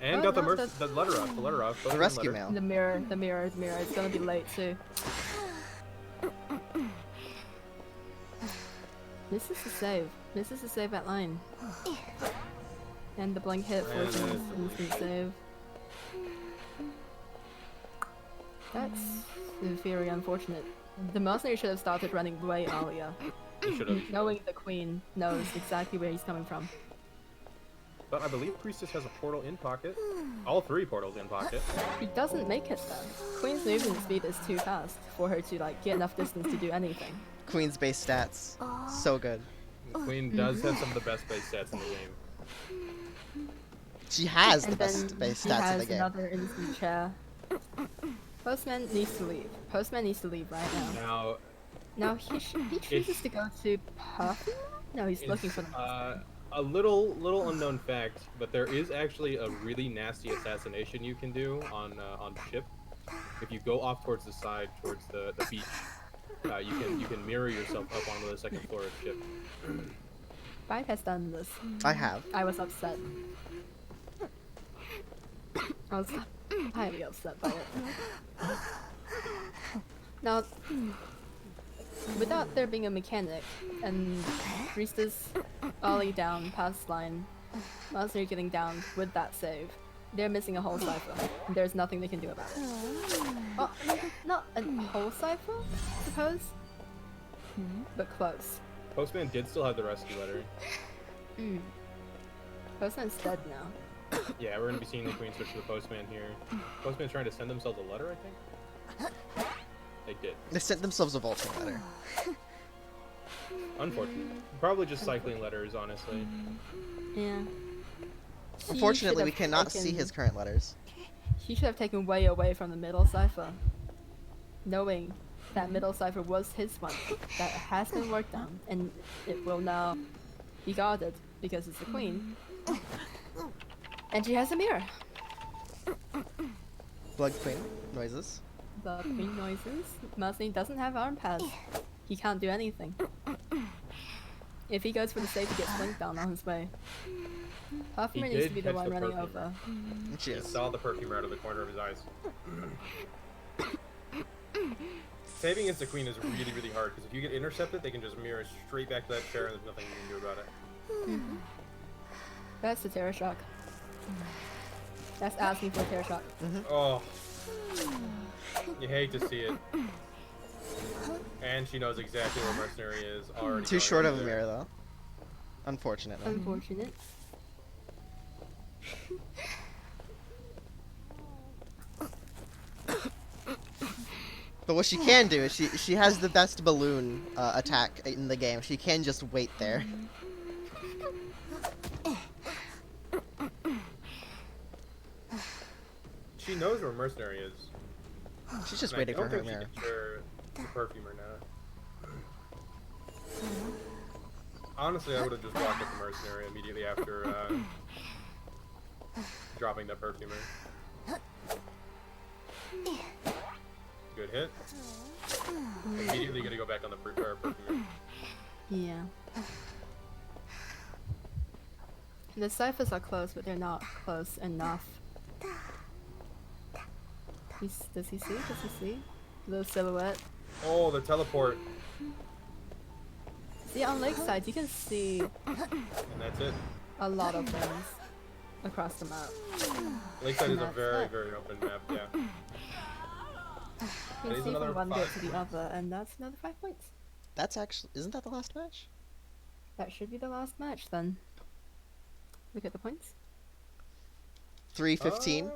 And Oh, got the no, merc. The letter off. The letter off. The rescue mail. The mirror. It's gonna be late too. This is the save. This is the save at line. And the blink hit for And instant save. That's very unfortunate. The mercenary should have started running way earlier, He should have. knowing the queen knows exactly where he's coming from. But I believe Priestess has a portal in pocket. All 3 portals in pocket. He doesn't make it though. Queen's movement speed is too fast for her to like get enough distance to do anything. Queen's base stats. So good. Queen does have some of the best base stats in the game. She has the And then best base he stats in has the game. another instant chair. Postman needs to leave. Postman needs to leave right now. Now, Now he chooses to go to Perfume? No, he's looking for the a little unknown fact, but there is actually a really nasty assassination you can do on ship. If you go off towards the side, towards the beach, you can mirror yourself up onto the 2nd floor of the ship. Bite has done this. I have. I was upset. I was highly upset by it. Now, without there being a mechanic and Priestess early down past line, Monster getting down with that save, they're missing a whole cipher. And there's nothing they can do about it. Oh, not a whole cipher, I suppose, but close. Postman did still have the rescue letter. Postman's dead now. Yeah, we're gonna be seeing the Queen switch to the Postman here. Postman's trying to send themselves a letter, I think. They did. They sent themselves a vaulting letter. Unfortunate. Probably just cycling letters, honestly. Yeah. He Unfortunately, should we have cannot see taken- his current letters. He should have taken way away from the middle cipher, knowing that middle cipher was his one, that has been worked on, and it will now be guarded because it's the queen. And she has a mirror. Blood Queen noises. The queen noises. Mercy doesn't have arm pads. He can't do anything. If he goes for the save, he gets blinked down on his way. Perfumer needs to did be the catch one the running perfumer. over. She He is. saw the perfumer out of the corner of his eyes. Saving against the Queen is really, really hard, because if you get intercepted, they can just mirror straight back to that chair and there's nothing you can do about it. That's the terror shock. That's asking for a terror shock. Oh. You hate to see it. And she knows exactly where Mercenary is already. Too going short of a there. mirror, though. Unfortunately. Unfortunate. But what she can do is she has the best balloon attack in the game. She can just wait there. She knows where Mercenary is. She's just And waiting I for don't her think mirror. she can share the perfumer now. Honestly, I would have just walked up the Mercenary immediately after dropping the perfumer. Good hit. Immediately gonna go back on the perfumer. Yeah. The ciphers are close, but they're not close enough. Does he see? Does he see? The silhouette. Oh, the teleport. See, on Lakeside, you can see And that's it. a lot of things across the map. Lakeside is a That's very, it. very open map, yeah. You That can is see another from one bit 5 to the other, and that's another 5 points. That's actually isn't that the last match? That should be the last match then. Look at the points. 315.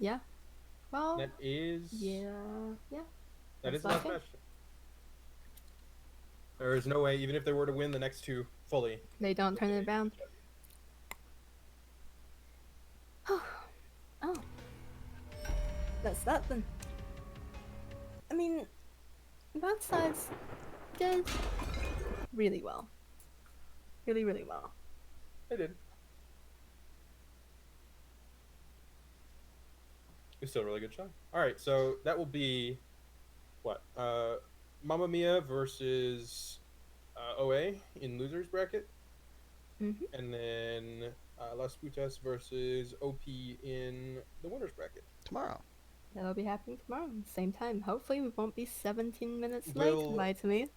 Yeah. Well, That is... yeah. That is That's the last okay. match. There is no way, even if they were to win the next 2 fully. They don't turn it around. yes, that then. I mean, both sides did really well. Really, really well. I did. It's still a really good shot. All right, so that will be what? Mamma Mia versus OA in losers bracket, Mhm. and then Las Putas versus OP in the winners bracket. Tomorrow. That'll be happening tomorrow, same time. Hopefully, we won't be 17 minutes Will- late. Lie to me.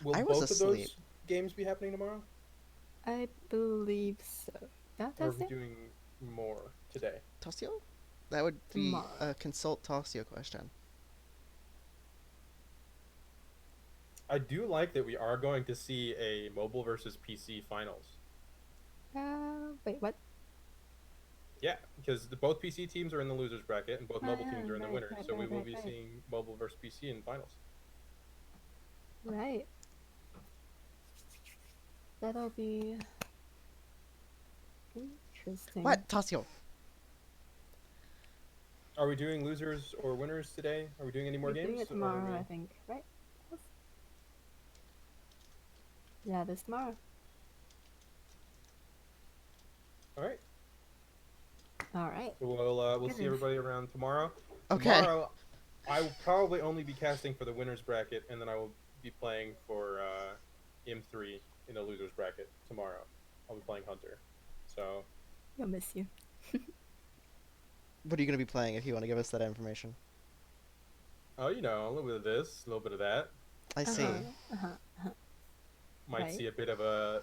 Will I was both of asleep. those games be happening tomorrow, I believe so. Yeah, or are that's we it. doing more today? Tossio? That would be Tomorrow. a consult Tossio question. I do like that we are going to see a mobile versus PC finals. Wait, what? Yeah, because both PC teams are in the losers bracket and both Oh, mobile yeah, teams are in the right, winners. right, So we right, will right, be right. seeing mobile versus PC in finals. Right. That'll be interesting. What? Tossio. Are we doing losers or winners today? Are we doing any more We're games? doing it or are tomorrow, we- I think. Right? Yeah, this tomorrow. All right. All right. So we'll see Goodness. everybody around tomorrow. Okay. Tomorrow, I will probably only be casting for the winners bracket, and then I will be playing for M3 in the losers bracket tomorrow. I'll be playing Hunter. So You'll miss you. What are you going to be playing if you want to give us that information? oh, you know, a little bit of this, a little bit of that. I see. Uh-huh. Might Right. see a bit of a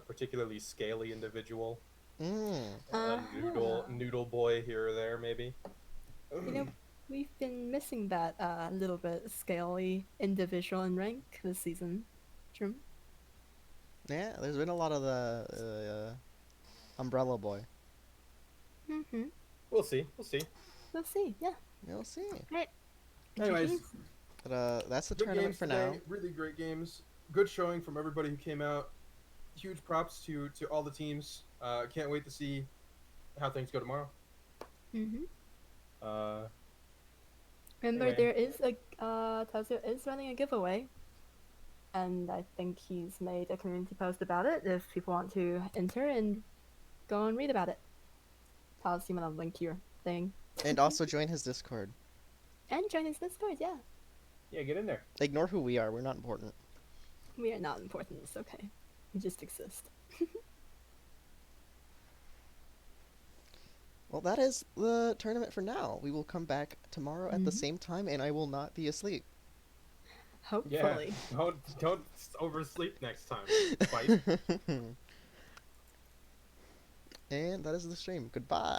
particularly scaly individual. Mm. A noodle boy here or there, maybe. You know, we've been missing that little bit scaly individual in rank this season. True. Yeah, there's been a lot of the Umbrella Boy. Mm-hmm. We'll see. We'll see. We'll see. Yeah. You'll see. Anyways, GGs. But that's the good tournament games for today. now. Really great games. Good showing from everybody who came out. Huge props to all the teams. Can't wait to see how things go tomorrow. Mm-hmm. Uh, Remember, Anyway. there is a Tazio is running a giveaway, and I think he's made a community post about it. If people want to enter and go and read about it, Taz, you want to link your thing And also join his Discord. and join his Discord. Yeah, yeah, get in there. Ignore who we are. We're not important. we are not important. It's okay. We just exist. Well, that is the tournament for now. We will come back tomorrow at the Mhm. same time, and I will not be asleep. Hopefully. Yeah. Don't oversleep next time. Fight. And that is the stream. Goodbye.